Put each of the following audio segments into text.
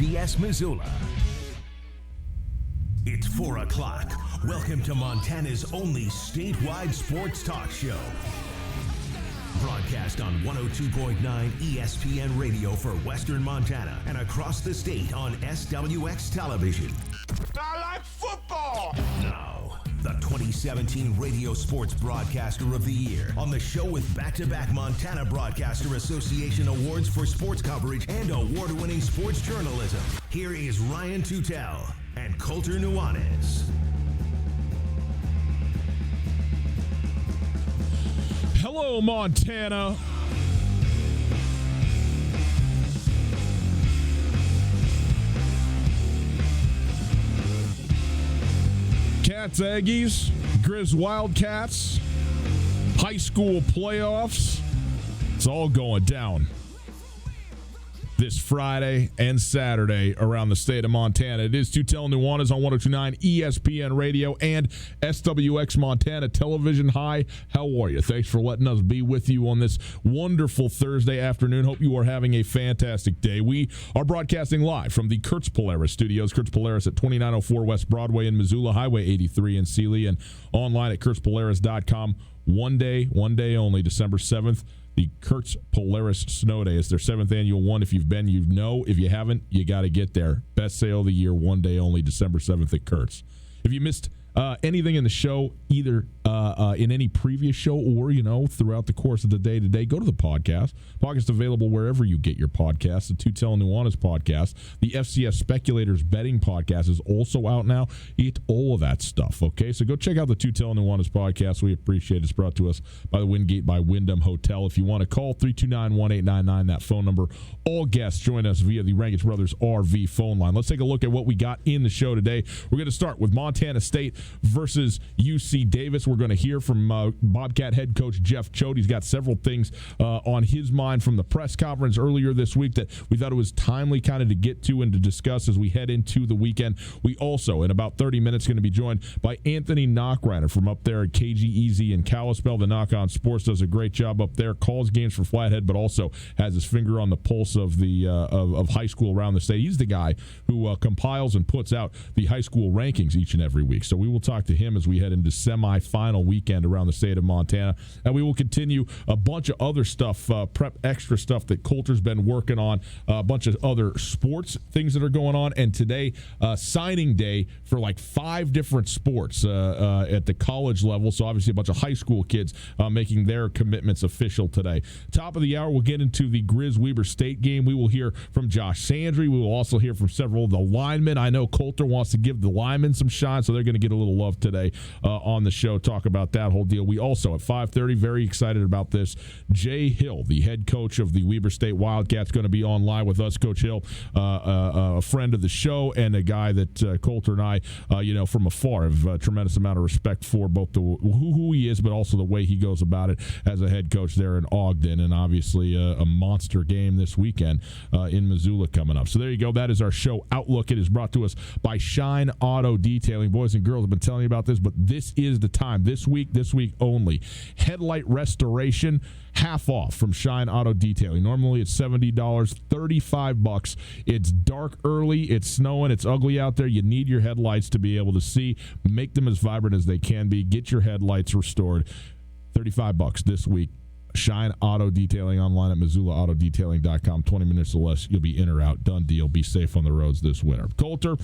KHDS Missoula. It's 4 o'clock. Welcome to Montana's only statewide sports talk show. Broadcast on 102.9 ESPN radio for Western Montana and across the state on SWX television. I like football! Now, the 2017 Radio Sports Broadcaster of the Year on the show with back-to-back Montana Broadcaster Association awards for sports coverage and award-winning sports journalism. Here is Ryan Tootell and Colter Nuanez. Hello, Montana. Cats, Aggies, Grizz Wildcats, high school playoffs. It's all going down this Friday and Saturday around the state of Montana. It is Tootell and Nuanez on 102.9 ESPN Radio and SWX Montana Television. Hi, how are you? Thanks for letting us be with you on this wonderful Thursday afternoon. Hope you are having a fantastic day. We are broadcasting live from the Kurtz Polaris studios. Kurtz Polaris at 2904 West Broadway in Missoula, Highway 83 in Sealy, and online at kurtzpolaris.com. One day only, December 7th. The Kurtz Polaris Snow Day. It's their 7th annual one. If you've been, you know. If you haven't, you got to get there. Best sale of the year, one day only, December 7th at Kurtz. If you missed anything in the show, either in any previous show or, throughout the course of the day today, go to the podcast. Podcast available wherever you get your podcasts. The Tootell and Nuanez podcast. The FCS Speculators Betting podcast is also out now. Eat all of that stuff, okay? So go check out the Tootell and Nuanez podcast. We appreciate it. It's brought to us by the Wingate by Wyndham Hotel. If you want to call, 329-1899, that phone number. All guests join us via the Rankage Brothers RV phone line. Let's take a look at what we got in the show today. We're going to start with Montana State versus UC Davis. We're going to hear from Bobcat head coach Jeff Choate. He's got several things on his mind from the press conference earlier this week that we thought it was timely kind of to get to and to discuss as we head into the weekend. We also, in about 30 minutes, going to be joined by Anthony Knockreiner from up there at KGEZ in Kalispell. The Knock On Sports does a great job up there, calls games for Flathead, but also has his finger on the pulse of the of high school around the state. He's the guy who compiles and puts out the high school rankings each and every week. So we will talk to him as we head into semifinal weekend around the state of Montana. And we will continue a bunch of other stuff, prep extra stuff that Colter's been working on, a bunch of other sports things that are going on. And today, signing day for like 5 different sports at the college level. So obviously a bunch of high school kids making their commitments official today. Top of the hour, we'll get into the Grizz Weber State game. We will hear from Josh Sandry. We will also hear from several of the linemen. I know Colter wants to give the linemen some shine, so they're going to get a little love today on the show. Talk about that whole deal. We also, at 5:30, very excited about this. Jay Hill, the head coach of the Weber State Wildcats, going to be online with us. Coach Hill, a friend of the show and a guy that Colter and I, from afar, have a tremendous amount of respect for, both who he is, but also the way he goes about it as a head coach there in Ogden. And obviously a monster game this weekend in Missoula coming up. So there you go. That is our show outlook. It is brought to us by Shine Auto Detailing. Boys and girls, I've been telling you about this, but this is the time. This week only. Headlight restoration, half off from Shine Auto Detailing. Normally it's $70, $35. It's dark early, it's snowing, it's ugly out there. You need your headlights to be able to see. Make them as vibrant as they can be. Get your headlights restored. $35 this week. Shine Auto Detailing online at MissoulaAutoDetailing.com. 20 minutes or less, you'll be in or out. Done deal. Be safe on the roads this winter. Colter,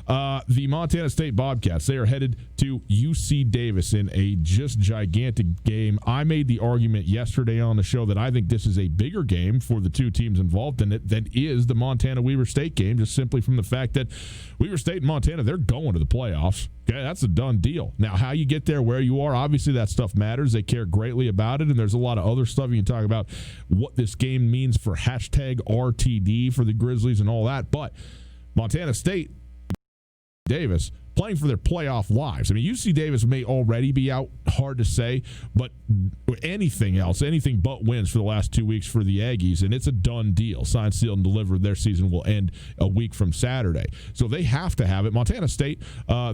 the Montana State Bobcats, they are headed to UC Davis in a just gigantic game. I made the argument yesterday on the show that I think this is a bigger game for the two teams involved in it than is the Montana-Weber State game, just simply from the fact that Weber State and Montana, they're going to the playoffs. Okay, that's a done deal. Now, how you get there, where you are, obviously that stuff matters. They care greatly about it, and there's a lot of other stuff you can talk about, what this game means for hashtag RTD for the Grizzlies and all that. But Montana State, Davis, playing for their playoff lives. I mean, UC Davis may already be out, hard to say, but anything else, anything but wins for the last 2 weeks for the Aggies, and it's a done deal. Signed, sealed, and delivered. Their season will end a week from Saturday. So they have to have it. Montana State,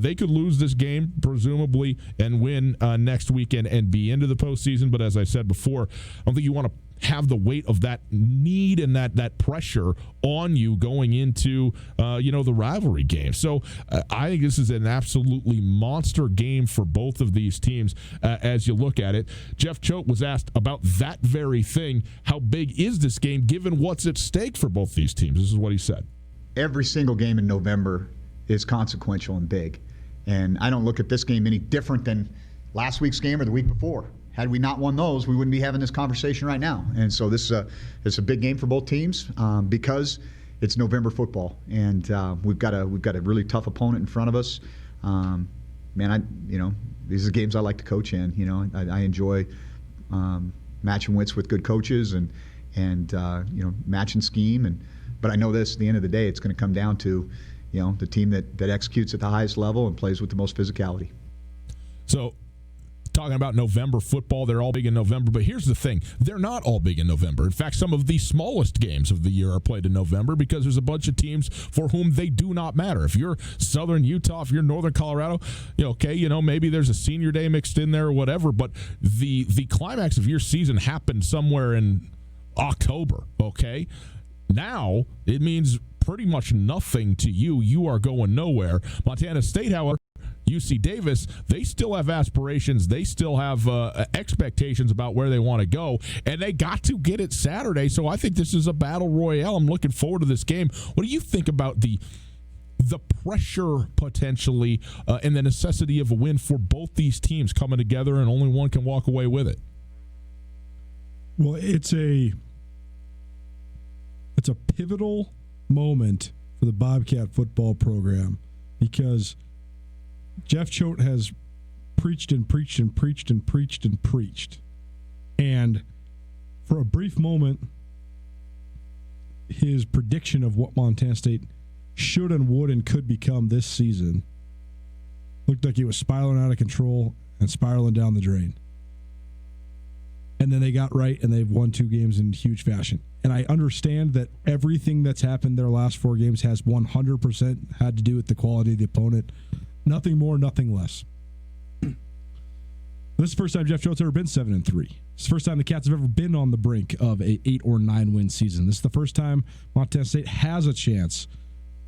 they could lose this game, presumably, and win next weekend and be into the postseason. But as I said before, I don't think you want to have the weight of that need and that pressure on you going into the rivalry game. So I think this is an absolutely monster game for both of these teams as you look at it. Jeff Choate was asked about that very thing. How big is this game given what's at stake for both these teams? This is what he said. Every single game in November is consequential and big. And I don't look at this game any different than last week's game or the week before. Had we not won those, we wouldn't be having this conversation right now. And so this is a big game for both teams because it's November football, and we've got a really tough opponent in front of us. These are games I like to coach in. I enjoy matching wits with good coaches and matching scheme. But I know this: at the end of the day, it's going to come down to the team that executes at the highest level and plays with the most physicality. So, talking about November football, they're all big in November, but here's the thing. They're not all big in November. In fact, some of the smallest games of the year are played in November because there's a bunch of teams for whom they do not matter. If you're Southern Utah, if you're Northern Colorado, maybe there's a senior day mixed in there or whatever, but the climax of your season happened somewhere in October, okay? Now, it means pretty much nothing to you. You are going nowhere. Montana State, however, UC Davis, they still have aspirations. They still have expectations about where they want to go, and they got to get it Saturday. So I think this is a battle royale. I'm looking forward to this game. What do you think about the pressure potentially and the necessity of a win for both these teams coming together, and only one can walk away with it? Well, it's a pivotal moment for the Bobcat football program because Jeff Choate has preached and preached and preached and preached and preached. And for a brief moment, his prediction of what Montana State should and would and could become this season looked like it was spiraling out of control and spiraling down the drain. And then they got right, and they've won 2 games in huge fashion. And I understand that everything that's happened their last 4 games has 100% had to do with the quality of the opponent. Nothing more, nothing less. This is the first time Jeff Choate's ever been 7-3. It's the first time the Cats have ever been on the brink of a 8 or 9 win season. This is the first time Montana State has a chance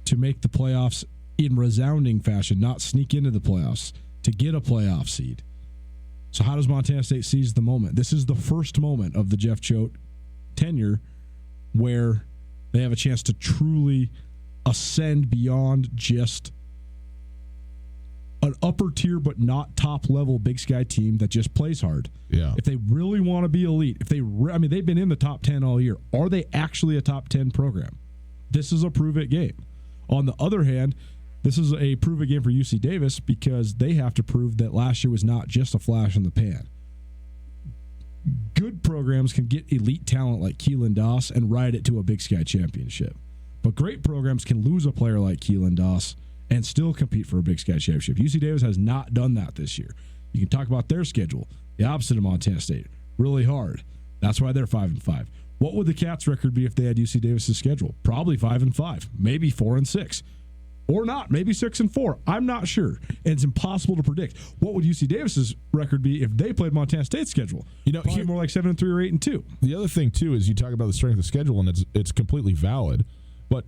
to make the playoffs in resounding fashion, not sneak into the playoffs, to get a playoff seed. So how does Montana State seize the moment? This is the first moment of the Jeff Choate tenure where they have a chance to truly ascend beyond just an upper tier but not top level Big Sky team that just plays hard. Yeah. If they really want to be elite, they've been in the top 10 all year. Are they actually a top 10 program? This is a prove it game. On the other hand, this is a prove it game for UC Davis because they have to prove that last year was not just a flash in the pan. Good programs can get elite talent like Keelan Doss and ride it to a Big Sky championship. But great programs can lose a player like Keelan Doss and still compete for a Big Sky championship. UC Davis has not done that this year. You can talk about their schedule. The opposite of Montana State. Really hard. That's why they're 5-5. What would the Cats' record be if they had UC Davis' schedule? Probably 5-5. Maybe 4-6. Or not. Maybe 6-4. I'm not sure. And it's impossible to predict. What would UC Davis's record be if they played Montana State's schedule? Probably more like 7-3 or 8-2. The other thing too is you talk about the strength of the schedule, and it's completely valid. But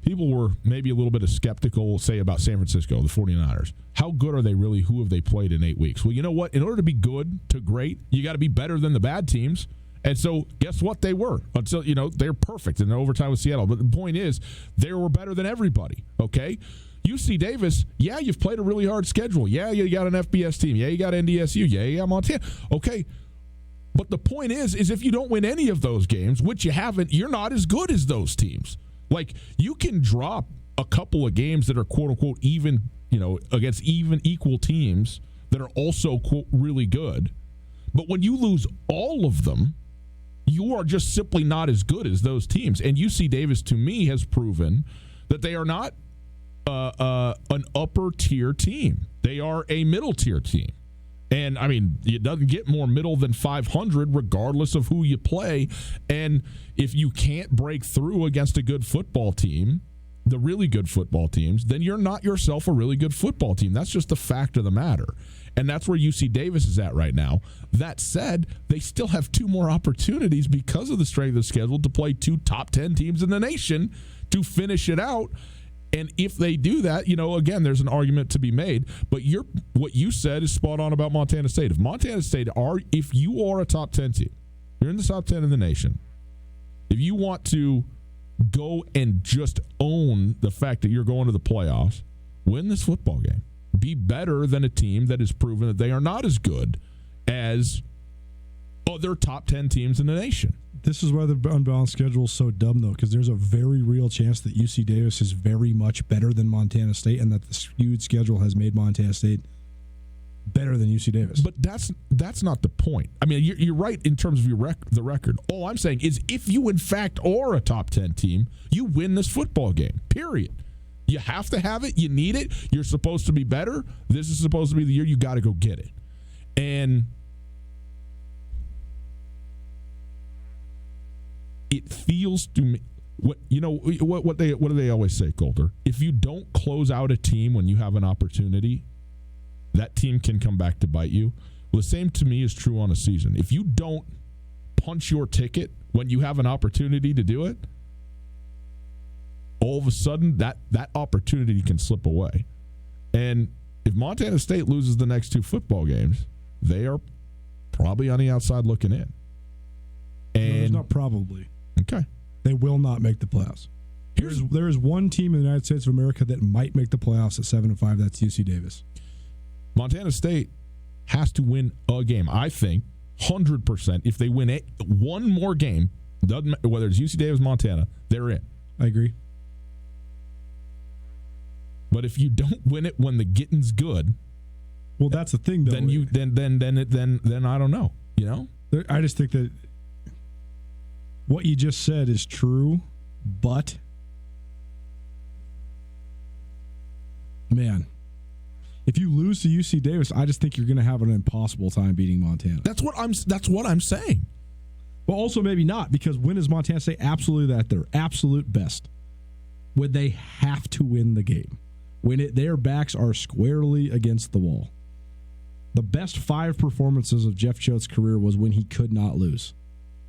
people were maybe a little bit skeptical, say, about San Francisco, the 49ers. How good are they really? Who have they played in 8 weeks? Well, you know what? In order to be good to great, you got to be better than the bad teams. And so, guess what? They were until they're perfect in overtime with Seattle. But the point is, they were better than everybody. Okay, UC Davis. Yeah, you've played a really hard schedule. Yeah, you got an FBS team. Yeah, you got NDSU. Yeah, you got Montana. Okay, but the point is if you don't win any of those games, which you haven't, you're not as good as those teams. Like you can drop a couple of games that are quote unquote even, against equal teams that are also quote really good. But when you lose all of them, you are just simply not as good as those teams. And UC Davis, to me, has proven that they are not an upper-tier team. They are a middle-tier team. And, it doesn't get more middle than 500 regardless of who you play. And if you can't break through against a good football team, the really good football teams, then you're not yourself a really good football team. That's just the fact of the matter. And that's where UC Davis is at right now. That said, they still have 2 more opportunities because of the strength of the schedule to play 2 top 10 teams in the nation to finish it out. And if they do that, again, there's an argument to be made. But what you said is spot on about Montana State. If you are a top 10 team, you're in the top 10 in the nation, if you want to go and just own the fact that you're going to the playoffs, win this football game. Be better than a team that has proven that they are not as good as other top 10 teams in the nation. This is why the unbalanced schedule is so dumb, though, because there's a very real chance that UC Davis is very much better than Montana State, and that the skewed schedule has made Montana State better than UC Davis. But that's not the point. I mean, you're right in terms of the record. All I'm saying is if you, in fact, are a top 10 team, you win this football game, period. You have to have it. You need it. You're supposed to be better. This is supposed to be the year you got to go get it. And it feels to me, what do they always say, Coulter? If you don't close out a team when you have an opportunity, that team can come back to bite you. Well, the same to me is true on a season. If you don't punch your ticket when you have an opportunity to do it, all of a sudden that opportunity can slip away. And if Montana State loses the next 2 football games, they are probably on the outside looking in. And it's not probably. Okay. They will not make the playoffs. There is one team in the United States of America that might make the playoffs at 7-5. That's UC Davis. Montana State has to win a game. I think 100%. If they win one more game, doesn't matter whether it's UC Davis, Montana, they're in. I agree. But if you don't win it when the getting's good, well, that's the thing, though. Then I don't know. I just think that what you just said is true, but man, if you lose to UC Davis, I just think you're going to have an impossible time beating Montana. That's what I'm saying. But also maybe not, because when is Montana State absolutely at their absolute best? When they have to win the game. When their backs are squarely against the wall. The best 5 performances of Jeff Choate's career was when he could not lose.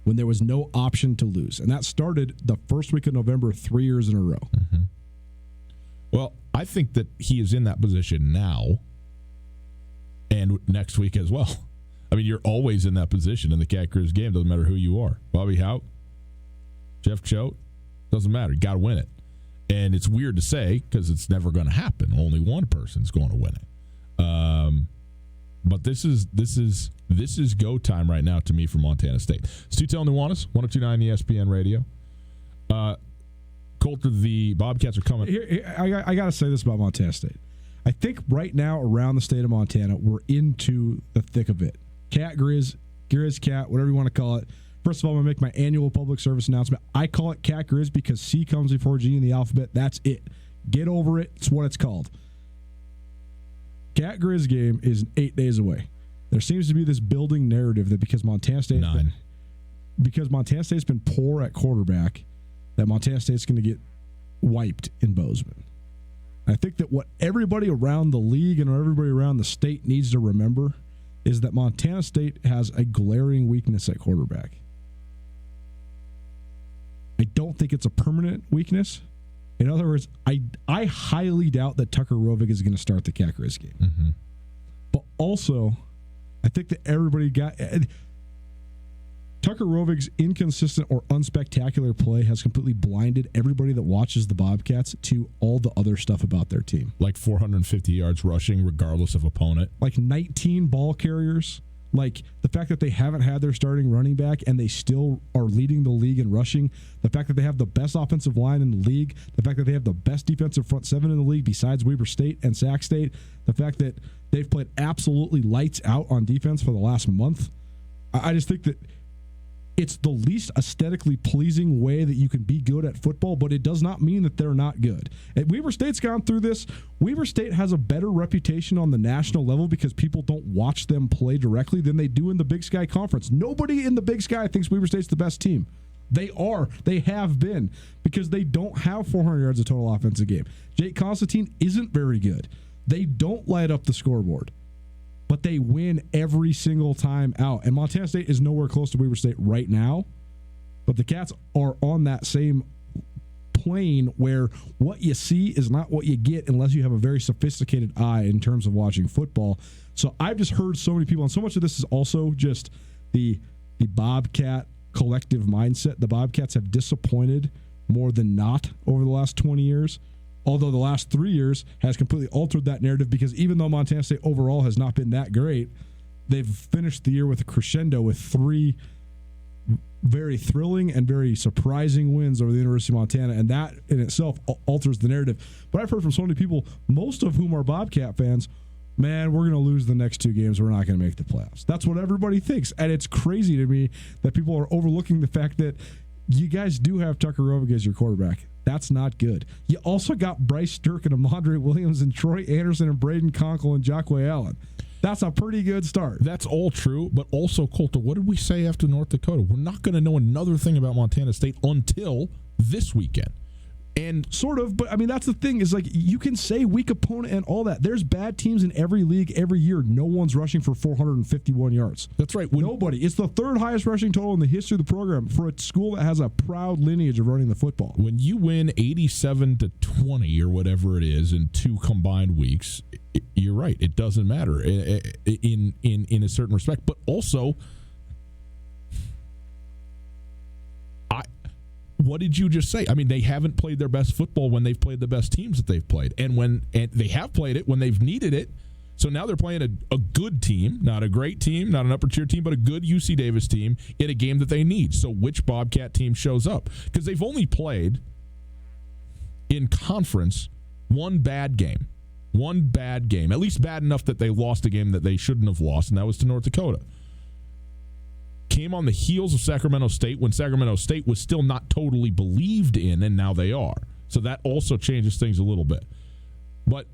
When there was no option to lose. And that started the first week of November 3 years in a row. Mm-hmm. Well, I think that he is in that position now and next week as well. I mean, you're always in that position in the Cat Cruise game. Doesn't matter who you are. Bobby Houck, Jeff Choate, doesn't matter. You got to win it. And it's weird to say because it's never going to happen. Only one person's going to win it. But this is go time right now to me for Montana State. It's Tootell and Nuanez, 102.9 ESPN Radio. Coulter, the Bobcats are coming. Here, I got to say this about Montana State. I think right now around the state of Montana, we're into the thick of it. Cat Grizz, Cat, whatever you want to call it. First of all, I'm going to make my annual public service announcement. I call it Cat Grizz because C comes before G in the alphabet. That's it. Get over it. It's what it's called. Cat Grizz game is 8 days away. There seems to be this building narrative that because Montana State's been poor at quarterback, that Montana State's going to get wiped in Bozeman. I think that what everybody around the league and everybody around the state needs to remember is that Montana State has a glaring weakness at quarterback. I don't think it's a permanent weakness. In other words, I highly doubt that Tucker Rovig is going to start the Cat Grizz game. Mm-hmm. But also, I think that everybody got... Tucker Rovig's inconsistent or unspectacular play has completely blinded everybody that watches the Bobcats to all the other stuff about their team. Like 450 yards rushing regardless of opponent. Like 19 ball carriers. Like the fact that they haven't had their starting running back and they still are leading the league in rushing. The fact that they have the best offensive line in the league. The fact that they have the best defensive front seven in the league besides Weber State and Sac State. The fact that they've played absolutely lights out on defense for the last month. I just think that it's the least aesthetically pleasing way that you can be good at football, but it does not mean that they're not good. And Weber State's gone through this. Weber State has a better reputation on the national level because people don't watch them play directly than they do in the Big Sky Conference. Nobody in the Big Sky thinks Weber State's the best team. They are. They have been, because they don't have 400 yards of total offensive game. Jake Constantine isn't very good. They don't light up the scoreboard, but they win every single time out. And Montana State is nowhere close to Weber State right now, but the Cats are on that same plane where what you see is not what you get unless you have a very sophisticated eye in terms of watching football. So I've just heard so many people, and so much of this is also just the Bobcat collective mindset. The Bobcats have disappointed more than not over the last 20 years, although the last 3 years has completely altered that narrative, because even though Montana State overall has not been that great, they've finished the year with a crescendo with 3 very thrilling and very surprising wins over the University of Montana, and that in itself alters the narrative. But I've heard from so many people, most of whom are Bobcat fans, man, we're going to lose the next 2 games. We're not going to make the playoffs. That's what everybody thinks, and it's crazy to me that people are overlooking the fact that you guys do have Tucker Rovig as your quarterback. That's not good. You also got Bryce Durkin and Amandre Williams and Troy Anderson and Braden Conkle and Jacque Allen. That's a pretty good start. That's all true, but also, Coulter, what did we say after North Dakota? We're not going to know another thing about Montana State until this weekend. And sort of, but I mean, that's the thing, is like, you can say weak opponent and all that. There's bad teams in every league every year. No one's rushing for 451 yards. That's right. Nobody. It's the 3rd highest rushing total in the history of the program for a school that has a proud lineage of running the football. When you win 87-20 or whatever it is in 2 combined weeks, you're right. It doesn't matter in a certain respect, but also, what did you just say? I mean, they haven't played their best football when they've played the best teams that they've played, and they have played it when they've needed it. So now they're playing a good team, not a great team, not an upper tier team, but a good UC Davis team in a game that they need. So which Bobcat team shows up? Because they've only played in conference one bad game, at least bad enough that they lost a game that they shouldn't have lost, and that was to North Dakota. Came on the heels of Sacramento State when Sacramento State was still not totally believed in, and now they are. So that also changes things a little bit. But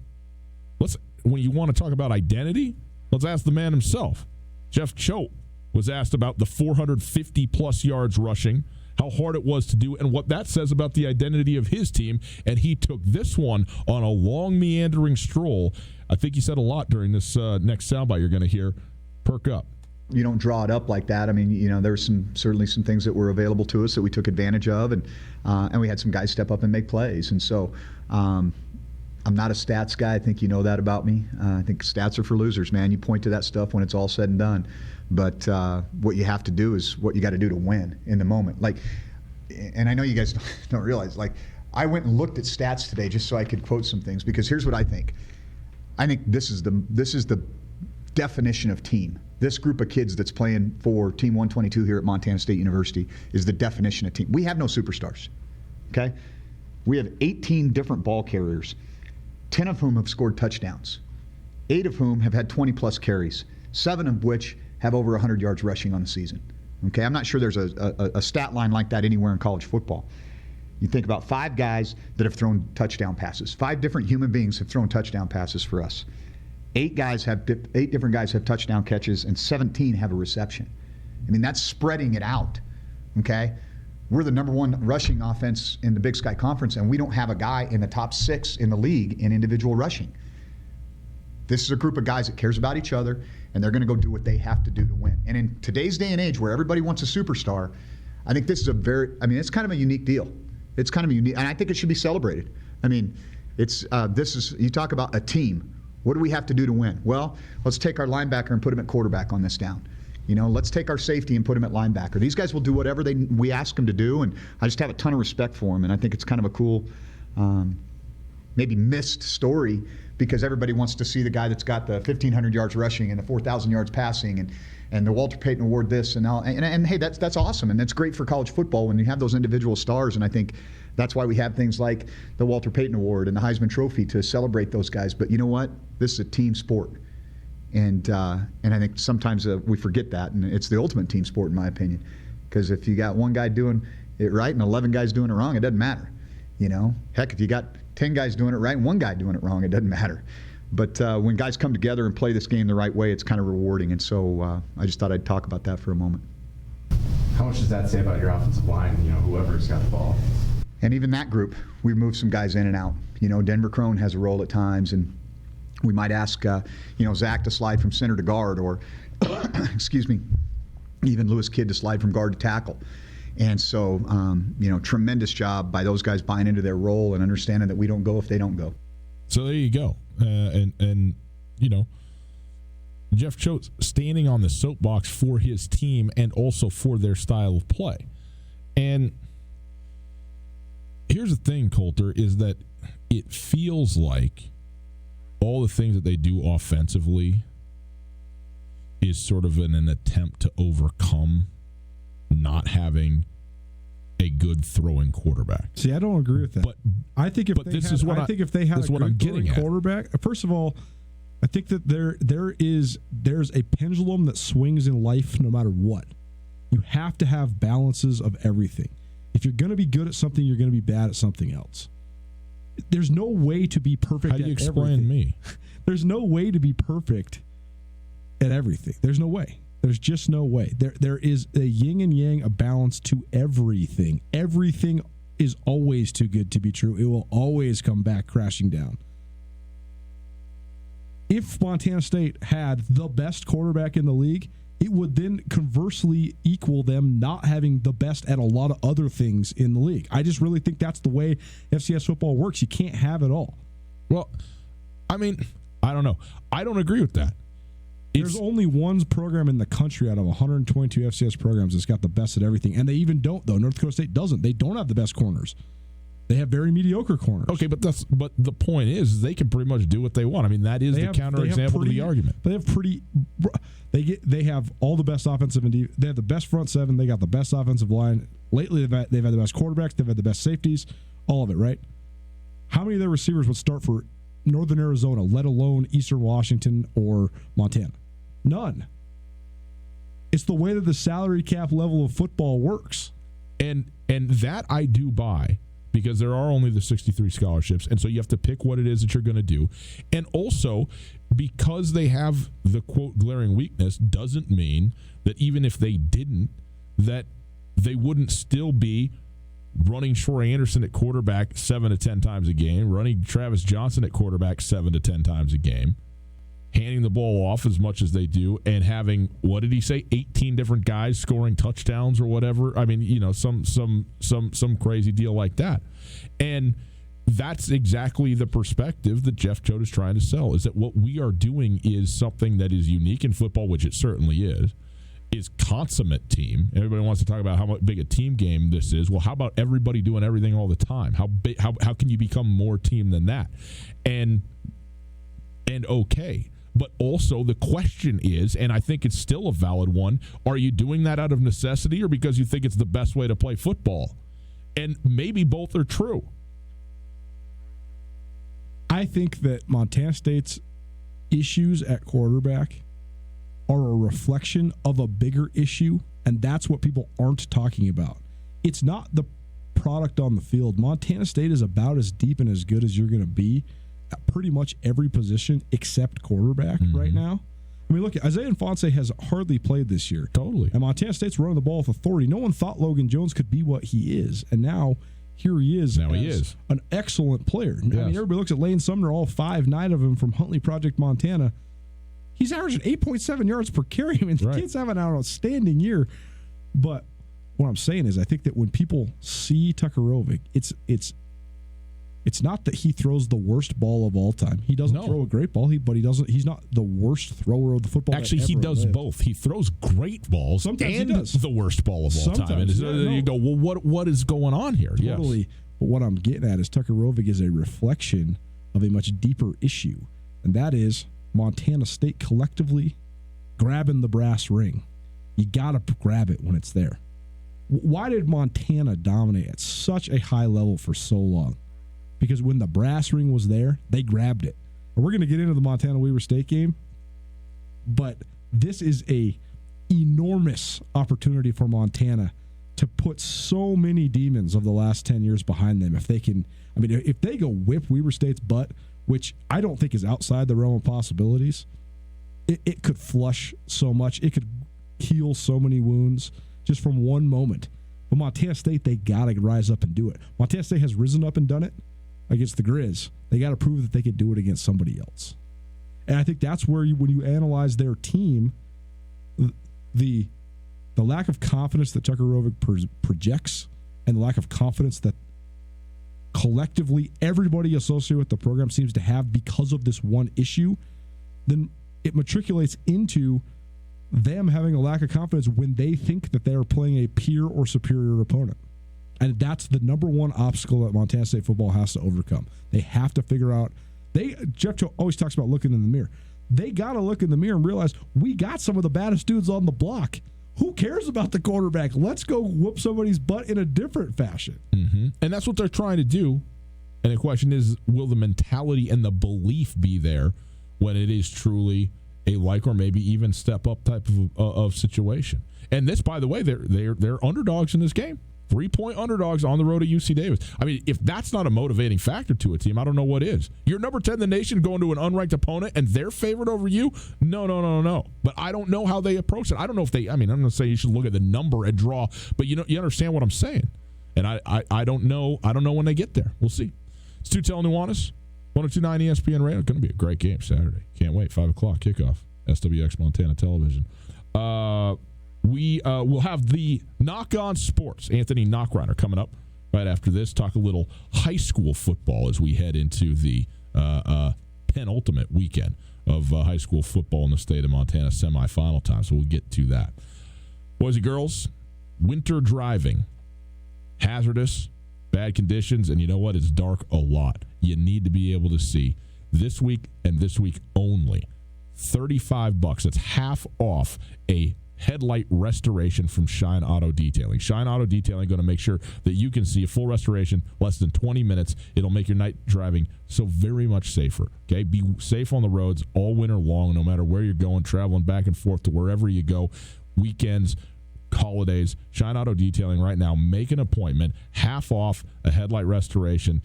when you want to talk about identity, let's ask the man himself. Jeff Choate was asked about the 450-plus yards rushing, how hard it was to do, and what that says about the identity of his team, and he took this one on a long, meandering stroll. I think he said a lot during this next soundbite you're going to hear. Perk up. You don't draw it up like that. I mean, there were certainly some things that were available to us that we took advantage of, and we had some guys step up and make plays. And so I'm not a stats guy. I think you know that about me. I think stats are for losers, man. You point to that stuff when it's all said and done. But what you have to do is what you got to do to win in the moment. And I know you guys don't realize, I went and looked at stats today just so I could quote some things, because here's what I think. I think this is the definition of team. This group of kids that's playing for Team 122 here at Montana State University is the definition of team. We have no superstars, okay? We have 18 different ball carriers, 10 of whom have scored touchdowns, 8 of whom have had 20-plus carries, 7 of which have over 100 yards rushing on the season, okay? I'm not sure there's a stat line like that anywhere in college football. You think about 5 guys that have thrown touchdown passes. 5 different human beings have thrown touchdown passes for us. 8 different guys have touchdown catches, and 17 have a reception. I mean, that's spreading it out, okay? We're the number 1 rushing offense in the Big Sky Conference, and we don't have a guy in the top 6 in the league in individual rushing. This is a group of guys that cares about each other, and they're going to go do what they have to do to win. And in today's day and age where everybody wants a superstar, I think this is it's kind of a unique deal. It's kind of unique, and I think it should be celebrated. I mean, you talk about a team. What do we have to do to win? Well, let's take our linebacker and put him at quarterback on this down. Let's take our safety and put him at linebacker. These guys will do whatever we ask them to do, and I just have a ton of respect for them, and I think it's kind of a cool, maybe missed story, because everybody wants to see the guy that's got the 1,500 yards rushing and the 4,000 yards passing and the Walter Payton Award this and all. And hey, that's awesome, and that's great for college football when you have those individual stars, and I think that's why we have things like the Walter Payton Award and the Heisman Trophy to celebrate those guys. But you know what? This is a team sport. And I think sometimes we forget that, and it's the ultimate team sport in my opinion. Because if you got one guy doing it right and 11 guys doing it wrong, it doesn't matter. Heck, if you got 10 guys doing it right and one guy doing it wrong, it doesn't matter. But when guys come together and play this game the right way, it's kind of rewarding. And so I just thought I'd talk about that for a moment. How much does that say about your offensive line, whoever's got the ball? And even that group, we moved some guys in and out. Denver Crone has a role at times, and we might ask, Zach to slide from center to guard, or, excuse me, even Lewis Kidd to slide from guard to tackle. And so, tremendous job by those guys buying into their role and understanding that we don't go if they don't go. So there you go. And Jeff Choate standing on the soapbox for his team and also for their style of play. And here's the thing, Coulter, is that it feels like all the things that they do offensively is sort of an attempt to overcome not having a good throwing quarterback. See, I don't agree with that. But I think if they had a good throwing quarterback, first of all, I think that there's a pendulum that swings in life no matter what. You have to have balances of everything. If you're going to be good at something, you're going to be bad at something else. There's no way to be perfect at everything. How do you explain me? There's no way to be perfect at everything. There's no way. There's just no way. There is a yin and yang, a balance to everything. Everything is always too good to be true. It will always come back crashing down. If Montana State had the best quarterback in the league, it would then conversely equal them not having the best at a lot of other things in the league. I just really think that's the way FCS football works. You can't have it all. Well, I mean, I don't know. I don't agree with that. There's only one program in the country out of 122 FCS programs that's got the best at everything. And they even don't, though. North Dakota State doesn't. They don't have the best corners. They have very mediocre corners. Okay, but the point is they can pretty much do what they want. I mean, that is the counterexample to the argument. They have all the best offensive and they have the best front seven. They got the best offensive line. Lately, they've had the best quarterbacks. They've had the best safeties. All of it, right? How many of their receivers would start for Northern Arizona, let alone Eastern Washington or Montana? None. It's the way that the salary cap level of football works. And that I do buy, because there are only the 63 scholarships, and so you have to pick what it is that you're going to do. And also, because they have the, quote, glaring weakness, doesn't mean that even if they didn't, that they wouldn't still be running Troy Anderson at quarterback 7 to 10 times a game, running Travis Johnson at quarterback 7 to 10 times a game, handing the ball off as much as they do, and having, what did he say, 18 different guys scoring touchdowns or whatever. I mean, some crazy deal like that. And that's exactly the perspective that Jeff Choate is trying to sell, is that what we are doing is something that is unique in football, which it certainly is consummate team. Everybody wants to talk about how big a team game this is. Well, how about everybody doing everything all the time? How can you become more team than that? And okay. But also the question is, and I think it's still a valid one, are you doing that out of necessity or because you think it's the best way to play football? And maybe both are true. I think that Montana State's issues at quarterback are a reflection of a bigger issue, and that's what people aren't talking about. It's not the product on the field. Montana State is about as deep and as good as you're going to be at pretty much every position except quarterback right now. I mean, look, Isaiah Fonse has hardly played this year. Totally. And Montana State's running the ball with authority. No one thought Logan Jones could be what he is, and now here he is. Now he is an excellent player. Yes. I mean, everybody looks at Lane Sumner, all 5'9" of him from Huntley Project, Montana. He's averaging 8.7 yards per carry. I mean, the kid's having an outstanding year. But what I'm saying is, I think that when people see Tucker Rovig, it's not that he throws the worst ball of all time. He doesn't throw a great ball, but he's not the worst thrower of the football. Actually, he does both. He throws great balls. Sometimes and he does. The worst ball of all time. And you go, well, what is going on here? Totally. Yes. But what I'm getting at is Tucker Rovig is a reflection of a much deeper issue, and that is Montana State collectively grabbing the brass ring. You got to grab it when it's there. Why did Montana dominate at such a high level for so long? Because when the brass ring was there, they grabbed it. And we're going to get into the Montana-Weber State game, but this is a enormous opportunity for Montana to put so many demons of the last 10 years behind them. If they can, I mean, if they go whip Weber State's butt, which I don't think is outside the realm of possibilities, it could flush so much. It could heal so many wounds. just from one moment. But Montana State, they got to rise up and do it. Montana State has risen up and done it against the Grizz. They got to prove that they can do it against somebody else. And I think that's where when you analyze their team, the lack of confidence that Tucker Rovig projects and the lack of confidence that collectively everybody associated with the program seems to have because of this one issue, then it matriculates into them having a lack of confidence when they think that they are playing a peer or superior opponent. And that's the number one obstacle that Montana State football has to overcome. They have to figure out. Jeff always talks about looking in the mirror. They got to look in the mirror and realize we got some of the baddest dudes on the block. Who cares about the quarterback? Let's go whoop somebody's butt in a different fashion. Mm-hmm. And that's what they're trying to do. And the question is, will the mentality and the belief be there when it is truly a like or maybe even step up type of situation? And this, by the way, they're underdogs in this game. 3-point underdogs on the road at UC Davis. I mean, if that's not a motivating factor to a team, I don't know what is. You're number 10 in the nation going to an unranked opponent and they're favored over you? No. But I don't know how they approach it. I don't know if I'm going to say you should look at the number and draw, but you understand what I'm saying. And I don't know when they get there. We'll see. It's Tootell Nuanez, 102.9 ESPN Radio. It's going to be a great game Saturday. Can't wait. 5 o'clock kickoff. SWX Montana Television. We will have the Knock on Sports, Anthony Knockreiner, coming up right after this. Talk a little high school football as we head into the penultimate weekend of high school football in the state of Montana, semifinal time. So we'll get to that. Boys and girls, winter driving, hazardous, bad conditions, and you know what? It's dark a lot. You need to be able to see this week and this week only. $35. That's half off a headlight restoration from Shine Auto Detailing. Shine Auto Detailing going to make sure that you can see a full restoration less than 20 minutes. It'll make your night driving so very much safer. Okay, be safe on the roads all winter long, no matter where you're going, traveling back and forth to wherever you go, weekends, holidays. Shine Auto Detailing right now. Make an appointment. Half off a headlight restoration.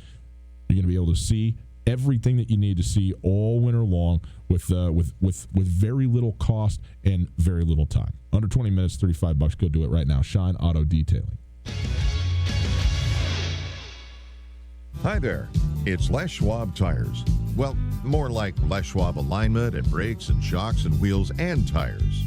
You're going to be able to see everything that you need to see all winter long with very little cost and very little time. Under 20 minutes, $35. Go do it right now. Shine Auto Detailing. Hi there. It's Les Schwab Tires. Well, more like Les Schwab alignment and brakes and shocks and wheels and tires.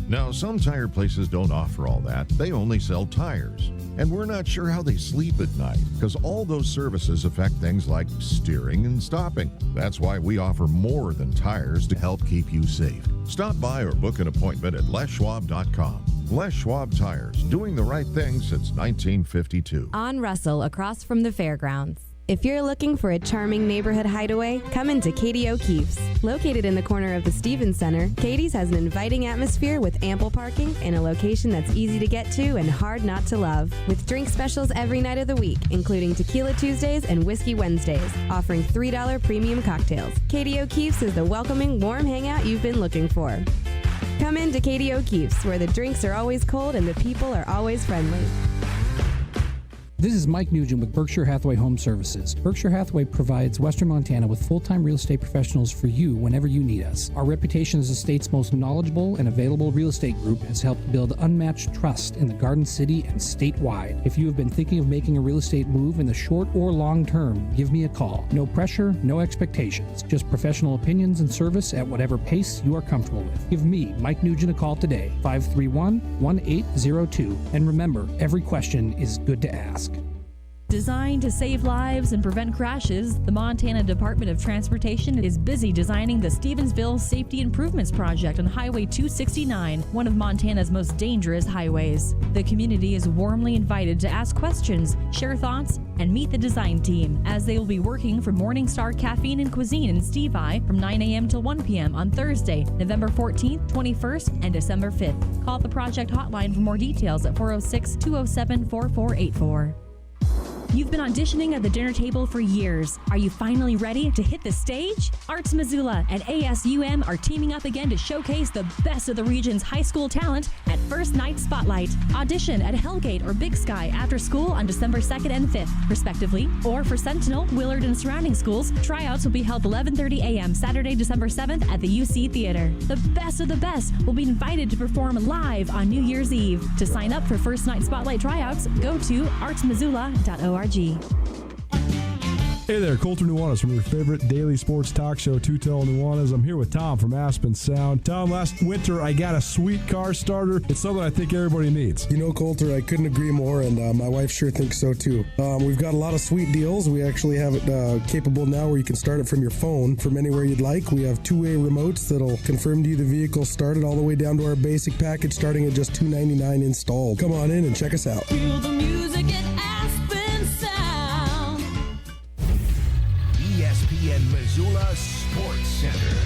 Now, some tire places don't offer all that. They only sell tires. And we're not sure how they sleep at night because all those services affect things like steering and stopping. That's why we offer more than tires to help keep you safe. Stop by or book an appointment at leschwab.com. Les Schwab Tires, doing the right thing since 1952. On Russell, across from the fairgrounds. If you're looking for a charming neighborhood hideaway, come into Katie O'Keefe's. Located in the corner of the Stevens Center, Katie's has an inviting atmosphere with ample parking and a location that's easy to get to and hard not to love. With drink specials every night of the week, including Tequila Tuesdays and Whiskey Wednesdays, offering $3 premium cocktails. Katie O'Keefe's is the welcoming, warm hangout you've been looking for. Come into Katie O'Keefe's, where the drinks are always cold and the people are always friendly. This is Mike Nugent with Berkshire Hathaway Home Services. Berkshire Hathaway provides Western Montana with full-time real estate professionals for you whenever you need us. Our reputation as the state's most knowledgeable and available real estate group has helped build unmatched trust in the Garden City and statewide. If you have been thinking of making a real estate move in the short or long term, give me a call. No pressure, no expectations. Just professional opinions and service at whatever pace you are comfortable with. Give me, Mike Nugent, a call today, 531-1802. And remember, every question is good to ask. Designed to save lives and prevent crashes, the Montana Department of Transportation is busy designing the Stevensville Safety Improvements Project on Highway 269, one of Montana's most dangerous highways. The community is warmly invited to ask questions, share thoughts, and meet the design team, as they will be working for Morningstar Caffeine and Cuisine in Steve I from 9 a.m. to 1 p.m. on Thursday, November 14th, 21st, and December 5th. Call the project hotline for more details at 406-207-4484. You've been auditioning at the dinner table for years. Are you finally ready to hit the stage? Arts Missoula and ASUM are teaming up again to showcase the best of the region's high school talent at First Night Spotlight. Audition at Hellgate or Big Sky after school on December 2nd and 5th, respectively. Or for Sentinel, Willard, and surrounding schools, tryouts will be held 11:30 a.m. Saturday, December 7th at the UC Theater. The best of the best will be invited to perform live on New Year's Eve. To sign up for First Night Spotlight tryouts, go to artsmissoula.org. Hey there, Colter Nuanez from your favorite daily sports talk show, Tootell Nuanez. I'm here with Tom from Aspen Sound. Tom, last winter I got a sweet car starter. It's something I think everybody needs. You know, Colter, I couldn't agree more, and my wife sure thinks so too. We've got a lot of sweet deals. We actually have it capable now where you can start it from your phone from anywhere you'd like. We have two-way remotes that'll confirm to you the vehicle started all the way down to our basic package starting at just $299 installed. Come on in and check us out. Feel the music at Aspen Sound. ESPN Missoula Sports Center.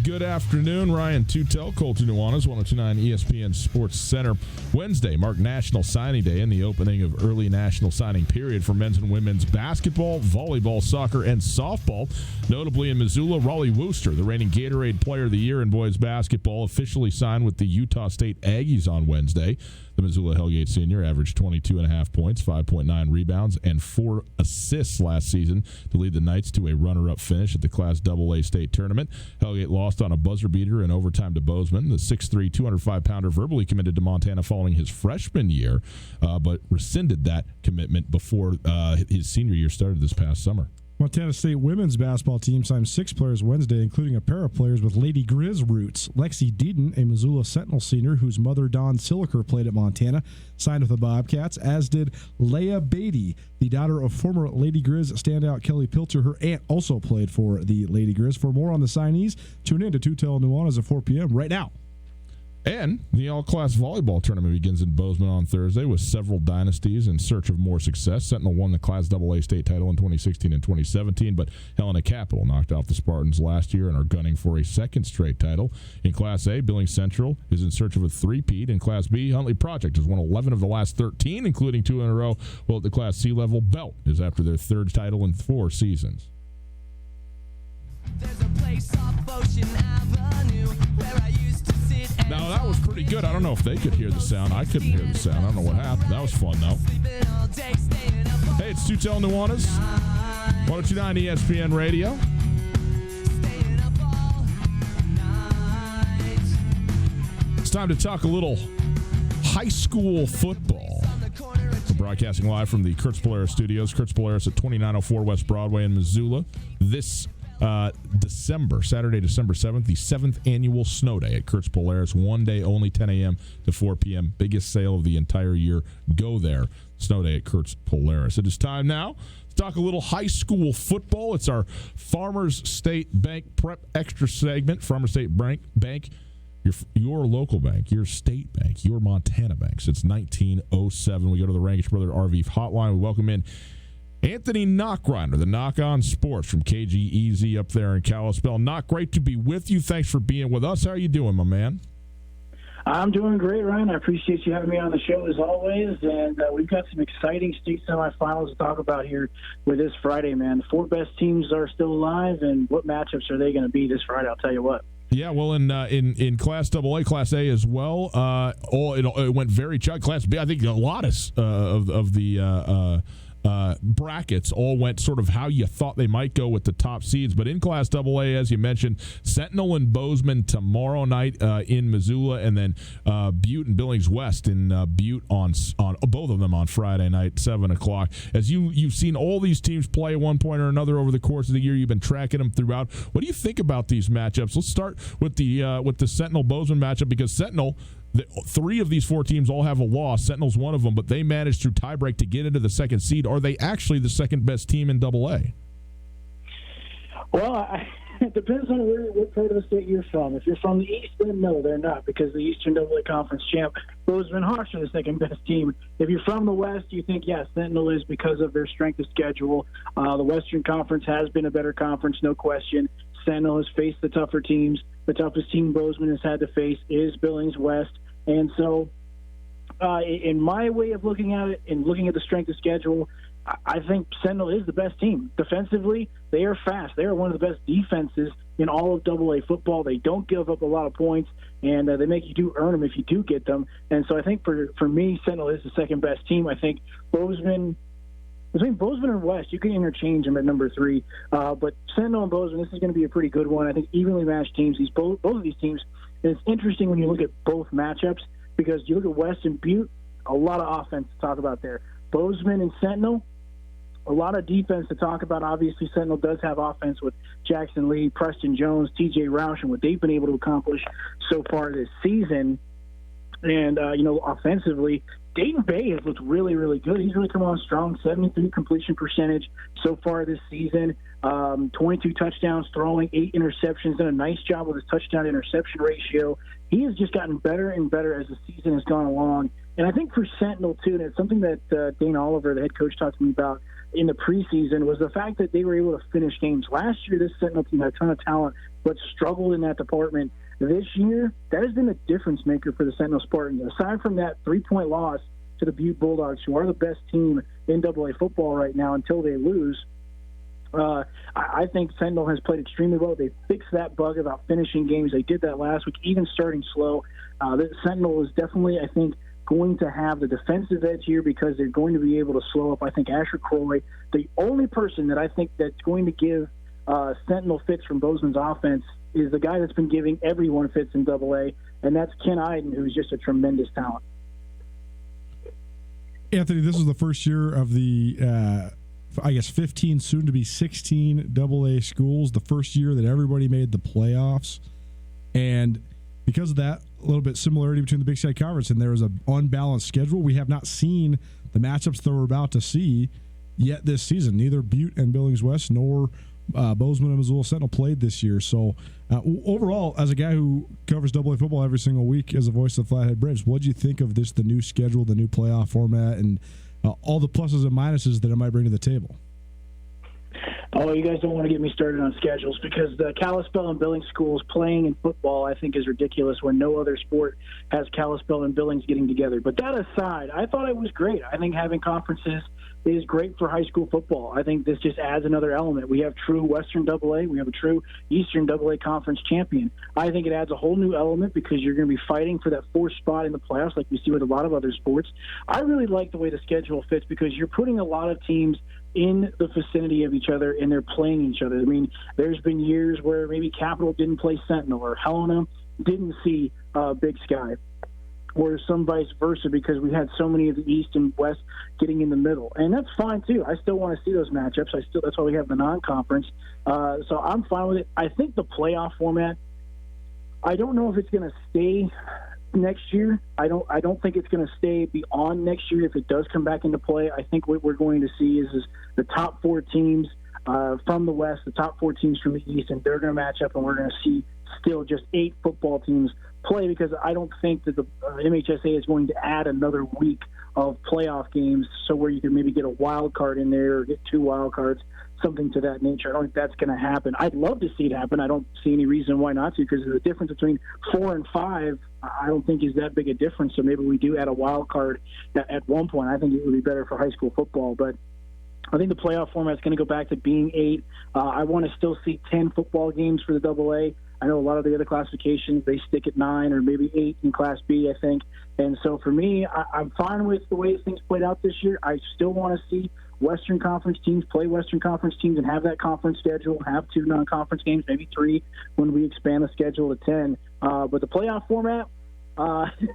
Good afternoon, Ryan Tootell, Colter Nuanez, 102.9 ESPN Sports Center. Wednesday marked National Signing Day and the opening of early national signing period for men's and women's basketball, volleyball, soccer, and softball. Notably in Missoula, Raleigh Wooster, the reigning Gatorade Player of the Year in boys basketball, officially signed with the Utah State Aggies on Wednesday. The Missoula Hellgate senior averaged 22.5 points, 5.9 rebounds, and 4 assists last season to lead the Knights to a runner-up finish at the Class AA state tournament. Hellgate lost on a buzzer beater in overtime to Bozeman. The 6'3", 205-pounder verbally committed to Montana following his freshman year, but rescinded that commitment before his senior year started this past summer. Montana State women's basketball team signed 6 players Wednesday, including a pair of players with Lady Grizz roots. Lexi Deaton, a Missoula Sentinel senior whose mother, Dawn Siliker, played at Montana, signed with the Bobcats, as did Leah Beatty, the daughter of former Lady Grizz standout Kelly Pilcher. Her aunt also played for the Lady Grizz. For more on the signees, tune in to Tootell Nuanez at 4 p.m. right now. And the all-class volleyball tournament begins in Bozeman on Thursday with several dynasties in search of more success. Sentinel won the Class AA state title in 2016 and 2017, but Helena Capital knocked off the Spartans last year and are gunning for a second straight title. In Class A, Billings Central is in search of a three-peat. In Class B, Huntley Project has won 11 of the last 13, including 2 in a row. While at the Class C level, Belt is after their third title in 4 seasons. There's a place off Ocean Avenue where I used to sit. Now, that was pretty good. I don't know if they could hear the sound. I couldn't hear the sound. I don't know what happened. That was fun, though. Hey, it's Tootell Nuanez, 102.9 ESPN Radio. It's time to talk a little high school football. We're broadcasting live from the Kurtz Polaris studios. Kurtz Polaris at 2904 West Broadway in Missoula. This Saturday, December 7th, the 7th annual snow day at Kurtz Polaris. 1 day only, 10 a.m. to 4 p.m. Biggest sale of the entire year. Go there. Snow day at Kurtz Polaris. It is time now to talk a little high school football. It's our Farmers State Bank Prep Extra segment. Farmers State Bank, your local bank, your state bank, your Montana bank. Since 1907, we go to the Rankish Brother RV hotline. We welcome in Anthony Knockreiner, the Knock On Sports from KGEZ up there in Kalispell. Knock, great to be with you. Thanks for being with us. How are you doing, my man? I'm doing great, Ryan. I appreciate you having me on the show as always. And we've got some exciting state semifinals to talk about here with this Friday, man. The 4 best teams are still alive, and what matchups are they going to be this Friday? I'll tell you what. Yeah, well, in Class AA, Class A as well, it went very chug. Class B, I think a lot of the brackets all went sort of how you thought they might go with the top seeds. But in Class AA, as you mentioned, Sentinel and Bozeman tomorrow night in Missoula, and then Butte and Billings West in Butte on both of them on Friday night, 7 o'clock. As you've seen all these teams play at one point or another over the course of the year, you've been tracking them throughout. What do you think about these matchups? Let's start with the Sentinel Bozeman matchup, because Sentinel, 3 of these 4 teams all have a loss. Sentinel's one of them, but they managed through tiebreak to get into the second seed. Are they actually the second best team in AA? Well, it depends on what part of the state you're from. If you're from the East, then no, they're not, because the Eastern AA Conference champ, Bozeman Hawks, are the second best team. If you're from the West, you think, yes, Sentinel is because of their strength of schedule. The Western Conference has been a better conference, no question. Sentinel has faced the tougher teams. The toughest team Bozeman has had to face is Billings West. And so in my way of looking at it and looking at the strength of schedule, I think Sentinel is the best team. Defensively, they are fast. They are one of the best defenses in all of AA football. They don't give up a lot of points, and they make you do earn them if you do get them. And so I think for me, Sentinel is the second best team. I think Bozeman, between Bozeman and West, you can interchange them at number 3. But Sentinel and Bozeman, this is going to be a pretty good one. I think evenly matched teams. Both of these teams, and it's interesting when you look at both matchups because you look at West and Butte, a lot of offense to talk about there. Bozeman and Sentinel, a lot of defense to talk about. Obviously, Sentinel does have offense with Jackson Lee, Preston Jones, TJ Roush, and what they've been able to accomplish so far this season. And, offensively, Dayton Bay has looked really, really good. He's really come on strong, 73 completion percentage so far this season, 22 touchdowns, throwing 8 interceptions, done a nice job with his touchdown-interception ratio. He has just gotten better and better as the season has gone along. And I think for Sentinel, too, and it's something that Dane Oliver, the head coach, talked to me about in the preseason, was the fact that they were able to finish games. Last year, this Sentinel team had a ton of talent, but struggled in that department. This year, that has been a difference maker for the Sentinel Spartans. Aside from that 3-point loss to the Butte Bulldogs, who are the best team in AA football right now until they lose, I think Sentinel has played extremely well. They fixed that bug about finishing games. They did that last week, even starting slow. The Sentinel is definitely, I think, going to have the defensive edge here because they're going to be able to slow up, I think, Asher Croy. The only person that I think that's going to give Sentinel fits from Bozeman's offense is the guy that's been giving everyone fits in AA, and that's Ken Iden, who's just a tremendous talent. Anthony, this is the first year of the 15, soon to be 16 AA schools, the first year that everybody made the playoffs. And because of that, a little bit similarity between the Big Sky Conference, and there is an unbalanced schedule. We have not seen the matchups that we're about to see yet this season. Neither Butte and Billings West nor Bozeman and Missoula Sentinel played this year. So overall, as a guy who covers AA football every single week as a voice of the Flathead Braves, what do you think of this, the new schedule, the new playoff format, and all the pluses and minuses that it might bring to the table? Oh, you guys don't want to get me started on schedules because the Kalispell and Billings schools playing in football, I think, is ridiculous when no other sport has Kalispell and Billings getting together. But that aside, I thought it was great. I think having conferences is great for high school football. I think this just adds another element. We have true Western AA. We have a true Eastern AA conference champion. I think it adds a whole new element because you're going to be fighting for that 4th spot in the playoffs like we see with a lot of other sports. I really like the way the schedule fits because you're putting a lot of teams in the vicinity of each other, and they're playing each other. I mean, there's been years where maybe Capital didn't play Sentinel or Helena didn't see Big Sky, or some vice versa because we had so many of the East and West getting in the middle. And that's fine, too. I still want to see those matchups. That's why we have the non-conference. So I'm fine with it. I think the playoff format, I don't know if it's going to stay next year. I don't think it's going to stay beyond next year if it does come back into play. I think what we're going to see is the top 4 teams from the West, the top 4 teams from the East, and they're going to match up, and we're going to see still just 8 football teams play because I don't think that the MHSA is going to add another week of playoff games so where you can maybe get a wild card in there or get 2 wild cards, something to that nature. I don't think that's going to happen. I'd love to see it happen. I don't see any reason why not to because the difference between 4 and 5 I don't think is that big a difference. So maybe we do add a wild card at one point. I think it would be better for high school football, but I think the playoff format is going to go back to being 8. I want to still see 10 football games for the AA. I know a lot of the other classifications, they stick at 9 or maybe 8 in Class B, I think. And so for me, I'm fine with the way things played out this year. I still want to see Western Conference teams play Western Conference teams and have that conference schedule, have 2 non-conference games, maybe 3 when we expand the schedule to 10. But the playoff format,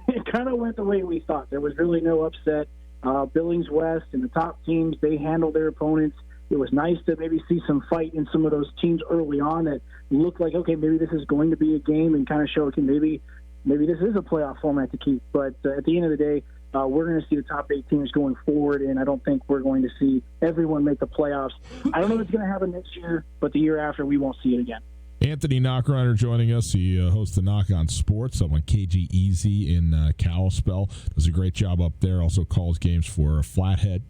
it kind of went the way we thought. There was really no upset. Billings West and the top teams, they handled their opponents. It was nice to maybe see some fight in some of those teams early on that looked like, okay, maybe this is going to be a game and kind of show, okay, maybe this is a playoff format to keep. But at the end of the day, we're going to see the top 8 teams going forward, and I don't think we're going to see everyone make the playoffs. I don't know if it's going to happen next year, but the year after, we won't see it again. Anthony Knockreiner joining us. He hosts the Knock on Sports up on KGEZ in Kalispell. Does a great job up there. Also calls games for Flathead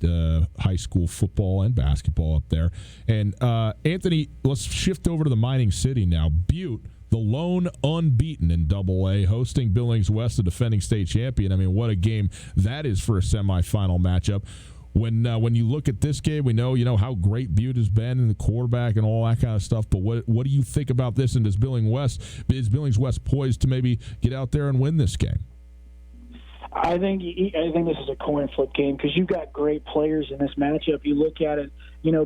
high school football and basketball up there. And Anthony, let's shift over to the mining city now. Butte, the lone unbeaten in Double-A, hosting Billings West, the defending state champion. I mean, what a game that is for a semifinal matchup. When you look at this game, we know how great Butte has been in the quarterback and all that kind of stuff. But what do you think about this? And is Billings West poised to maybe get out there and win this game? I think this is a coin flip game because you've got great players in this matchup. You look at it,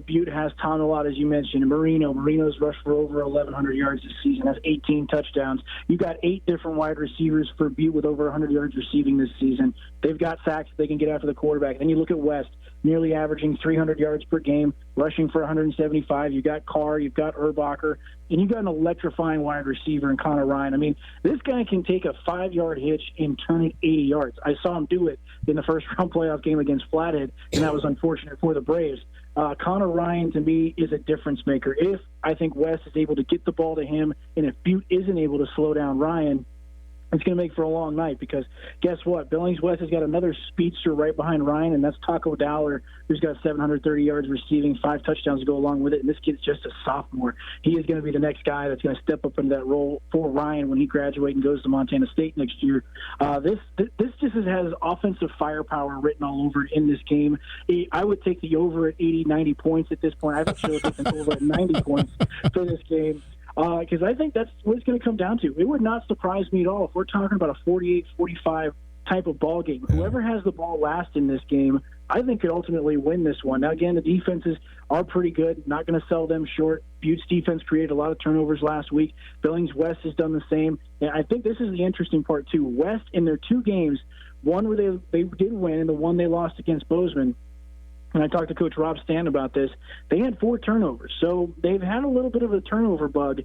Butte has Tom a lot, as you mentioned. Marino's rushed for over 1,100 yards this season. Has 18 touchdowns. You've got 8 different wide receivers for Butte with over 100 yards receiving this season. They've got sacks that they can get after the quarterback. Then you look at West, nearly averaging 300 yards per game, rushing for 175. You've got Carr, you've got Urbacher, and you've got an electrifying wide receiver in Connor Ryan. I mean, this guy can take a 5-yard hitch and turn it 80 yards. I saw him do it in the first-round playoff game against Flathead, and that was unfortunate for the Braves. Connor Ryan, to me, is a difference maker. If I think West is able to get the ball to him, and if Butte isn't able to slow down Ryan, it's going to make for a long night because guess what? Billings West has got another speedster right behind Ryan, and that's Taco Dowler, who's got 730 yards receiving, 5 touchdowns to go along with it, and this kid's just a sophomore. He is going to be the next guy that's going to step up into that role for Ryan when he graduates and goes to Montana State next year. This just has offensive firepower written all over it in this game. I would take the over at 80, 90 points at this point. I would actually take the over at 90 points for this game. Because I think that's what it's going to come down to. It would not surprise me at all if we're talking about a 48-45 type of ball game. Whoever has the ball last in this game, I think could ultimately win this one. Now, again, the defenses are pretty good. Not going to sell them short. Butte's defense created a lot of turnovers last week. Billings West has done the same. And I think this is the interesting part, too. West, in their 2 games, one where they did win and the one they lost against Bozeman, and I talked to Coach Rob Stan about this, they had 4 turnovers. So they've had a little bit of a turnover bug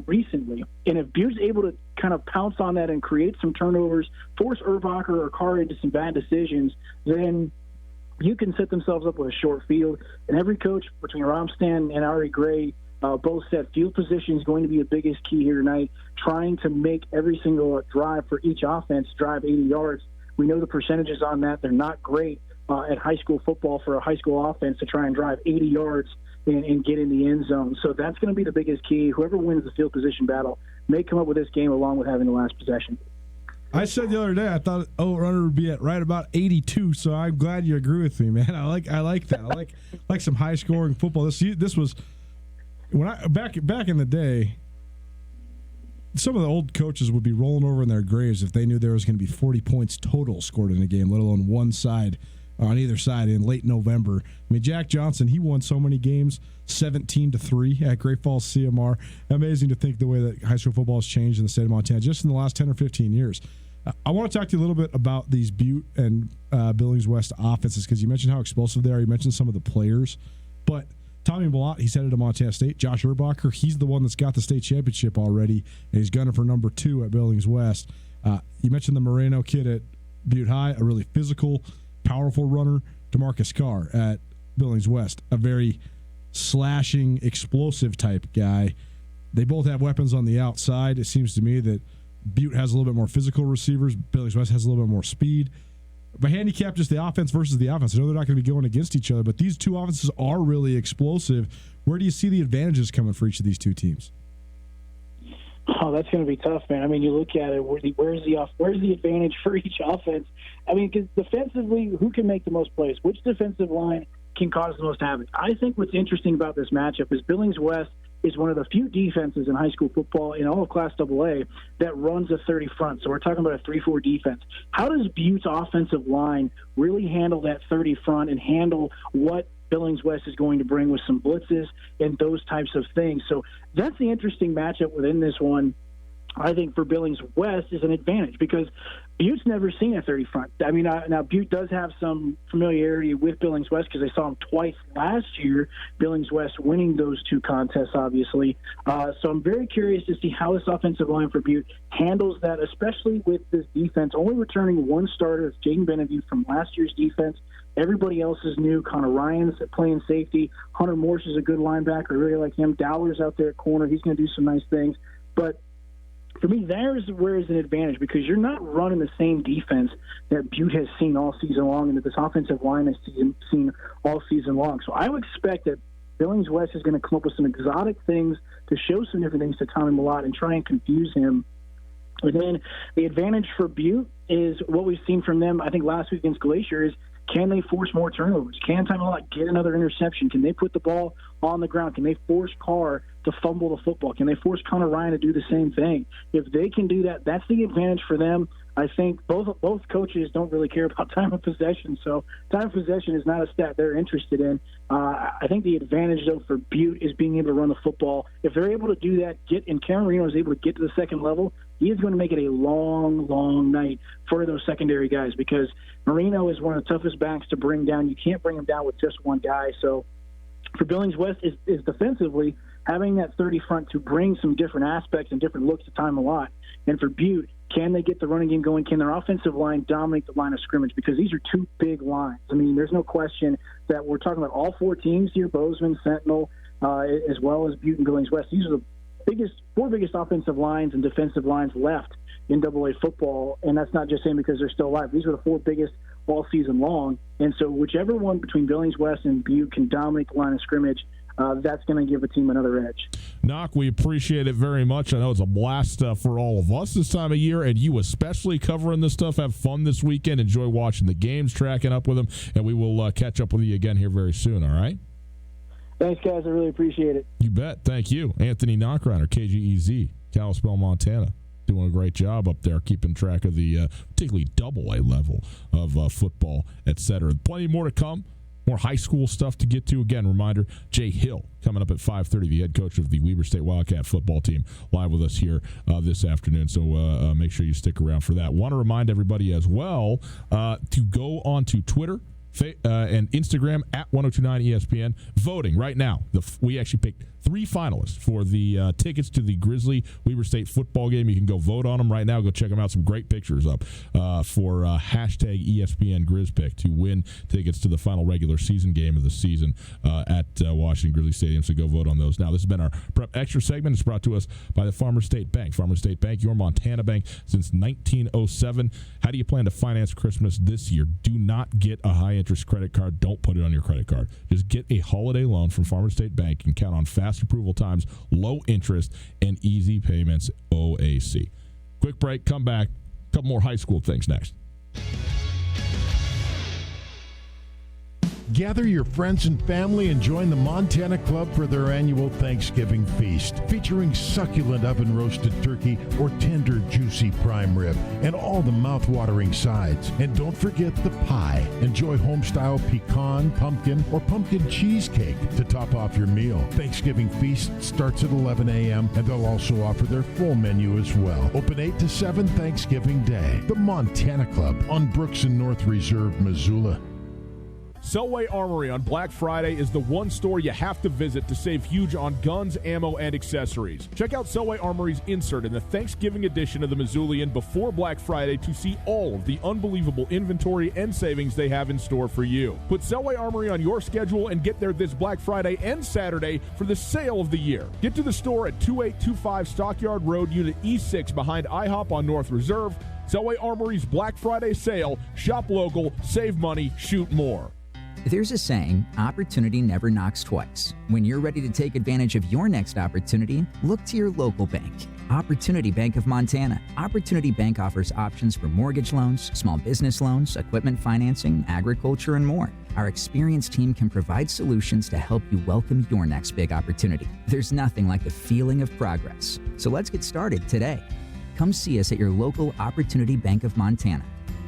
recently. And if Butte's able to kind of pounce on that and create some turnovers, force Urbacher or Carr into some bad decisions, then you can set themselves up with a short field. And every coach between Rob Stan and Ari Gray both said field position is going to be the biggest key here tonight, trying to make every single drive for each offense drive 80 yards. We know the percentages on that. They're not great at high school football for a high school offense to try and drive 80 yards and get in the end zone. So that's going to be the biggest key. Whoever wins the field position battle may come up with this game along with having the last possession. I said the other day I thought over-under would be at right about 82, so I'm glad you agree with me, man. I like that. I like some high-scoring football. This was when I back in the day. Some of the old coaches would be rolling over in their graves if they knew there was going to be 40 points total scored in a game, let alone one side on either side in late November. I mean, Jack Johnson, he won so many games, 17-3 at Great Falls CMR. Amazing to think the way that high school football has changed in the state of Montana just in the last 10 or 15 years. I want to talk to you a little bit about these Butte and Billings West offenses because you mentioned how explosive they are. You mentioned some of the players. But Tommy Malott, he's headed to Montana State. Josh Urbacher, he's the one that's got the state championship already, and he's gunning for number 2 at Billings West. You mentioned the Moreno kid at Butte High, a really physical, powerful runner. DeMarcus Carr at Billings West, a very slashing, explosive type guy. They both have weapons on the outside. It seems to me that Butte has a little bit more physical receivers. Billings West has a little bit more speed. If I handicap just the offense versus the offense, I know they're not going to be going against each other, but these two offenses are really explosive. Where do you see the advantages coming for each of these two teams? Oh, that's going to be tough, man. I mean, you look at it, where's the advantage for each offense? I mean, because defensively, who can make the most plays? Which defensive line can cause the most havoc? I think what's interesting about this matchup is Billings West is one of the few defenses in high school football in all of Class AA that runs a 30 front. So we're talking about a 3-4 defense. How does Butte's offensive line really handle that 30 front and handle what Billings West is going to bring with some blitzes and those types of things? So that's the interesting matchup within this one. I think for Billings West is an advantage because Butte's never seen a 30 front. I mean, now Butte does have some familiarity with Billings West because they saw him twice last year, Billings West winning those 2 contests, obviously. So I'm very curious to see how this offensive line for Butte handles that, especially with this defense. Only returning 1 starter, it's Jaden Benevue from last year's defense. Everybody else is new. Connor Ryan's playing safety. Hunter Morse is a good linebacker. I really like him. Dowler's out there at corner. He's going to do some nice things. But for me, there's where is an advantage because you're not running the same defense that Butte has seen all season long and that this offensive line has seen all season long. So I would expect that Billings West is going to come up with some exotic things to show some different things to Tommy Mellott and try and confuse him. And then the advantage for Butte is what we've seen from them, I think, last week against Glacier is, can they force more turnovers? Can Tommy Mellott get another interception? Can they put the ball on the ground? Can they force Carr to fumble the football? Can they force Connor Ryan to do the same thing? If they can do that, that's the advantage for them. I think both coaches don't really care about time of possession, so time of possession is not a stat they're interested in. I think the advantage, though, for Butte is being able to run the football. If they're able to do that, and Cameron Marino is able to get to the second level, he is going to make it a long, long night for those secondary guys, because Marino is one of the toughest backs to bring down. You can't bring him down with just one guy. So for Billings West is defensively having that 30 front to bring some different aspects and different looks to time a lot. And for Butte, can they get the running game going? Can their offensive line dominate the line of scrimmage? Because these are two big lines. I mean, there's no question that we're talking about all four teams here, Bozeman, Sentinel, as well as Butte and Billings West. These are the four biggest offensive lines and defensive lines left in AA football, and that's not just saying because they're still alive. These are the four biggest all season long, and so whichever one between Billings West and Butte can dominate the line of scrimmage, that's going to give a team another edge. Knock, we appreciate it very much. I know it's a blast for all of us this time of year, and you especially covering this stuff. Have fun this weekend. Enjoy watching the games, tracking up with them, and we will catch up with you again here very soon, all right? Thanks, guys. I really appreciate it. You bet. Thank you. Anthony Knockreiner, KGEZ, Kalispell, Montana. Doing a great job up there, keeping track of the particularly AA level of football, etc. Plenty more to come. More high school stuff to get to. Again, reminder, Jay Hill coming up at 5:30, the head coach of the Weber State Wildcat football team, live with us here this afternoon. So make sure you stick around for that. Want to remind everybody as well to go on to Twitter and Instagram at 1029 ESPN. Voting right now. We actually picked 3 finalists for the tickets to the Grizzly Weber State football game. You can go vote on them right now. Go check them out. Some great pictures up for hashtag ESPN GrizzPick to win tickets to the final regular season game of the season at Washington Grizzly Stadium. So go vote on those. Now, this has been our Prep Extra segment. It's brought to us by the Farmers State Bank. Farmers State Bank, your Montana bank since 1907. How do you plan to finance Christmas this year? Do not get a high-interest credit card. Don't put it on your credit card. Just get a holiday loan from Farmers State Bank and count on fast approval times, low interest, and easy payments. OAC. Quick break, come back. A couple more high school things next. Gather your friends and family and join the Montana Club for their annual Thanksgiving feast, featuring succulent oven-roasted turkey or tender, juicy prime rib, and all the mouth-watering sides. And don't forget the pie. Enjoy home-style pecan, pumpkin, or pumpkin cheesecake to top off your meal. Thanksgiving feast starts at 11 a.m., and they'll also offer their full menu as well. Open 8 to 7 Thanksgiving Day. The Montana Club on Brooks and North Reserve, Missoula. Selway Armory on Black Friday is the one store you have to visit to save huge on guns, ammo, and accessories. Check out Selway Armory's insert in the Thanksgiving edition of the Missoulian before Black Friday to see all of the unbelievable inventory and savings they have in store for you. Put Selway Armory on your schedule and get there this Black Friday and Saturday for the sale of the year. Get to the store at 2825 Stockyard Road, Unit E6 behind IHOP on North Reserve. Selway Armory's Black Friday sale. Shop local, save money, shoot more. There's a saying, opportunity never knocks twice. When you're ready to take advantage of your next opportunity, look to your local bank. Opportunity Bank of Montana. Opportunity Bank offers options for mortgage loans, small business loans, equipment financing, agriculture, and more. Our experienced team can provide solutions to help you welcome your next big opportunity. There's nothing like the feeling of progress. So let's get started today. Come see us at your local Opportunity Bank of Montana.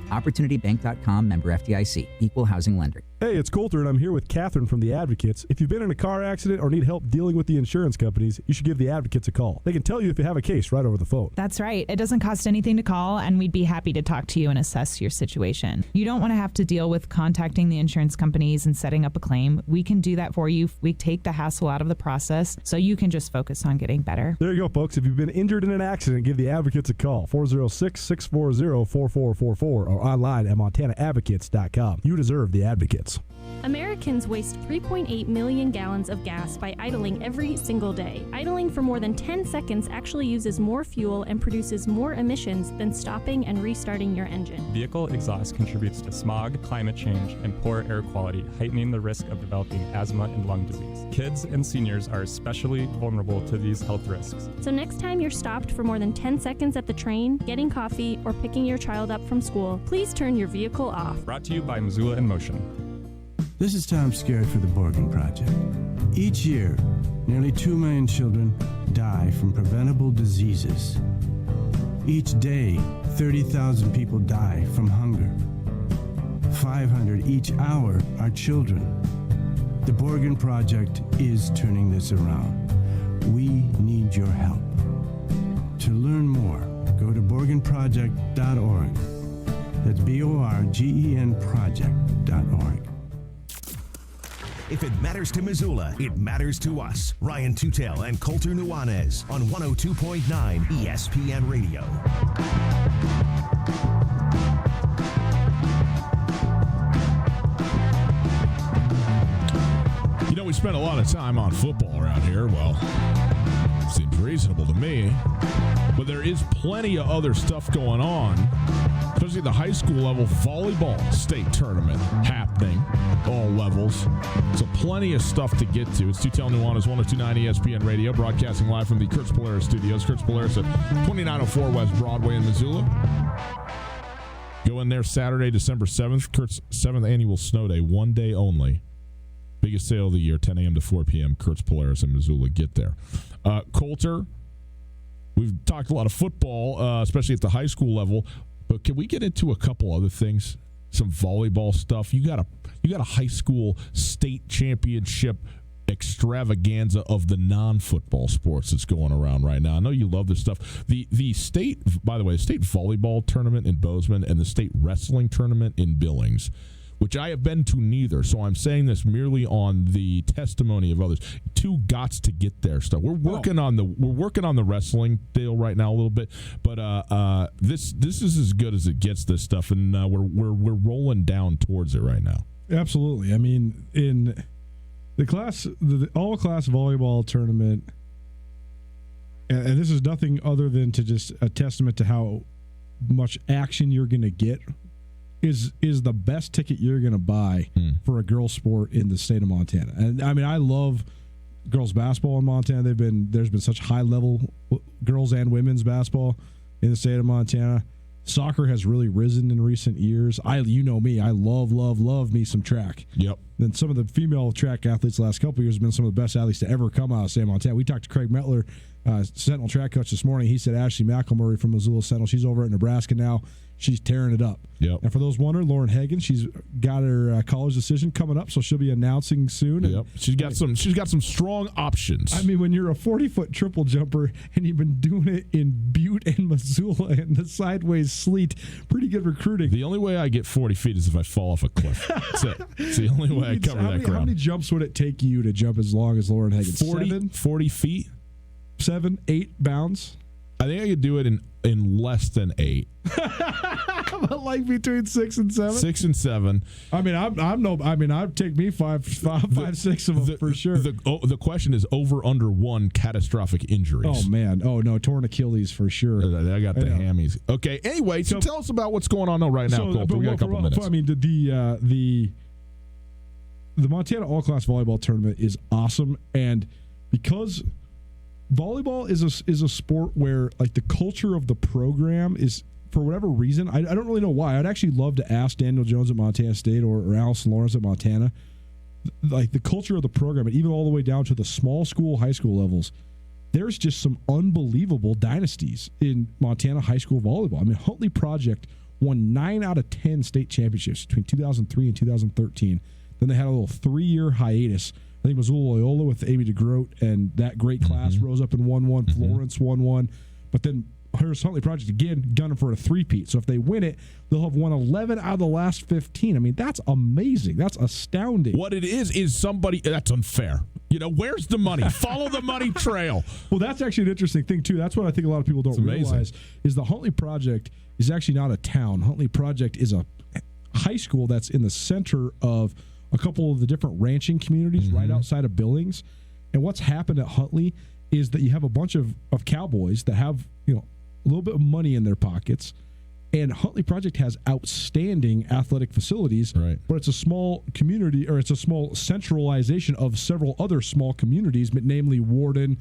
OpportunityBank.com, member FDIC, equal housing lender. Hey, it's Coulter, and I'm here with Catherine from The Advocates. If you've been in a car accident or need help dealing with the insurance companies, you should give The Advocates a call. They can tell you if you have a case right over the phone. That's right. It doesn't cost anything to call, and we'd be happy to talk to you and assess your situation. You don't want to have to deal with contacting the insurance companies and setting up a claim. We can do that for you. We take the hassle out of the process, so you can just focus on getting better. There you go, folks. If you've been injured in an accident, give The Advocates a call, 406-640-4444, or online at montanaadvocates.com. You deserve The Advocates. results. Americans waste 3.8 million gallons of gas by idling every single day. Idling for more than 10 seconds actually uses more fuel and produces more emissions than stopping and restarting your engine. Vehicle exhaust contributes to smog, climate change, and poor air quality, heightening the risk of developing asthma and lung disease. Kids and seniors are especially vulnerable to these health risks. So next time you're stopped for more than 10 seconds at the train, getting coffee, or picking your child up from school, please turn your vehicle off. Brought to you by Missoula in Motion. This is Tom Skerritt for the Borgen Project. Each year, nearly 2 million children die from preventable diseases. Each day, 30,000 people die from hunger. 500 each hour are children. The Borgen Project is turning this around. We need your help. To learn more, go to borgenproject.org. That's BORGEN project.org. If it matters to Missoula, it matters to us. Ryan Tootell and Colter Nuanez on 102.9 ESPN Radio. You know, we spend a lot of time on football around here. Well, seems reasonable to me. But there is plenty of other stuff going on, especially at the high school level. Volleyball state tournament happening, all levels. So plenty of stuff to get to. It's Tootell Nuanez, 102.9 ESPN Radio, broadcasting live from the Kurtz Polaris studios. Kurtz Polaris at 2904 West Broadway in Missoula. Go in there Saturday, December 7th, Kurt's 7th annual snow day, one day only. Biggest sale of the year, 10 a.m. to 4 p.m., Kurtz Polaris in Missoula. Get there. Colter, we've talked a lot of football, especially at the high school level, but can we get into a couple other things? Some volleyball stuff. You got a high school state championship extravaganza of the non-football sports that's going around right now. I know you love this stuff. The state, by the way, the state volleyball tournament in Bozeman and the state wrestling tournament in Billings, which I have been to neither, so I'm saying this merely on the testimony of others. Two gots to get there stuff. We're working on the wrestling deal right now a little bit, but this is as good as it gets. This stuff, and we're rolling down towards it right now. Absolutely. I mean, in the all class volleyball tournament, and this is nothing other than to just a testament to how much action you're going to get. Is the best ticket you're going to buy for a girls' sport in the state of Montana. And I mean, I love girls' basketball in Montana. There's been such high level girls and women's basketball in the state of Montana. Soccer has really risen in recent years. You know me, I love me some track. Yep. And some of the female track athletes the last couple of years have been some of the best athletes to ever come out of state of Montana. We talked to Craig Metler, Sentinel track coach, this morning. He said Ashley McElmurray from Missoula Sentinel, she's over at Nebraska now. She's tearing it up. Yep. And for those wondering, Lauren Hagen, she's got her college decision coming up, so she'll be announcing soon. Yep. She's got some strong options. I mean, when you're a 40-foot triple jumper and you've been doing it in Butte and Missoula and the sideways sleet, pretty good recruiting. The only way I get 40 feet is if I fall off a cliff. That's it. It's the only way I cover that ground. How many jumps would it take you to jump as long as Lauren Hagen? 40 feet? 7, 8 bounds? I think I could do it in less than 8. But like between 6 and 7? 6 and 7. I mean, I'd take me 5, 6 of them for sure. The question is over under 1 catastrophic injuries. Oh man, no, torn Achilles for sure. I got the hammies. Okay, anyway, so tell us about what's going on right now, Colter. We got a couple minutes. I mean, the Montana All Class Volleyball Tournament is awesome, and because volleyball is a sport where like the culture of the program is, for whatever reason, I don't really know why. I'd actually love to ask Daniel Jones at Montana State or Allison Lawrence at Montana, like the culture of the program, and even all the way down to the small school, high school levels. There's just some unbelievable dynasties in Montana high school volleyball. I mean, Huntley Project won 9 out of 10 state championships between 2003 and 2013. Then they had a little 3-year hiatus. I think Missoula Loyola with Amy DeGroat and that great class rose up and won one. Florence won one. But then here's Huntley Project again, gunning for a three-peat. So if they win it, they'll have won 11 out of the last 15. I mean, that's amazing. That's astounding. What it is somebody – that's unfair. You know, where's the money? Follow the money trail. Well, that's actually an interesting thing, too. That's what I think a lot of people don't realize is the Huntley Project is actually not a town. Huntley Project is a high school that's in the center of a couple of the different ranching communities right outside of Billings. And what's happened at Huntley is that you have a bunch of cowboys that have, a little bit of money in their pockets. And Huntley Project has outstanding athletic facilities, but it's a small community, or it's a small centralization of several other small communities, namely Warden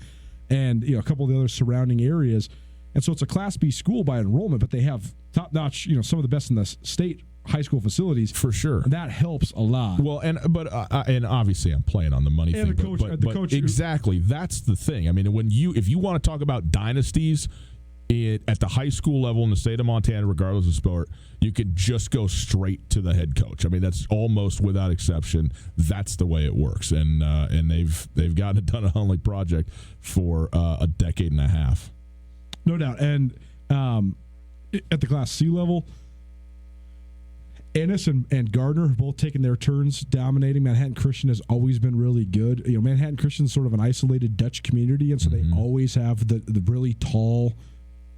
and a couple of the other surrounding areas. And so it's a Class B school by enrollment, but they have top-notch, some of the best in the state high school facilities. For sure. And that helps a lot. Well, and obviously I'm playing on the money and thing. The coach exactly. That's the thing. I mean, if you want to talk about dynasties at the high school level in the state of Montana, regardless of sport, you can just go straight to the head coach. I mean, that's almost without exception. That's the way it works, and they've gotten it done at Huntley Project for a decade and a half. No doubt. And at the Class C level, Ennis and Gardner have both taken their turns dominating. Manhattan Christian has always been really good. Manhattan Christian is sort of an isolated Dutch community, and so they always have the really tall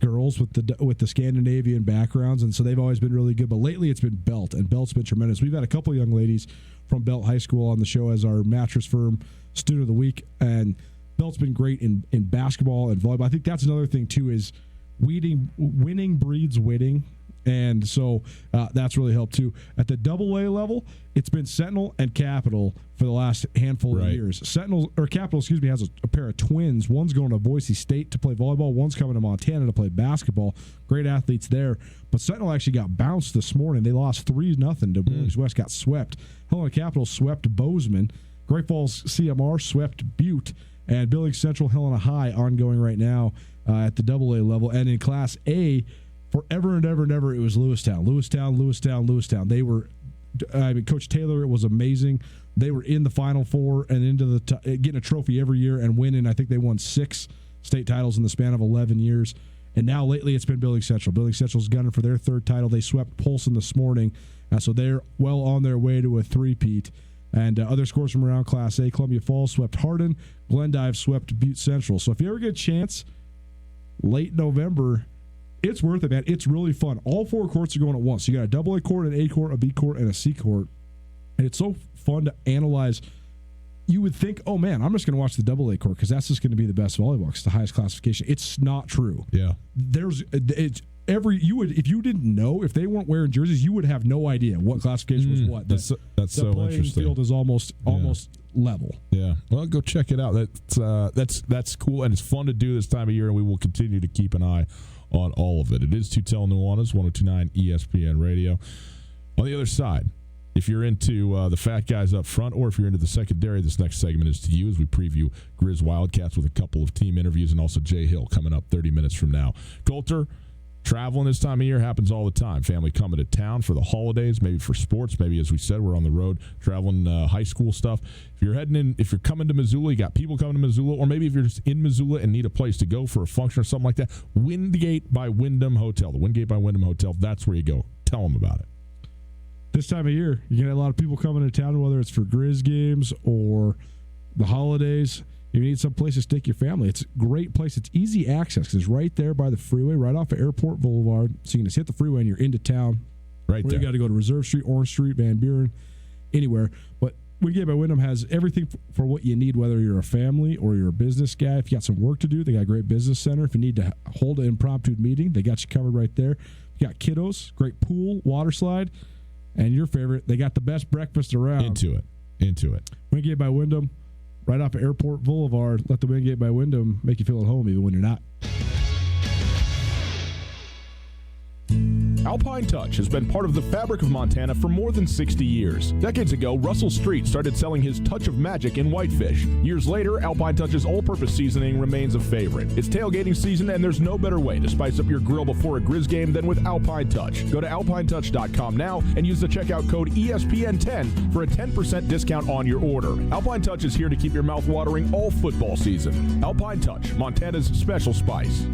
girls with the Scandinavian backgrounds, and so they've always been really good. But lately it's been Belt, and Belt's been tremendous. We've had a couple of young ladies from Belt High School on the show as our Mattress Firm Student of the Week, and Belt's been great in basketball and volleyball. I think that's another thing too, is winning breeds winning. And so that's really helped too. At the AA level, it's been Sentinel and Capital for the last handful of years. Capital, has a pair of twins. One's going to Boise State to play volleyball. One's coming to Montana to play basketball. Great athletes there. But Sentinel actually got bounced this morning. They lost 3-0 to Billings West. Got swept. Helena Capital swept Bozeman. Great Falls CMR swept Butte. And Billings Central, Helena High ongoing right now at the AA level. And in Class A, forever and ever and ever, it was Lewistown. They were, Coach Taylor, it was amazing. They were in the Final Four and into getting a trophy every year and winning. I think they won 6 state titles in the span of 11 years. And now lately it's been Billings Central. Billings Central's gunning for their 3rd title. They swept Polson this morning, so they're well on their way to a three-peat. And other scores from around Class A, Columbia Falls swept Hardin. Glendive swept Butte Central. So if you ever get a chance, late November, it's worth it, man. It's really fun. All 4 courts are going at once. You got a AA court, an A court, a B court, and a C court. And it's so fun to analyze. You would think, oh, man, I'm just going to watch the AA court because that's just going to be the best volleyball. It's the highest classification. It's not true. Yeah. If you didn't know, if they weren't wearing jerseys, you would have no idea what classification was what. That's so interesting. The playing field is almost level. Yeah. Well, go check it out. That's cool, and it's fun to do this time of year, and we will continue to keep an eye on all of it. It is Tootell Nuanez, 102.9 ESPN Radio. On the other side, if you're into the fat guys up front, or if you're into the secondary, this next segment is to you as we preview Grizz Wildcats with a couple of team interviews, and also Jay Hill coming up 30 minutes from now. Coulter, traveling this time of year happens all the time. Family coming to town for the holidays, maybe for sports, maybe, as we said, we're on the road traveling high school stuff. If you're coming to Missoula, you got people coming to Missoula, or maybe if you're just in Missoula and need a place to go for a function or something like that, Wingate by Wyndham Hotel. The Wingate by Wyndham Hotel, that's where you go. Tell them about it. This time of year, you get a lot of people coming to town, whether it's for Grizz games or the holidays. You need some place to stick your family. It's a great place. It's easy access because it's right there by the freeway, right off of Airport Boulevard. So you can just hit the freeway and you're into town. Right there. You got to go to Reserve Street, Orange Street, Van Buren, anywhere. But Wingate by Wyndham has everything for what you need, whether you're a family or you're a business guy. If you got some work to do, they got a great business center. If you need to hold an impromptu meeting, they got you covered right there. You got kiddos, great pool, water slide, and your favorite, they got the best breakfast around. Into it. Wingate by Wyndham, right off of Airport Boulevard. Let the Wingate by Wyndham make you feel at home even when you're not. Alpine Touch has been part of the fabric of Montana for more than 60 years. Decades ago, Russell Street started selling his touch of magic in whitefish. Years later, Alpine Touch's all-purpose seasoning remains a favorite. It's tailgating season, and there's no better way to spice up your grill before a Grizz game than with Alpine Touch. Go to alpinetouch.com now and use the checkout code ESPN10 for a 10% discount on your order. Alpine Touch is here to keep your mouth watering all football season. Alpine Touch, Montana's special spice.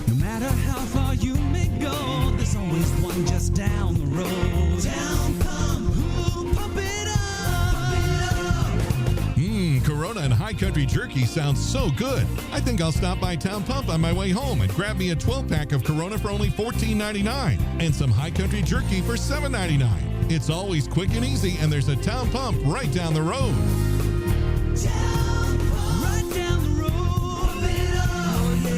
No matter how far you may go, there's always one just down the road. Down come who? Pump it up. Pump it up. Corona Corona and High Country Jerky sounds so good. I think I'll stop by Town Pump on my way home and grab me a 12-pack of Corona for only $14.99 and some High Country Jerky for $7.99. It's always quick and easy, and there's a Town Pump right down the road. Right down the road. Oh, yeah.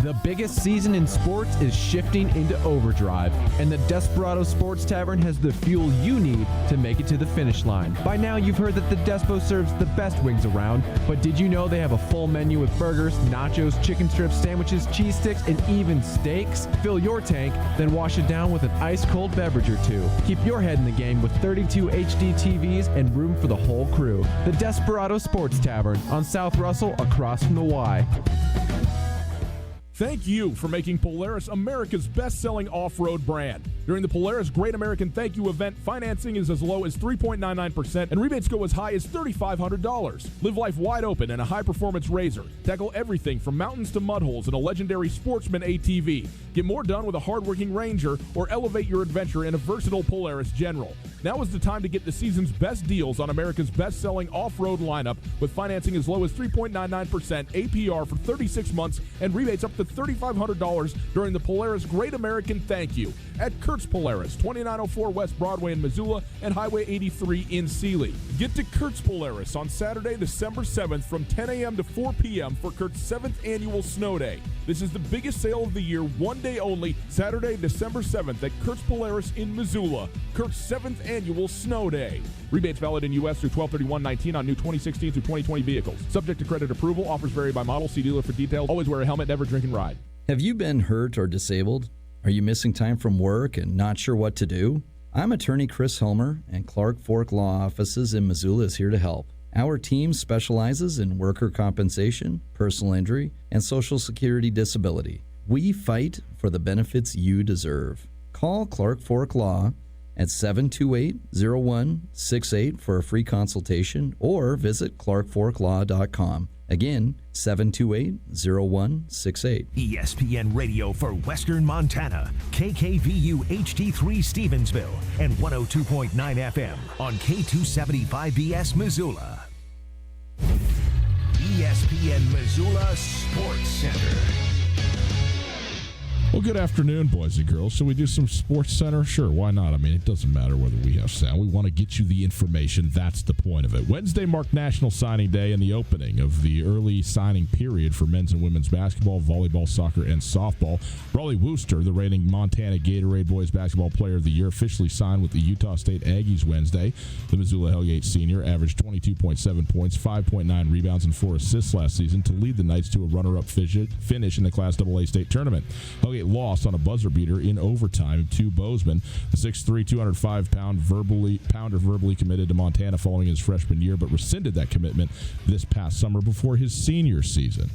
The biggest season in sports is shifting into overdrive, and the Desperado Sports Tavern has the fuel you need to make it to the finish line. By now, you've heard that the Despo serves the best wings around, but did you know they have a full menu with burgers, nachos, chicken strips, sandwiches, cheese sticks, and even steaks? Fill your tank, then wash it down with an ice-cold beverage or two. Keep your head in the game with 32 HD TVs and room for the whole crew. The Desperado Sports Tavern on South Russell across from the Y. Thank you for making Polaris America's best-selling off-road brand. During the Polaris Great American Thank You event, financing is as low as 3.99% and rebates go as high as $3,500. Live life wide open in a high-performance RZR. Tackle everything from mountains to mud holes in a legendary Sportsman ATV. Get more done with a hard-working Ranger or elevate your adventure in a versatile Polaris General. Now is the time to get the season's best deals on America's best-selling off-road lineup with financing as low as 3.99%, APR for 36 months, and rebates up to $3,500 during the Polaris Great American Thank You at Kurtz Polaris, 2904 West Broadway in Missoula and Highway 83 in Sealy. Get to Kurtz Polaris on Saturday, December 7th from 10 a.m. to 4 p.m. for Kurt's 7th annual Snow Day. This is the biggest sale of the year, one day only, Saturday, December 7th at Kurtz Polaris in Missoula. Kurt's 7th annual Snow Day. Rebates valid in U.S. through 12/31/19 on new 2016 through 2020 vehicles. Subject to credit approval. Offers vary by model. See dealer for details. Always wear a helmet. Never drink and ride. Have you been hurt or disabled? Are you missing time from work and not sure what to do? I'm attorney Chris Helmer, and Clark Fork Law Offices in Missoula is here to help. Our team specializes in worker compensation, personal injury, and Social Security disability. We fight for the benefits you deserve. Call Clark Fork Law at 728-0168 for a free consultation or visit clarkforklaw.com. Again, 728-0168. ESPN Radio for Western Montana, KKVU HD3 Stevensville, and 102.9 FM on K275BS Missoula. ESPN Missoula Sports Center. Well, good afternoon, boys and girls. Shall we do some Sports Center? Sure, why not? I mean, it doesn't matter whether we have sound. We want to get you the information. That's the point of it. Wednesday marked National Signing Day and the opening of the early signing period for men's and women's basketball, volleyball, soccer, and softball. Rollie Wooster, the reigning Montana Gatorade Boys Basketball Player of the Year, officially signed with the Utah State Aggies Wednesday. The Missoula Hellgate senior averaged 22.7 points, 5.9 rebounds, and 4 assists last season to lead the Knights to a runner-up finish in the Class AA state tournament. Hellgate lost on a buzzer beater in overtime to Bozeman. The 6'3", 205-pounder verbally committed to Montana following his freshman year, but rescinded that commitment this past summer before his senior season.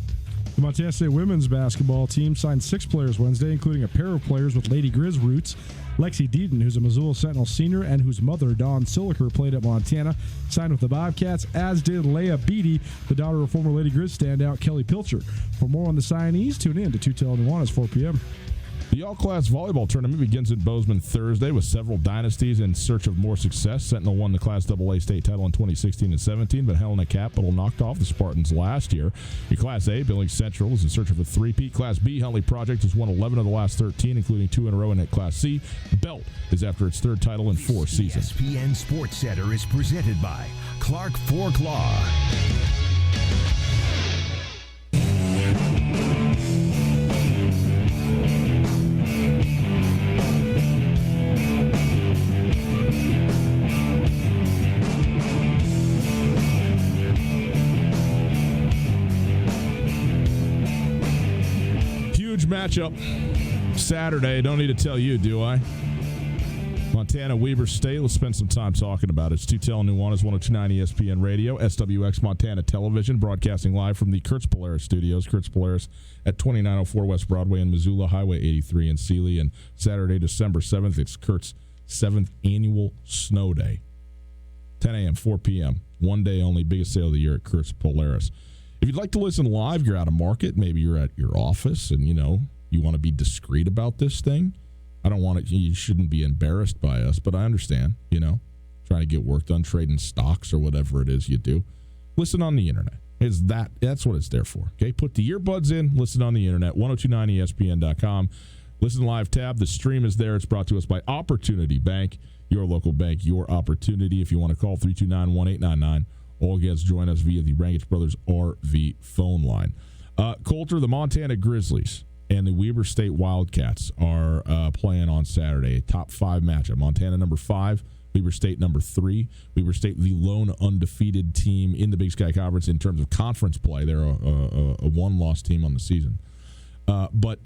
The Montana State women's basketball team signed 6 players Wednesday, including a pair of players with Lady Grizz roots. Lexi Deaton, who's a Missoula Sentinel senior and whose mother, Dawn Siliker, played at Montana, signed with the Bobcats, as did Leah Beatty, the daughter of former Lady Grizz standout Kelly Pilcher. For more on the signees, tune in to Tootell Nuanez, 4 p.m. The all-class volleyball tournament begins in Bozeman Thursday with several dynasties in search of more success. Sentinel won the Class AA state title in 2016 and 17, but Helena Capital knocked off the Spartans last year. In Class A, Billings Central is in search of a three-peat. Class B, Huntley Project has won 11 of the last 13, including 2 in a row. And at Class C, Belt is after its 3rd title in 4 seasons. ESPN Sports Center is presented by Clark Fork Law. Matchup Saturday. Don't need to tell you, do I? Montana, Weber State. Let's spend some time talking about it. It's Tootell Nuanez, 102.9 ESPN Radio, SWX Montana Television, broadcasting live from the Kurtz Polaris studios. Kurtz Polaris at 2904 West Broadway in Missoula, Highway 83 in Sealy. And Saturday, December 7th, it's Kurt's 7th annual Snow Day. 10 a.m., 4 p.m. One day only, biggest sale of the year at Kurtz Polaris. If you'd like to listen live, you're out of market, maybe you're at your office and, you want to be discreet about this thing. I don't want it, you shouldn't be embarrassed by us, but I understand, trying trying to get work done, trading stocks or whatever it is you do, listen on the internet. That's what it's there for. Okay, put the earbuds in, listen on the internet, 1029ESPN.com. Listen live tab. The stream is there. It's brought to us by Opportunity Bank, your local bank, your opportunity. If you want to call 329-1899, all guests join us via the Rangitsch Brothers RV phone line. Coulter, the Montana Grizzlies and the Weber State Wildcats are playing on Saturday. A top 5 matchup. Montana number 5, Weber State number 3. Weber State, the lone undefeated team in the Big Sky Conference in terms of conference play. They're a one-loss team on the season. But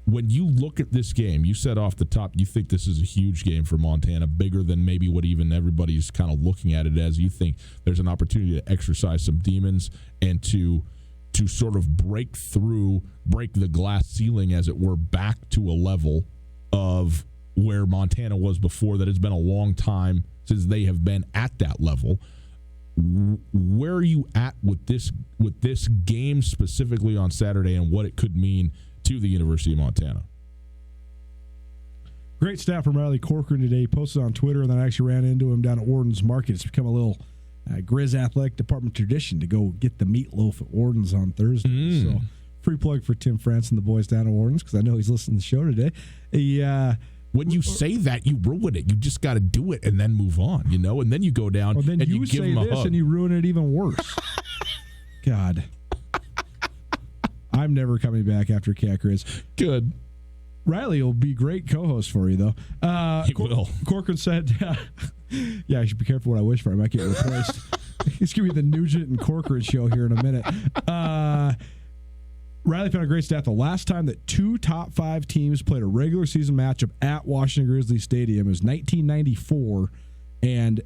when you look at this game, you said off the top, you think this is a huge game for Montana, bigger than maybe what even everybody's kind of looking at it as. You think there's an opportunity to exercise some demons and to sort of break the glass ceiling, as it were, back to a level of where Montana was before. That it's been a long time since they have been at that level. Where are you at with this game specifically on Saturday and what it could mean to the University of Montana? Great stat from Riley Corcoran today. He posted on Twitter, and then I actually ran into him down at Warden's Market. It's become a little Grizz Athletic Department tradition to go get the meatloaf at Warden's on Thursday. So free plug for Tim France and the boys down at Warden's, because I know he's listening to the show today. When you say that, you ruin it. You just got to do it and then move on, and then you go down and you give him a hug. And you ruin it even worse. God. I'm never coming back after Cat Grizz. Good. Riley will be great co-host for you, though. He will. Corcoran said, yeah, I should be careful what I wish for. I might get replaced. It's going to be the Nugent and Corcoran show here in a minute. Riley found a great stat. The last time that 2 top 5 teams played a regular season matchup at Washington Grizzlies Stadium was 1994, and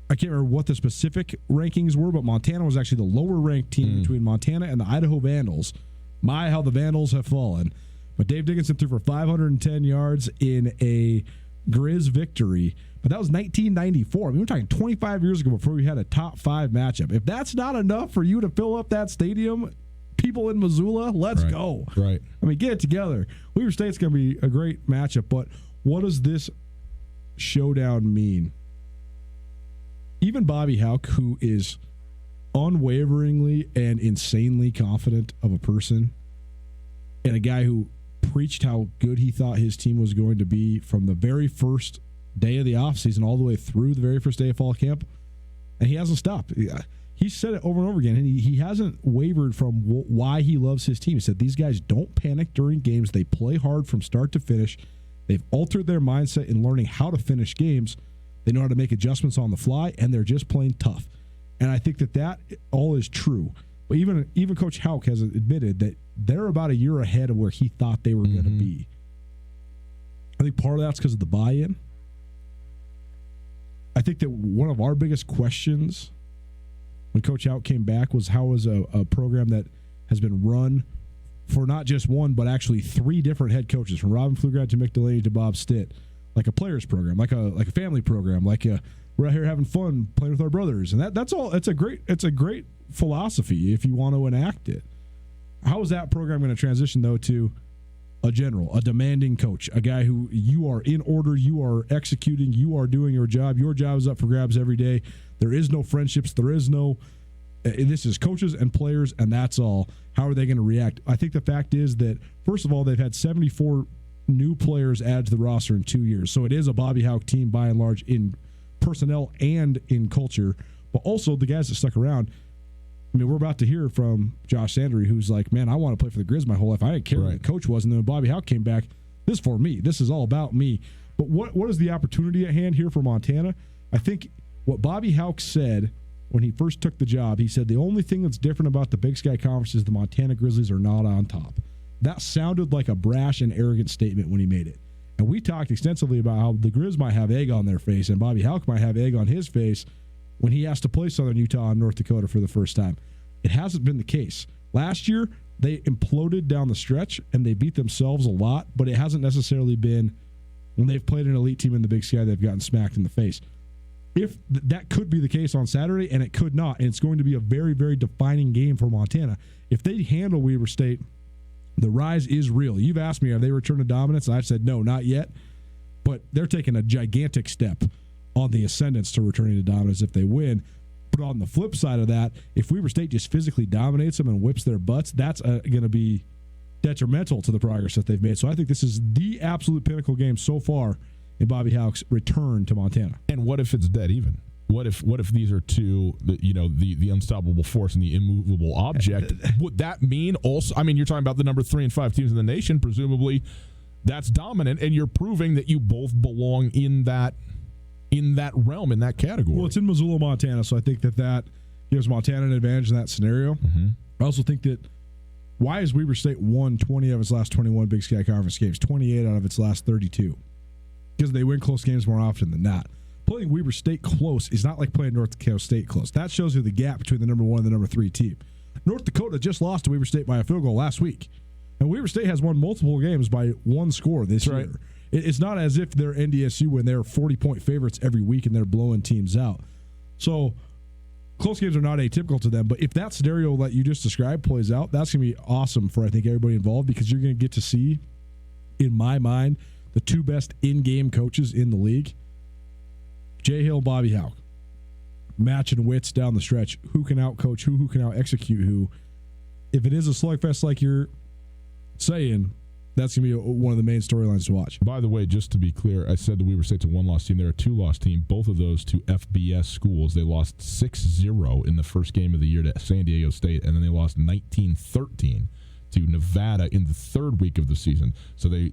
I can't remember what the specific rankings were, but Montana was actually the lower-ranked team between Montana and the Idaho Vandals. My, how the Vandals have fallen. But Dave Dickinson threw for 510 yards in a Grizz victory. But that was 1994. I mean, we're talking 25 years ago before we had a top 5 matchup. If that's not enough for you to fill up that stadium, people in Missoula, let's go. Right. I mean, get it together. Weber State's going to be a great matchup, but what does this showdown mean? Even Bobby Houck, who is unwaveringly and insanely confident of a person, and a guy who preached how good he thought his team was going to be from the very first day of the offseason all the way through the very first day of fall camp, and he hasn't stopped. He said it over and over again, and he hasn't wavered from why he loves his team. He said these guys don't panic during games. They play hard from start to finish. They've altered their mindset in learning how to finish games. They know how to make adjustments on the fly, and they're just plain tough. And I think that all is true. But even Coach Houck has admitted that they're about a year ahead of where he thought they were going to be. I think part of that's because of the buy-in. I think that one of our biggest questions when Coach Houck came back was how is a program that has been run for not just one, but actually 3 different head coaches, from Robin Pflugrad to Mick Delaney to Bob Stitt, like a players program, like a family program, we're out here having fun playing with our brothers, and that's all. It's a great philosophy if you want to enact it. How is that program going to transition though to a general, a demanding coach, a guy who you are in order, you are executing, you are doing your job. Your job is up for grabs every day. There is no friendships. There is no. This is coaches and players, and that's all. How are they going to react? I think the fact is that first of all, they've had 74 new players added to the roster in 2 years, so it is a Bobby Houck team by and large in personnel and in culture, but also the guys that stuck around. I mean, we're about to hear from Josh Sandry, who's like, man, I want to play for the Grizz my whole life. I didn't care who the coach was. And then when Bobby Houck came back, this is for me. This is all about me. But what is the opportunity at hand here for Montana? I think what Bobby Houck said when he first took the job, he said the only thing that's different about the Big Sky Conference is the Montana Grizzlies are not on top. That sounded like a brash and arrogant statement when he made it. And we talked extensively about how the Grizz might have egg on their face and Bobby Houck might have egg on his face when he has to play Southern Utah and North Dakota for the first time. It hasn't been the case. Last year, they imploded down the stretch, and they beat themselves a lot, but it hasn't necessarily been when they've played an elite team in the Big Sky, they've gotten smacked in the face. If that could be the case on Saturday, and it could not, and it's going to be a very, very defining game for Montana. If they handle Weber State, the rise is real. You've asked me, have they returned to dominance? And I've said no, not yet. But they're taking a gigantic step on the ascendance to returning to dominance if they win. But on the flip side of that, if Weber State just physically dominates them and whips their butts, that's going to be detrimental to the progress that they've made. So I think this is the absolute pinnacle game so far in Bobby Hauck's return to Montana. And what if it's dead even? What if these are two, the unstoppable force and the immovable object? Would that mean also? I mean, you're talking about the number 3 and 5 teams in the nation. Presumably, that's dominant, and you're proving that you both belong in that realm, in that category. Well, it's in Missoula, Montana, so I think that gives Montana an advantage in that scenario. Mm-hmm. I also think that why has Weber State won 20 of its last 21 Big Sky Conference games, 28 out of its last 32? Because they win close games more often than not. Playing Weber State close is not like playing North Dakota State close. That shows you the gap between the number 1 and the number 3 team. North Dakota just lost to Weber State by a field goal last week. And Weber State has won multiple games by 1 score this year. Right. It's not as if they're NDSU when they're 40-point favorites every week and they're blowing teams out. So close games are not atypical to them. But if that scenario that you just described plays out, that's going to be awesome for, I think, everybody involved, because you're going to get to see, in my mind, the 2 best in-game coaches in the league. Jay Hill, Bobby Hauck, matching wits down the stretch. Who can out-coach who can out-execute who? If it is a slugfest like you're saying, that's going to be one of the main storylines to watch. By the way, just to be clear, I said that Weber State's a 1-loss team. They're a 2-loss team. Both of those to FBS schools. They lost 6-0 in the first game of the year to San Diego State, and then they lost 19-13 to Nevada in the third week of the season. So they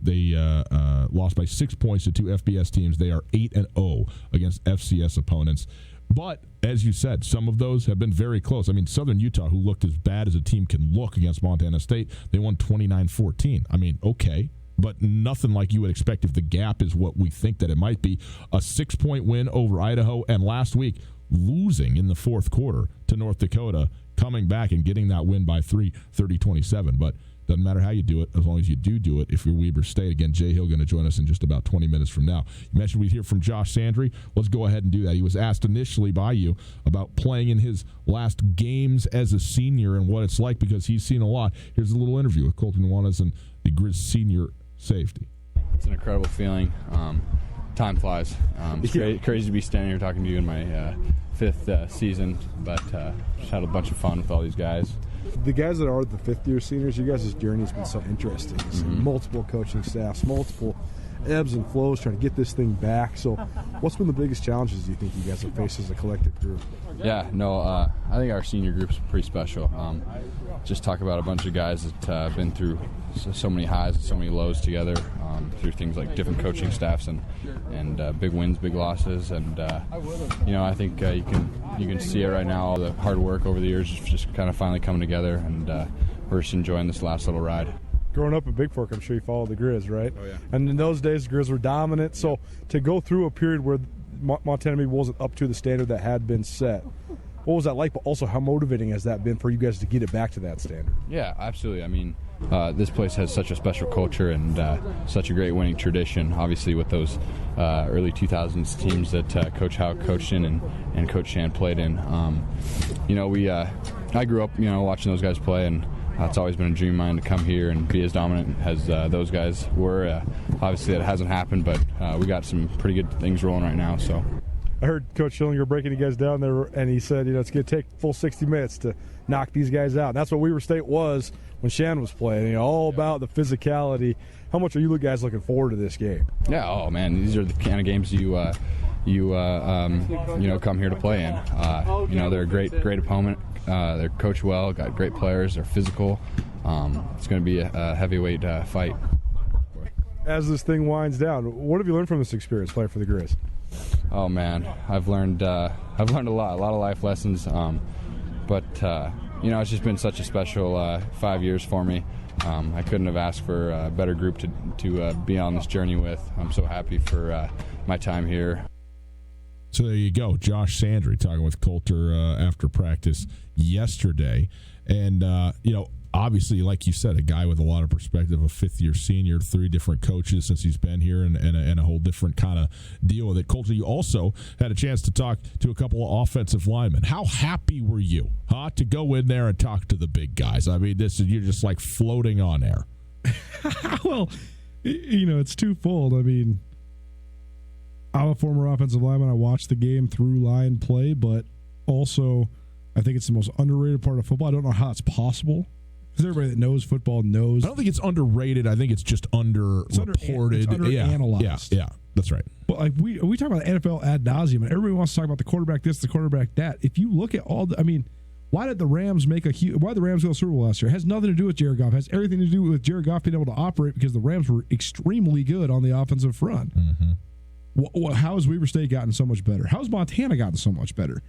lost by 6 points to 2 FBS teams. They are 8-0 against FCS opponents. But, as you said, some of those have been very close. I mean, Southern Utah, who looked as bad as a team can look against Montana State, they won 29-14. I mean, okay, but nothing like you would expect if the gap is what we think that it might be. A 6-point win over Idaho, and last week losing in the fourth quarter to North Dakota, coming back and getting that win by 3, 30-27. But doesn't matter how you do it, as long as you do it. If you're Weber State, again, Jay Hill going to join us in just about 20 minutes from now. You mentioned we'd hear from Josh Sandry. Let's go ahead and do that. He was asked initially by you about playing in his last games as a senior and what it's like, because he's seen a lot. Here's a little interview with Colton Nuanez and the Grizz senior safety. It's an incredible feeling. Time flies. It's crazy to be standing here talking to you in my 5th season, but just had a bunch of fun with all these guys. The guys that are the 5th-year seniors, you guys' journey has been so interesting. Multiple coaching staffs, multiple ebbs and flows trying to get this thing back. So what's been the biggest challenges do you think you guys have faced as a collective group? Yeah, no, I think our senior group's pretty special. Just talk about a bunch of guys that have been through so many highs and so many lows together, through things like different coaching staffs and big wins, big losses, and I think you can see it right now. All the hard work over the years is just kind of finally coming together, and we're just enjoying this last little ride. Growing up in Big Fork, I'm sure you followed the Grizz, right? Oh, yeah. And in those days, the Grizz were dominant. So to go through a period where Montana maybe wasn't up to the standard that had been set, what was that like? But also, how motivating has that been for you guys to get it back to that standard? Yeah, absolutely. I mean, this place has such a special culture and such a great winning tradition. Obviously, with those early 2000s teams that Coach Hauck coached in and Coach Shan played in. I grew up, watching those guys play, and it's always been a dream of mine to come here and be as dominant as those guys were. Obviously, that hasn't happened, but we got some pretty good things rolling right now. So. I heard Coach Schillinger breaking you guys down there, and he said, it's going to take full 60 minutes to knock these guys out. And that's what Weber State was when Shan was playing, all about the physicality. How much are you guys looking forward to this game? Yeah, oh man, these are the kind of games you come here to play in. They're a great opponent. They're coached well, got great players. They're physical. It's going to be a heavyweight fight. As this thing winds down, what have you learned from this experience playing for the Grizz? Oh man, I've learned a lot of life lessons. But it's just been such a special 5 years for me. I couldn't have asked for a better group to be on this journey with. I'm so happy for my time here. So there you go, Josh Sandry talking with Coulter after practice yesterday. And, obviously, like you said, a guy with a lot of perspective, a 5th-year senior, 3 different coaches since he's been here, and a whole different kind of deal with it. Coulter, you also had a chance to talk to a couple of offensive linemen. How happy were you, to go in there and talk to the big guys? I mean, you're just like floating on air. Well, it's twofold. I mean, I'm a former offensive lineman. I watched the game through line play, but also I think it's the most underrated part of football. I don't know how it's possible. Because everybody that knows football knows. I don't think it's underrated. I think it's just underreported. It's underanalyzed. Yeah, that's right. But like we talk about the NFL ad nauseum, and everybody wants to talk about the quarterback this, the quarterback that. If you look at all the, why did the Rams why did the Rams go to the Super Bowl last year? It has nothing to do with Jared Goff. It has everything to do with Jared Goff being able to operate because the Rams were extremely good on the offensive front. Mm-hmm. How has Weber State gotten so much better? How has Montana gotten so much better?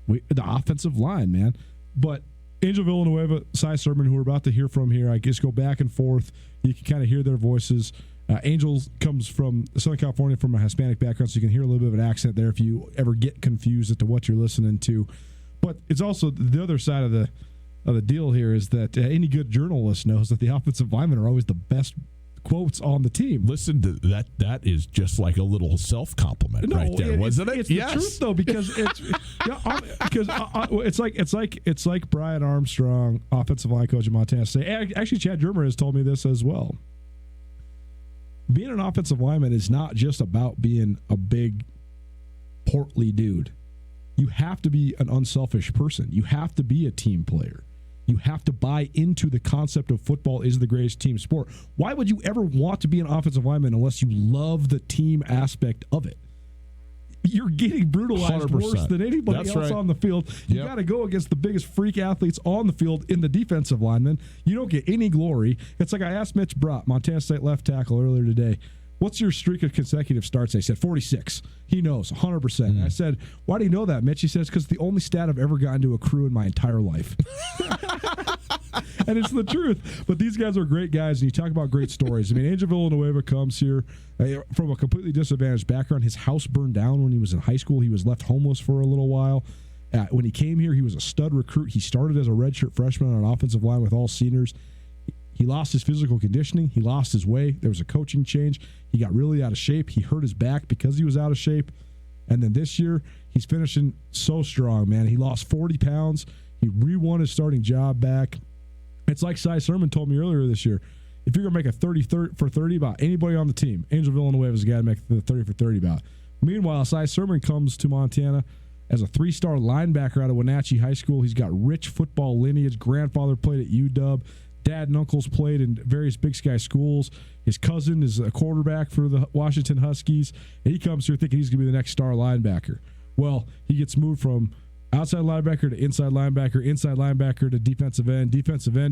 The offensive line, man. But Angel Villanueva, Cy Sermon, who we're about to hear from here, I guess go back and forth. You can kind of hear their voices. Angel comes from Southern California from a Hispanic background, so you can hear a little bit of an accent there if you ever get confused as to what you're listening to. But it's also the other side of the deal here is that any good journalist knows that the offensive linemen are always the best quotes on the team. Listen to that. That is just like a little self-compliment right there, wasn't it? It's the truth though, because it's like Brian Armstrong, offensive line coach in Montana State. Actually, Chad Germer has told me this as well. Being an offensive lineman is not just about being a big, portly dude. You have to be an unselfish person. You have to be a team player. You have to buy into the concept of football is the greatest team sport. Why would you ever want to be an offensive lineman unless you love the team aspect of it? You're getting brutalized 100%. Worse than anybody else on the field. You got to go against the biggest freak athletes on the field in the defensive linemen. You don't get any glory. It's like I asked Mitch Brott, Montana State left tackle, earlier today, what's your streak of consecutive starts? They said 46. He knows, 100%. I said, why do you know that, Mitch? He says, because it's the only stat I've ever gotten to accrue in my entire life. And it's the truth. But these guys are great guys, and you talk about great stories. Angel Villanueva comes here from a completely disadvantaged background. His house burned down when he was in high school. He was left homeless for a little while. When he came here, he was a stud recruit. He started as a redshirt freshman on an offensive line with all seniors. He lost his physical conditioning. He lost his way. There was a coaching change. He got really out of shape. He hurt his back because he was out of shape. And then this year, he's finishing so strong, man. He lost 40 pounds. He re-won his starting job back. It's like Cy Sermon told me earlier this year. If you're going to make a 30 for 30 about anybody on the team, Angel Villanueva is a guy to make the 30 for 30 about. Meanwhile, Cy Sermon comes to Montana as a 3-star linebacker out of Wenatchee High School. He's got rich football lineage. Grandfather played at UW. Dad and uncles played in various Big Sky schools. His cousin is a quarterback for the Washington Huskies. And he comes here thinking he's going to be the next star linebacker. Well, he gets moved from outside linebacker to inside linebacker to defensive end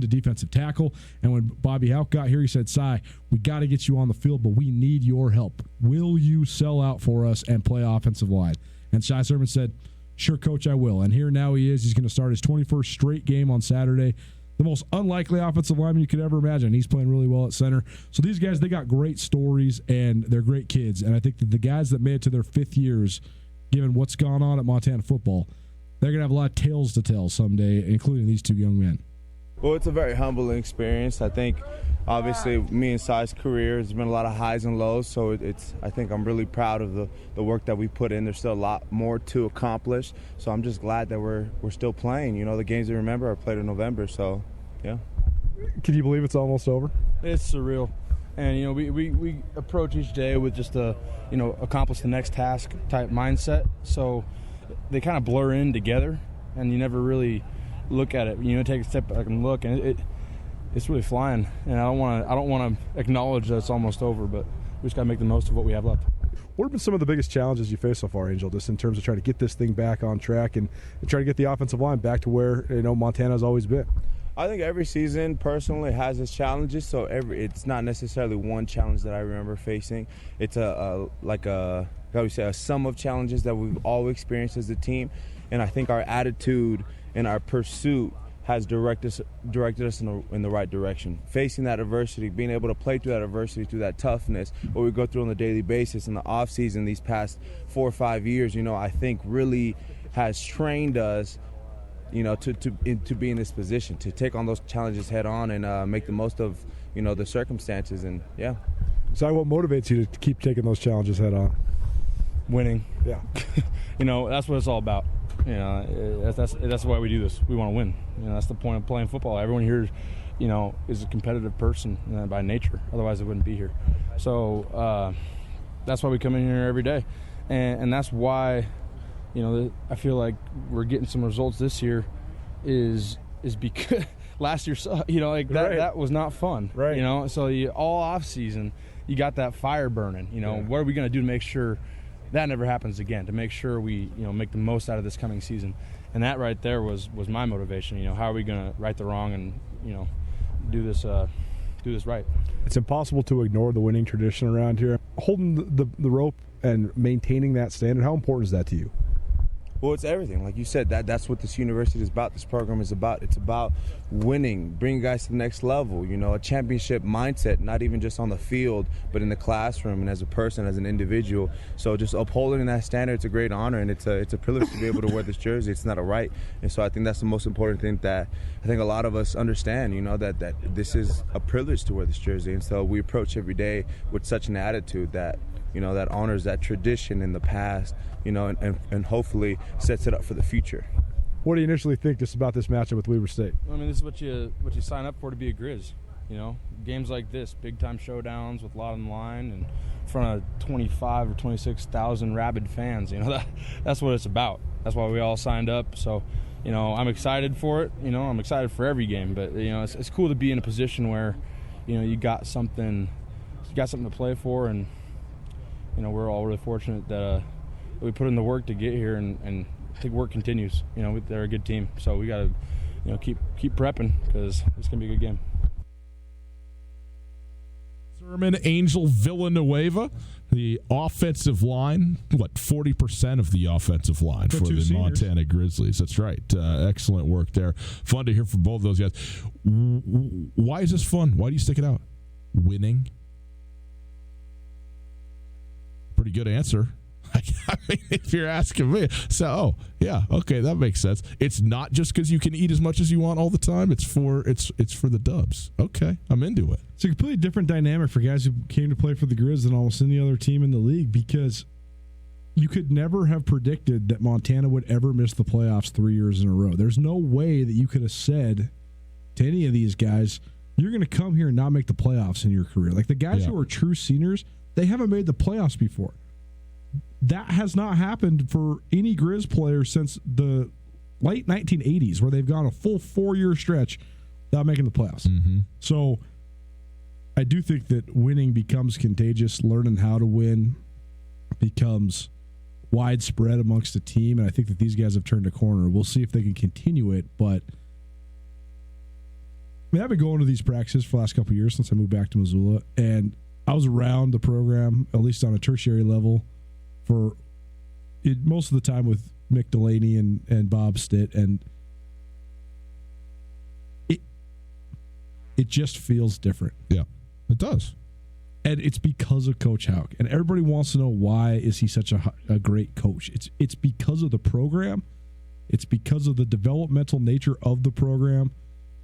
to defensive tackle. And when Bobby Houck got here, he said, Cy, we got to get you on the field, but we need your help. Will you sell out for us and play offensive line? And Cy Sermon said, sure, coach, I will. And here now he is. He's going to start his 21st straight game on Saturday. The most unlikely offensive lineman you could ever imagine. He's playing really well at center. So these guys, they got great stories, and they're great kids. And I think that the guys that made it to their 5th years, given what's gone on at Montana football, they're going to have a lot of tales to tell someday, including these two young men. Well, it's a very humbling experience. I think, obviously, me and Cy's career has been a lot of highs and lows, so I think I'm really proud of the work that we put in. There's still a lot more to accomplish, so I'm just glad that we're still playing. The games I remember are played in November, so, yeah. Can you believe it's almost over? It's surreal. And, we approach each day with just a, accomplish the next task type mindset, so they kind of blur in together, and you never really look at it. Take a step back and look, and it's really flying. And I don't want to acknowledge that it's almost over, but we just got to make the most of what we have left. What have been some of the biggest challenges you faced so far, Angel, just in terms of trying to get this thing back on track and try to get the offensive line back to where Montana's always been? I think every season personally has its challenges, so it's not necessarily one challenge that I remember facing. It's a sum of challenges that we've all experienced as a team, and I think our attitude and our pursuit has directed us in the right direction. Facing that adversity, being able to play through that adversity, through that toughness, what we go through on a daily basis in the off season these past 4 or 5 years, I think really has trained us, to be in this position, to take on those challenges head on and make the most of, the circumstances. And yeah. So what motivates you to keep taking those challenges head on? Winning. Yeah. That's what it's all about. That's why we do this. We want to win. That's the point of playing football. Everyone here, is a competitive person by nature. Otherwise, they wouldn't be here. So that's why we come in here every day. and that's why, I feel like we're getting some results this year is because last year, that was not fun. Right. So all off season, you got that fire burning. What are we going to do to make sure that never happens again? To make sure we, make the most out of this coming season, and that right there was my motivation. How are we going to right the wrong and do this right? It's impossible to ignore the winning tradition around here. Holding the rope and maintaining that standard, how important is that to you? Well, it's everything. Like you said, that's what this university is about. This program is about. It's about winning, bringing guys to the next level, a championship mindset, not even just on the field, but in the classroom and as a person, as an individual. So just upholding that standard, it's a great honor, and it's a privilege to be able to wear this jersey. It's not a right. And so I think that's the most important thing that I think a lot of us understand, that this is a privilege to wear this jersey. And so we approach every day with such an attitude that, that honors that tradition in the past, and hopefully sets it up for the future. What do you initially think just about this matchup with Weber State? I mean, this is what you sign up for to be a Grizz. Games like this, big-time showdowns with a lot on the line and in front of 25 or 26,000 rabid fans. That's what it's about. That's why we all signed up. So, I'm excited for it. I'm excited for every game. But, it's cool to be in a position where, you got something to play for, and we're all really fortunate that we put in the work to get here, and I think work continues. They're a good team, so we got to keep prepping because it's gonna be a good game. Sermon, Angel, Villanueva, the offensive line. 40% of the offensive line for the seniors. Montana Grizzlies. That's right. Excellent work there. Fun to hear from both of those guys. Why is this fun? Why do you stick it out? Winning. Pretty good answer. I mean, if you're asking me. So, that makes sense. It's not just because you can eat as much as you want all the time. It's for the dubs. Okay, I'm into it. It's a completely different dynamic for guys who came to play for the Grizz than almost any other team in the league, because you could never have predicted that Montana would ever miss the playoffs 3 years in a row. There's no way that you could have said to any of these guys, you're going to come here and not make the playoffs in your career. Like the guys who are true seniors, they haven't made the playoffs before. That has not happened for any Grizz player since the late 1980s, where they've gone a full 4-year stretch without making the playoffs. Mm-hmm. So I do think that winning becomes contagious. Learning how to win becomes widespread amongst the team, and I think that these guys have turned a corner. We'll see if they can continue it, but I've been going to these practices for the last couple of years since I moved back to Missoula, and I was around the program, at least on a tertiary level, for most of the time with Mick Delaney and Bob Stitt, and it just feels different. Yeah, it does. And it's because of Coach Houck. And everybody wants to know, why is he such a great coach? It's because of the program. It's because of the developmental nature of the program.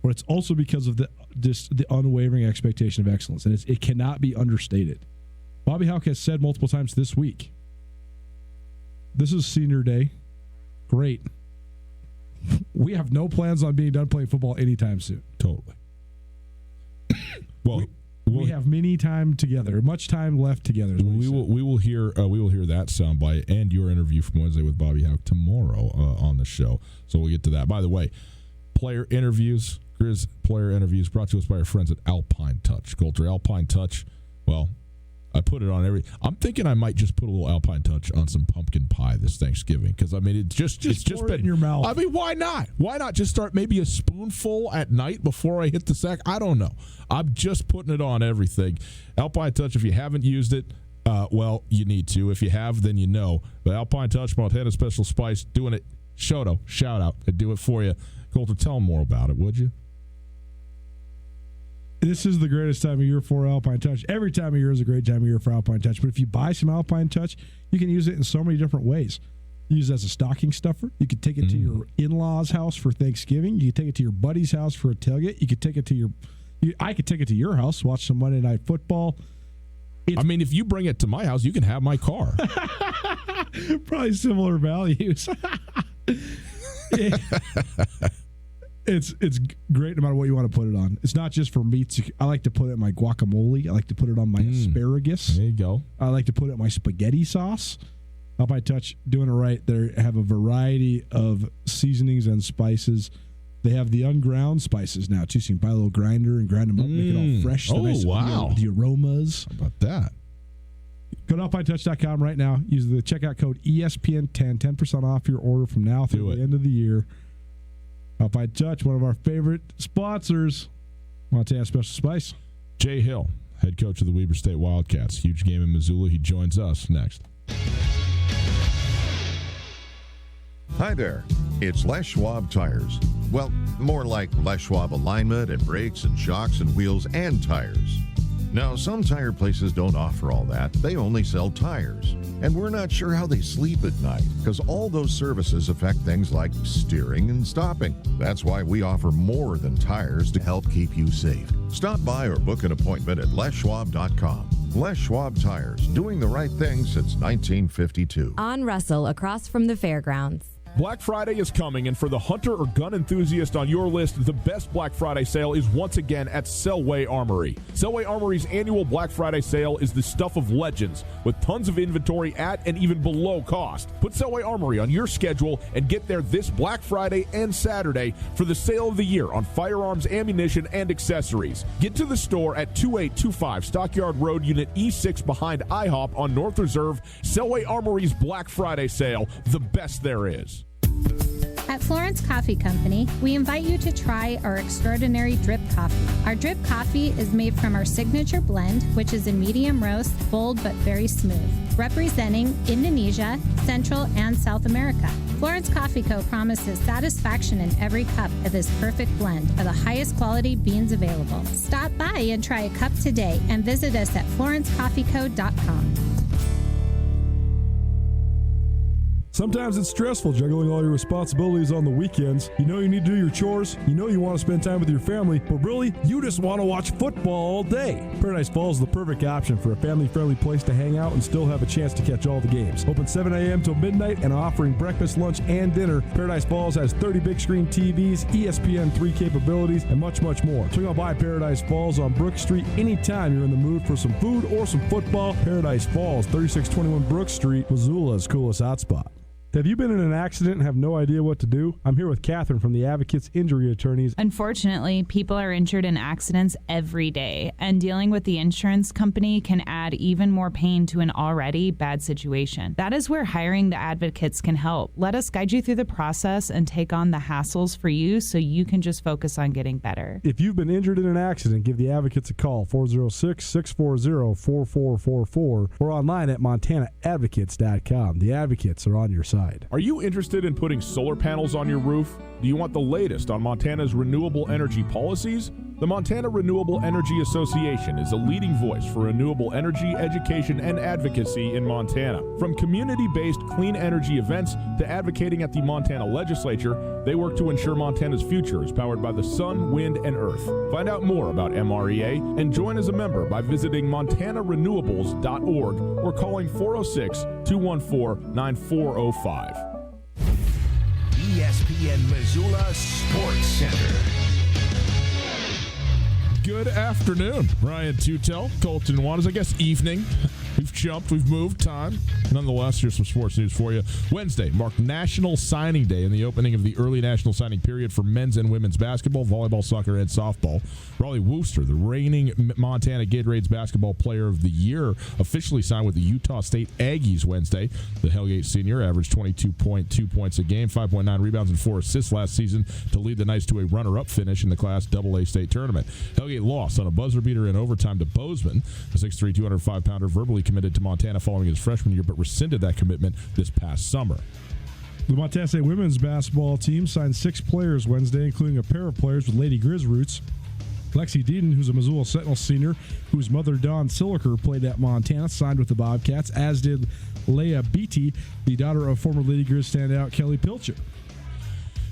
But it's also because of the unwavering expectation of excellence. And it cannot be understated. Bobby Houck has said multiple times this week, this is senior day. Great. We have no plans on being done playing football anytime soon. Totally. Well, we have much time left together. We will hear that soundbite and your interview from Wednesday with Bobby Houck tomorrow on the show. So we'll get to that. By the way, Grizz player interviews brought to us by our friends at Alpine Touch. Coulter, Alpine Touch. Well, I put it on I'm thinking I might just put a little Alpine Touch on some pumpkin pie this Thanksgiving, because I mean it's just pour been it in your mouth. I mean, why not? Why not just start maybe a spoonful at night before I hit the sack? I don't know. I'm just putting it on everything. Alpine Touch. If you haven't used it, well, you need to. If you have, then you know. But Alpine Touch, Montana Special Spice, doing it. Shout out. I do it for you. Coulter, tell them more about it, would you? This is the greatest time of year for Alpine Touch. Every time of year is a great time of year for Alpine Touch. But if you buy some Alpine Touch, you can use it in so many different ways. You use it as a stocking stuffer. You could take it to your in-laws' house for Thanksgiving. You could take it to your buddy's house for a tailgate. You could take it to I could take it to your house, watch some Monday Night Football. I mean, if you bring it to my house, you can have my car. Probably similar values. It's great no matter what you want to put it on. It's not just for meats. I like to put it in my guacamole. I like to put it on my asparagus. There you go. I like to put it in my spaghetti sauce. Up High Touch, doing it right. They have a variety of seasonings and spices. They have the unground spices now, too. So you can buy a little grinder and grind them up, make it all fresh. Oh, nice, wow. The aromas. How about that? Go to uphightouch.com right now. Use the checkout code ESPN10, 10% off your order from now through the end of the year. Up High Touch, one of our favorite sponsors. Montana Special Spice. Jay Hill, head coach of the Weber State Wildcats. Huge game in Missoula. He joins us next. Hi there. It's Les Schwab Tires. Well, more like Les Schwab alignment and brakes and shocks and wheels and tires. Now, some tire places don't offer all that. They only sell tires. And we're not sure how they sleep at night because all those services affect things like steering and stopping. That's why we offer more than tires to help keep you safe. Stop by or book an appointment at leschwab.com. Les Schwab Tires, doing the right thing since 1952. On Russell, across from the fairgrounds. Black Friday is coming, and for the hunter or gun enthusiast on your list, the best Black Friday sale is once again at Selway Armory. Selway Armory's annual Black Friday sale is the stuff of legends, with tons of inventory at and even below cost. Put Selway Armory on your schedule and get there this Black Friday and Saturday for the sale of the year on firearms, ammunition, and accessories. Get to the store at 2825 Stockyard Road, Unit E6 behind IHOP on North Reserve. Selway Armory's Black Friday sale, the best there is. At Florence Coffee Company, we invite you to try our extraordinary drip coffee. Our drip coffee is made from our signature blend, which is a medium roast, bold but very smooth, representing Indonesia, Central, and South America. Florence Coffee Co. promises satisfaction in every cup of this perfect blend of the highest quality beans available. Stop by and try a cup today and visit us at florencecoffeeco.com. Sometimes it's stressful juggling all your responsibilities on the weekends. You know you need to do your chores. You know you want to spend time with your family. But really, you just want to watch football all day. Paradise Falls is the perfect option for a family-friendly place to hang out and still have a chance to catch all the games. Open 7 a.m. till midnight and offering breakfast, lunch, and dinner. Paradise Falls has 30 big-screen TVs, ESPN 3 capabilities, and much, much more. Swing on by Paradise Falls on Brook Street anytime you're in the mood for some food or some football. Paradise Falls, 3621 Brook Street, Missoula's coolest hotspot. Have you been in an accident and have no idea what to do? I'm here with Catherine from the Advocates Injury Attorneys. Unfortunately, people are injured in accidents every day, and dealing with the insurance company can add even more pain to an already bad situation. That is where hiring the advocates can help. Let us guide you through the process and take on the hassles for you so you can just focus on getting better. If you've been injured in an accident, give the Advocates a call, 406-640-4444, or online at montanaadvocates.com. The Advocates are on your side. Are you interested in putting solar panels on your roof? Do you want the latest on Montana's renewable energy policies? The Montana Renewable Energy Association is a leading voice for renewable energy, education, and advocacy in Montana. From community-based clean energy events to advocating at the Montana legislature, they work to ensure Montana's future is powered by the sun, wind, and earth. Find out more about MREA and join as a member by visiting montanarenewables.org or calling 406-214-9405. ESPN Missoula Sports Center. Good afternoon. Ryan Tootell, Colton Nuanez. I guess evening. We've jumped. We've moved time. Nonetheless, here's some sports news for you. Wednesday marked National Signing Day and the opening of the early national signing period for men's and women's basketball, volleyball, soccer, and softball. Raleigh Wooster, the reigning Montana Gatorades Basketball Player of the Year, officially signed with the Utah State Aggies Wednesday. The Hellgate senior averaged 22.2 points a game, 5.9 rebounds, and 4 assists last season to lead the Knights to a runner-up finish in the Class AA state tournament. Hellgate lost on a buzzer beater in overtime to Bozeman. The 6'3", 205-pounder verbally committed to Montana following his freshman year, but rescinded that commitment this past summer. The Montana State women's basketball team signed 6 players Wednesday, including a pair of players with Lady Grizz roots. Lexi Deeden, who's a Missoula Sentinel senior, whose mother, Dawn Silliker, played at Montana, signed with the Bobcats, as did Leah Beatty, the daughter of former Lady Grizz standout Kelly Pilcher.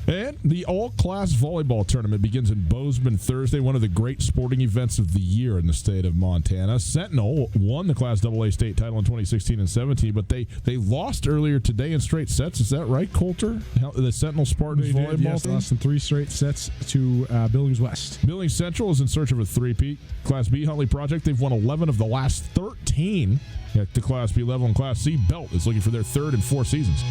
And the all-class volleyball tournament begins in Bozeman Thursday, one of the great sporting events of the year in the state of Montana. Sentinel won the Class AA state title in 2016 and 17, but they lost earlier today in straight sets. Is that right, Coulter? The Sentinel Spartans volleyball yes, team? lost in 3 straight sets to Billings West. Billings Central is in search of a three-peat. Class B Huntley Project, they've won 11 of the last 13 at the Class B level, and Class C Belt is looking for their third in 4 seasons.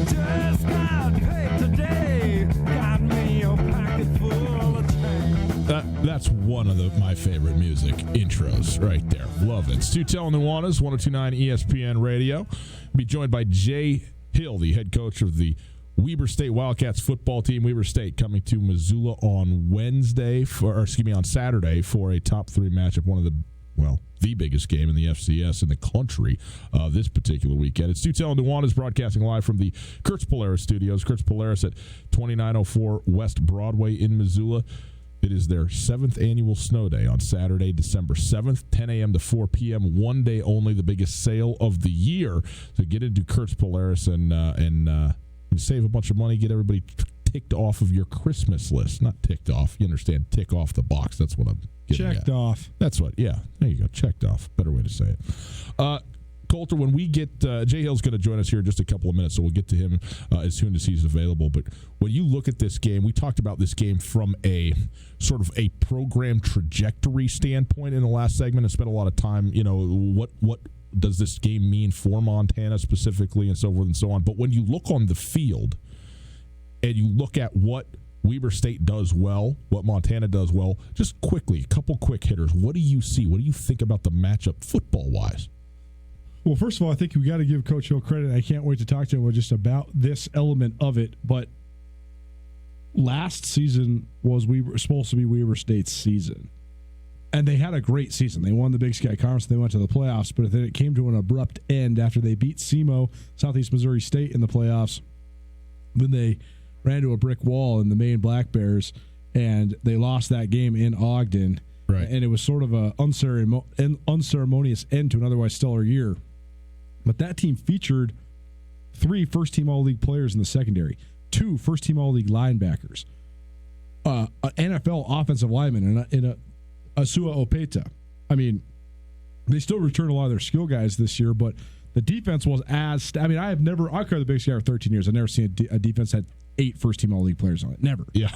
Just got paid today. Got me a pocket full of change. That's one of my favorite music intros right there. Love it. It's Tootell and Nuanez, 102.9 ESPN Radio. Be joined by Jay Hill, the head coach of the Weber State Wildcats football team. Weber State coming to Missoula on on Saturday for a top 3 matchup, one of the biggest game in the FCS in the country this particular weekend. It's Tootell and Nuanez broadcasting live from the Kurtz Polaris studios. Kurtz Polaris at 2904 West Broadway in Missoula. It is their 7th annual snow day on Saturday, December 7th, 10 a.m. to 4 p.m. One day only, the biggest sale of the year. So get into Kurtz Polaris and save a bunch of money, get everybody ticked off of your Christmas list. Not ticked off. You understand? Tick off the box. That's what I'm getting at. Checked off. That's what, yeah. There you go. Checked off. Better way to say it. Coulter, when we get Jay Hill's going to join us here in just a couple of minutes, so we'll get to him as soon as he's available. But when you look at this game, we talked about this game from a sort of a program trajectory standpoint in the last segment and spent a lot of time, what does this game mean for Montana specifically and so forth and so on. But when you look on the field and you look at what Weber State does well, what Montana does well, just quickly, a couple quick hitters. What do you see? What do you think about the matchup football-wise? Well, first of all, I think we got to give Coach Hill credit. I can't wait to talk to him just about this element of it. But last season was supposed to be Weber State's season. And they had a great season. They won the Big Sky Conference. They went to the playoffs. But then it came to an abrupt end after they beat SEMO, Southeast Missouri State, in the playoffs. Then they ran into a brick wall in the Maine Black Bears, and they lost that game in Ogden. Right. And it was sort of an unceremonious end to an otherwise stellar year. But that team featured 3 first-team All-League players in the secondary, 2 first-team All-League linebackers, an NFL offensive lineman, and a Asua Opeta. I mean, they still returned a lot of their skill guys this year, but the defense was I covered the Big Sky for 13 years. I've never seen a defense that had 8 first-team All-League players on it. Never. Yeah.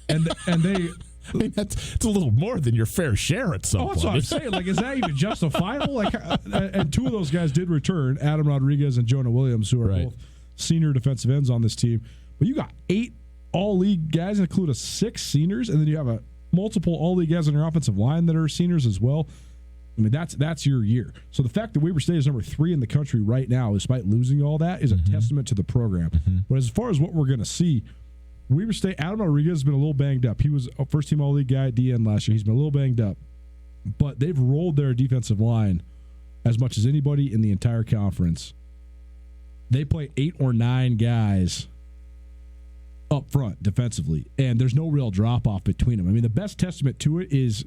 And they... I mean, it's a little more than your fair share at some point. That's what I'm saying. Like, is that even justifiable? And 2 of those guys did return, Adam Rodriguez and Jonah Williams, who are both senior defensive ends on this team. But you got 8 all-league guys, including 6 seniors, and then you have multiple all-league guys on your offensive line that are seniors as well. I mean, that's your year. So the fact that Weber State is number 3 in the country right now, despite losing all that, is a testament to the program. But as far as what we're going to see, Weber State, Adam Rodriguez has been a little banged up. He was a first-team All-League guy at DN last year. He's been a little banged up. But they've rolled their defensive line as much as anybody in the entire conference. They play 8 or 9 guys up front defensively, and there's no real drop-off between them. I mean, the best testament to it is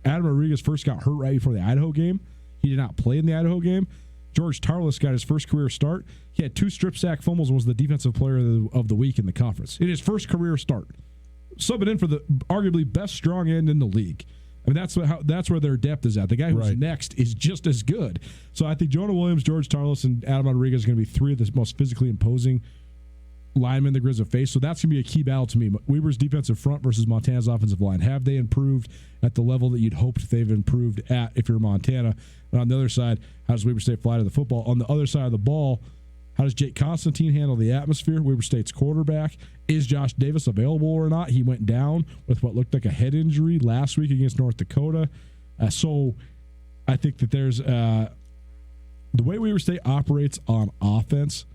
Adam Rodriguez first got hurt right before the Idaho game. He did not play in the Idaho game. George Tarlis got his first career start. He had 2 strip sack fumbles and was the defensive player of the week in the conference. In his first career start. Subbing in for the arguably best strong end in the league. I mean, that's where their depth is at. The guy who's next is just as good. So I think Jonah Williams, George Tarlis, and Adam Rodriguez are going to be 3 of the most physically imposing linemen the Grizz have faced. So that's going to be a key battle to me. Weber's defensive front versus Montana's offensive line. Have they improved at the level that you'd hoped they've improved at if you're Montana? And on the other side, how does Weber State fly to the football? On the other side of the ball, how does Jake Constantine handle the atmosphere? Weber State's quarterback. Is Josh Davis available or not? He went down with what looked like a head injury last week against North Dakota. So I think that there's the way Weber State operates on offense.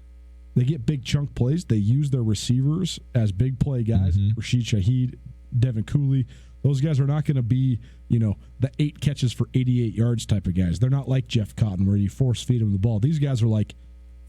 They get big chunk plays. They use their receivers as big play guys. Rashid Shaheed, Devin Cooley. Those guys are not going to be, the 8 catches for 88 yards type of guys. They're not like Jeff Cotton where you force feed them the ball. These guys are like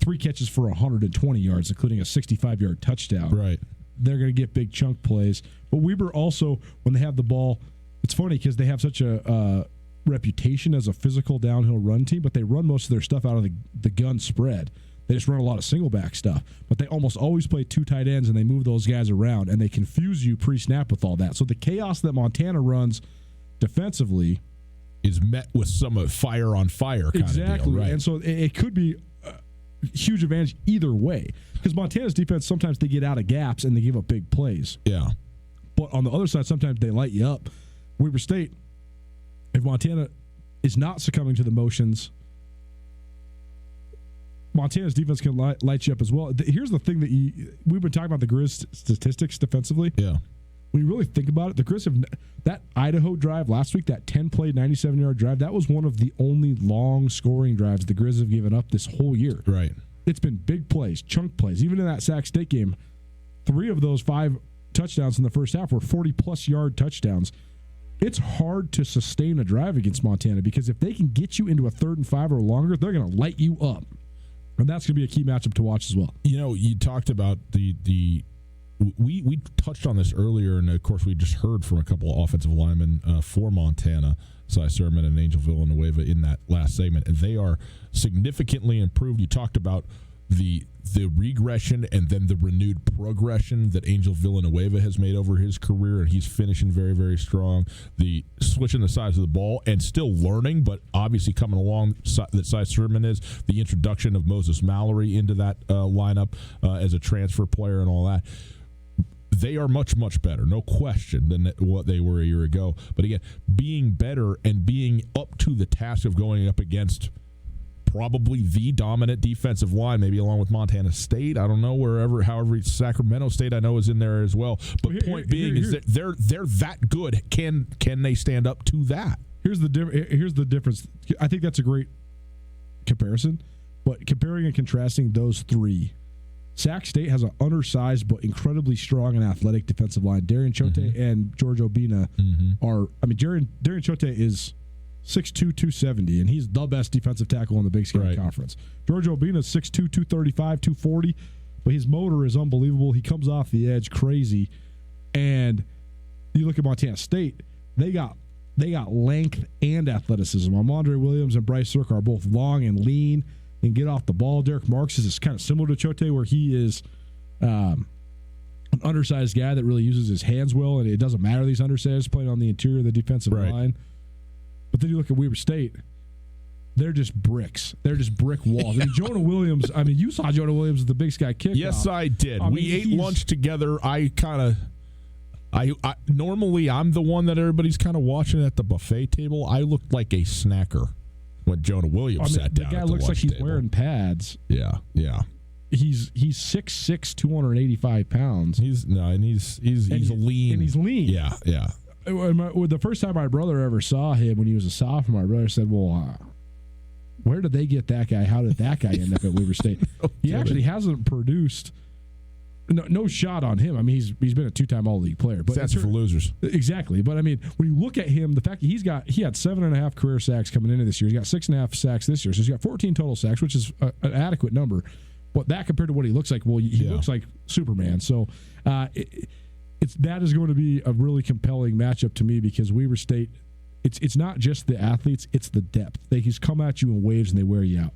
3 catches for 120 yards, including a 65-yard touchdown. Right. They're going to get big chunk plays. But Weber also, when they have the ball, it's funny because they have such a reputation as a physical downhill run team, but they run most of their stuff out of the gun spread. They just run a lot of single back stuff. But they almost always play 2 tight ends, and they move those guys around, and they confuse you pre-snap with all that. So the chaos that Montana runs defensively is met with some fire on fire kind of deal. Right. And so it could be a huge advantage either way. Because Montana's defense, sometimes they get out of gaps and they give up big plays. Yeah. But on the other side, sometimes they light you up. Weber State, if Montana is not succumbing to the motions, Montana's defense can light you up as well. Here's the thing that we've been talking about the Grizz statistics defensively. Yeah. When you really think about it, the Grizz have that Idaho drive last week, that 10-play, 97-yard drive, that was one of the only long scoring drives the Grizz have given up this whole year. Right. It's been big plays, chunk plays. Even in that Sac State game, 3 of those 5 touchdowns in the first half were 40-plus yard touchdowns. It's hard to sustain a drive against Montana because if they can get you into a 3rd and 5 or longer, they're going to light you up. And that's going to be a key matchup to watch as well. You know, you talked about we touched on this earlier, and of course we just heard from a couple of offensive linemen for Montana, Cy Sermon and Angel Villanueva in that last segment, and they are significantly improved. You talked about the regression and then the renewed progression that Angel Villanueva has made over his career, and he's finishing very, very strong. The switching the sides of the ball and still learning, but obviously coming along that Cy Sermon is, the introduction of Moses Mallory into that lineup as a transfer player and all that. They are much, much better, no question, than what they were a year ago. But again, being better and being up to the task of going up against probably the dominant defensive line, maybe along with Montana State. I don't know, however, Sacramento State I know is in there as well. But point being is that they're that good. Can they stand up to that? Here's the difference. I think that's a great comparison. But comparing and contrasting those 3, Sac State has an undersized but incredibly strong and athletic defensive line. Darian Chote and George Obina are. I mean, Darian Chote is 6'2", 270, and he's the best defensive tackle in the Big Sky Conference. George Obina is 6'2", 235, 240, but his motor is unbelievable. He comes off the edge crazy. And you look at Montana State, they got length and athleticism. Amandre Williams and Bryce Cirque are both long and lean and get off the ball. Derek Marks is kind of similar to Chote, where he is an undersized guy that really uses his hands well, and it doesn't matter that he's undersized, playing on the interior of the defensive line. But then you look at Weber State, they're just bricks. They're just brick walls. I mean, Jonah Williams, you saw Jonah Williams at the Big Sky kickoff. Yes, I did. We ate lunch together. Normally I'm the one that everybody's kind of watching at the buffet table. I looked like a snacker when Jonah Williams sat down. The guy at the looks like he's table. wearing pads. Yeah. He's 6'6", 285 pounds. He's lean. And he's lean. Yeah. The first time my brother ever saw him when he was a sophomore, my brother said, well, where did they get that guy? How did that guy end up at Weber State? He actually hasn't produced no shot on him. I mean, he's been a 2-time All-League player. But Stats for losers. Exactly. But, I mean, when you look at him, the fact that he had 7.5 career sacks coming into this year. He's got 6.5 sacks this year. So he's got 14 total sacks, which is an adequate number. But that compared to what he looks like, well, he looks like Superman. So that is going to be a really compelling matchup to me because Weber State, it's not just the athletes, it's the depth. They just come at you in waves and they wear you out.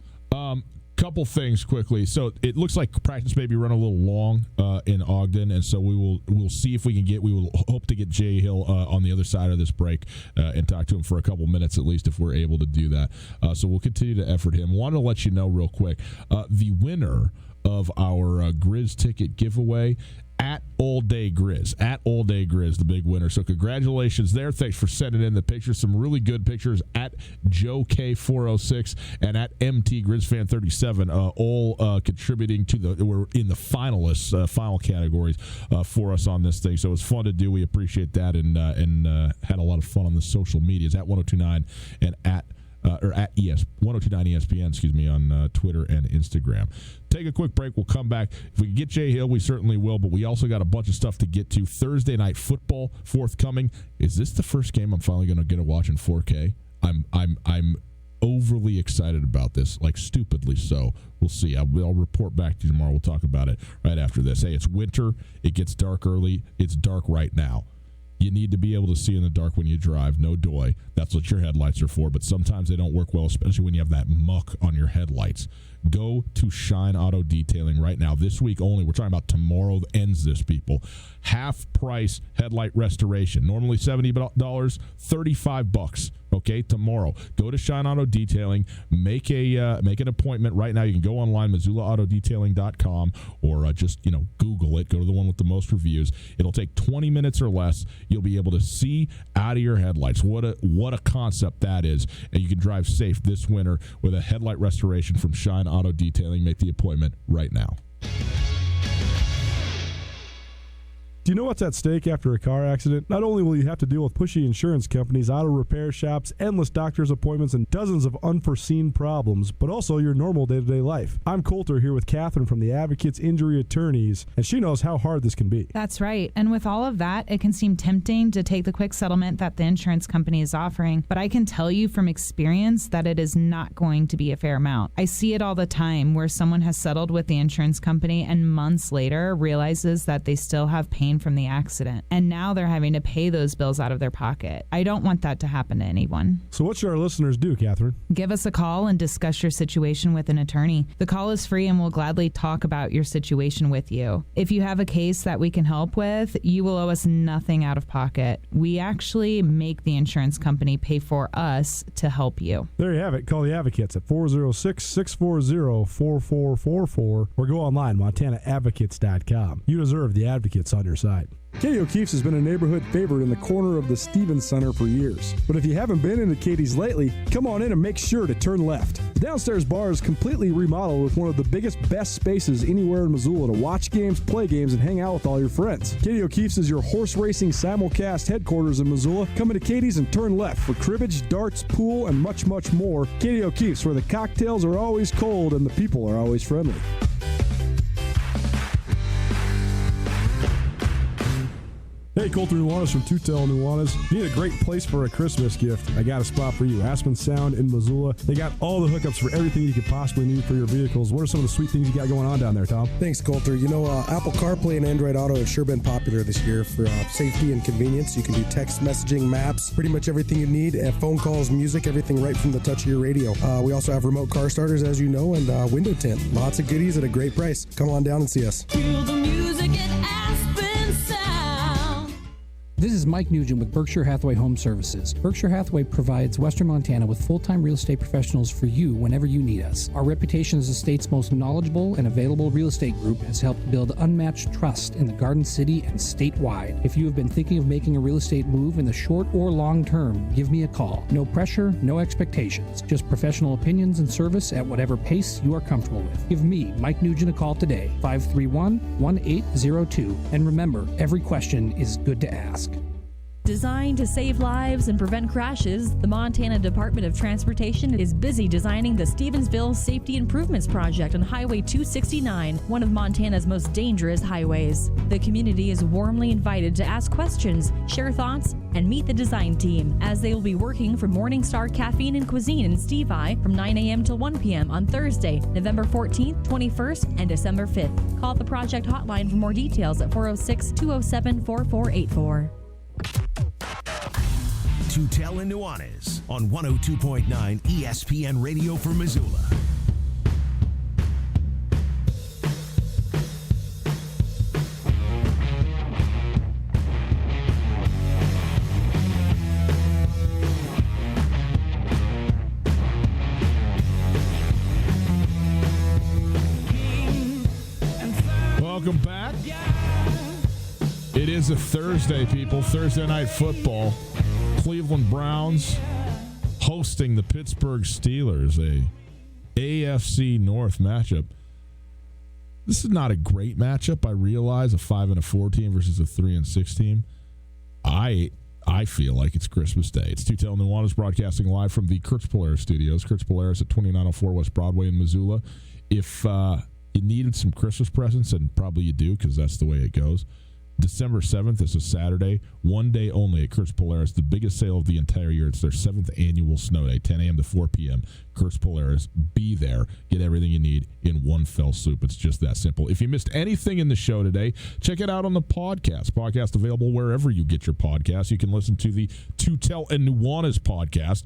Couple things quickly. So it looks like practice maybe run a little long in Ogden, and so we'll see if we will hope to get Jay Hill on the other side of this break and talk to him for a couple minutes at least if we're able to do that. So we'll continue to effort him. Want to let you know real quick, the winner of our Grizz ticket giveaway at All Day Grizz, the big winner. So congratulations there. Thanks for sending in the pictures. Some really good pictures at Joe K406 and at MT GrizzFan37, all contributing to we're in the finalists, final categories for us on this thing. So it's fun to do. We appreciate that and had a lot of fun on the social medias at 1029 and at 1029 ESPN, on Twitter and Instagram. Take a quick break. We'll come back. If we can get Jay Hill, we certainly will, but we also got a bunch of stuff to get to. Thursday night football forthcoming. Is this the first game I'm finally going to get to watch in 4K? I'm overly excited about this, like stupidly so. We'll see. I'll report back to you tomorrow. We'll talk about it right after this. Hey, it's winter. It gets dark early. It's dark right now. You need to be able to see in the dark when you drive. No doy. That's what your headlights are for. But sometimes they don't work well, especially when you have that muck on your headlights. Go to Shine Auto Detailing right now. This week only. We're talking about tomorrow ends this, people. Half price headlight restoration. Normally $70, $35. Okay, tomorrow. Go to Shine Auto Detailing. Make an appointment right now. You can go online, MissoulaAutoDetailing.com, or just Google it. Go to the one with the most reviews. It'll take 20 minutes or less. You'll be able to see out of your headlights. What a concept that is. And you can drive safe this winter with a headlight restoration from Shine Auto Detailing. Make the appointment right now. Do you know what's at stake after a car accident? Not only will you have to deal with pushy insurance companies, auto repair shops, endless doctor's appointments, and dozens of unforeseen problems, but also your normal day-to-day life. I'm Coulter here with Catherine from the Advocates Injury Attorneys, and she knows how hard this can be. That's right. And with all of that, it can seem tempting to take the quick settlement that the insurance company is offering. But I can tell you from experience that it is not going to be a fair amount. I see it all the time where someone has settled with the insurance company and months later realizes that they still have pain from the accident, and now they're having to pay those bills out of their pocket. I don't want that to happen to anyone. So what should our listeners do, Catherine? Give us a call and discuss your situation with an attorney. The call is free and we'll gladly talk about your situation with you. If you have a case that we can help with, you will owe us nothing out of pocket. We actually make the insurance company pay for us to help you. There you have it. Call the Advocates at 406-640-4444 or go online, MontanaAdvocates.com. You deserve the Advocates on your side. Katie O'Keefe's has been a neighborhood favorite in the corner of the Stevens Center for years. But if you haven't been into Katie's lately, come on in and make sure to turn left. The downstairs bar is completely remodeled with one of the biggest, best spaces anywhere in Missoula to watch games, play games, and hang out with all your friends. Katie O'Keefe's is your horse racing simulcast headquarters in Missoula. Come into Katie's and turn left for cribbage, darts, pool, and much, much more. Katie O'Keefe's, where the cocktails are always cold and the people are always friendly. Hey, Coulter Nuanez from Tootell, Nuanez. You need a great place for a Christmas gift? I got a spot for you. Aspen Sound in Missoula. They got all the hookups for everything you could possibly need for your vehicles. What are some of the sweet things you got going on down there, Tom? Thanks, Coulter. Apple CarPlay and Android Auto have sure been popular this year for safety and convenience. You can do text messaging, maps, pretty much everything you need, phone calls, music, everything right from the touch of your radio. We also have remote car starters, as you know, and window tint. Lots of goodies at a great price. Come on down and see us. Feel the music at Aspen Sound. This is Mike Nugent with Berkshire Hathaway Home Services. Berkshire Hathaway provides Western Montana with full-time real estate professionals for you whenever you need us. Our reputation as the state's most knowledgeable and available real estate group has helped build unmatched trust in the Garden City and statewide. If you have been thinking of making a real estate move in the short or long term, give me a call. No pressure, no expectations. Just professional opinions and service at whatever pace you are comfortable with. Give me, Mike Nugent, a call today, 531-1802. And remember, every question is good to ask. Designed to save lives and prevent crashes, the Montana Department of Transportation is busy designing the Stevensville Safety Improvements Project on Highway 269, one of Montana's most dangerous highways. The community is warmly invited to ask questions, share thoughts, and meet the design team, as they will be working for Morningstar Caffeine and Cuisine in Stevie from 9 a.m. till 1 p.m. on Thursday, November 14th, 21st, and December 5th. Call the project hotline for more details at 406-207-4484. Tootell and Nuanez on 102.9 ESPN Radio for Missoula. Welcome back. It is a Thursday, people. Thursday night football. Cleveland Browns hosting the Pittsburgh Steelers, a AFC North matchup. This is not a great matchup. I realize a 5-4 team versus a 3-6 team. I feel like it's Christmas Day. It's Tootell and Nuanez broadcasting live from the Kurtz Polaris studios. Kurtz Polaris at 2904 West Broadway in Missoula. If you needed some Christmas presents, and probably you do because that's the way it goes, December 7th is a Saturday, one day only at Chris Polaris, the biggest sale of the entire year. It's their 7th annual snow day, 10 a.m. to 4 p.m. Chris Polaris, be there. Get everything you need in one fell swoop. It's just that simple. If you missed anything in the show today, check it out on the podcast. Podcast available wherever you get your podcasts. You can listen to the Tootell and Nuanez podcast.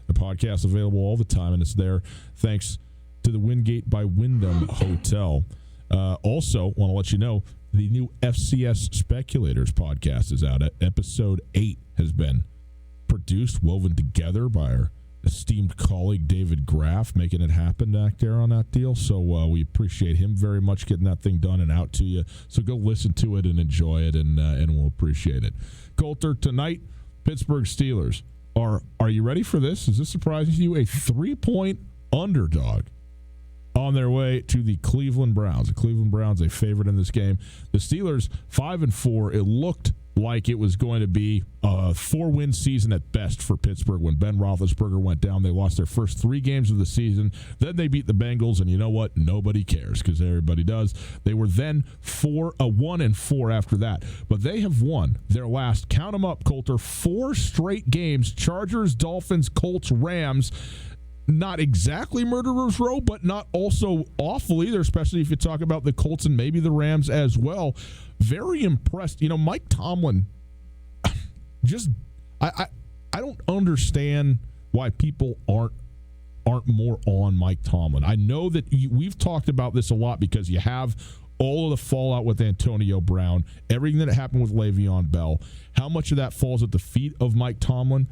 The podcast available all the time, and it's there thanks to the Wingate by Wyndham Hotel. Also, want to let you know, the new FCS Speculators podcast is out. Episode 8 has been produced, woven together by our esteemed colleague David Graff, making it happen back there on that deal. So we appreciate him very much getting that thing done and out to you. So go listen to it and enjoy it, and we'll appreciate it. Coulter, tonight, Pittsburgh Steelers are you ready for this? Is this surprising to you? A 3-point underdog on their way to the Cleveland Browns. The Cleveland Browns, a favorite in this game. The Steelers, 5-4. It looked like it was going to be a 4-win season at best for Pittsburgh when Ben Roethlisberger went down. They lost their first 3 games of the season. Then they beat the Bengals, and you know what? Nobody cares because everybody does. They were then 1-4 after that. But they have won their last, count them up, Coulter, 4 straight games. Chargers, Dolphins, Colts, Rams. Not exactly murderer's row, but not also awful either, especially if you talk about the Colts and maybe the Rams as well. Very impressed. You know, Mike Tomlin, just I don't understand why people aren't more on Mike Tomlin. I know that we've talked about this a lot because you have all of the fallout with Antonio Brown, everything that happened with Le'Veon Bell. How much of that falls at the feet of Mike Tomlin?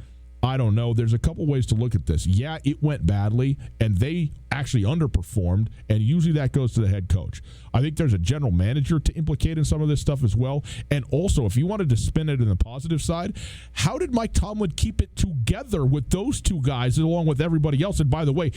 I don't know. There's a couple ways to look at this. Yeah, it went badly, and they actually underperformed, and usually that goes to the head coach. I think there's a general manager to implicate in some of this stuff as well. And also, if you wanted to spin it in the positive side, how did Mike Tomlin keep it together with those 2 guys along with everybody else? And by the way,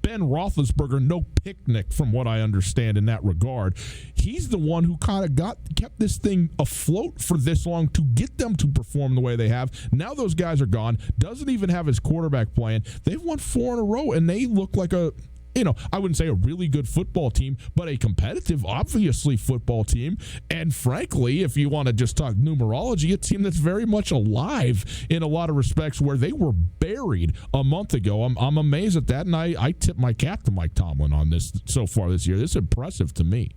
Ben Roethlisberger, no picnic from what I understand in that regard. He's the one who kind of kept this thing afloat for this long to get them to perform the way they have. Now those guys are gone. Doesn't even have his quarterback playing. They've won 4 in a row, and they look like I wouldn't say a really good football team, but a competitive, obviously, football team. And frankly, if you want to just talk numerology, a team that's very much alive in a lot of respects where they were buried a month ago. I'm amazed at that, and I tip my cap to Mike Tomlin on this so far this year. This is impressive to me.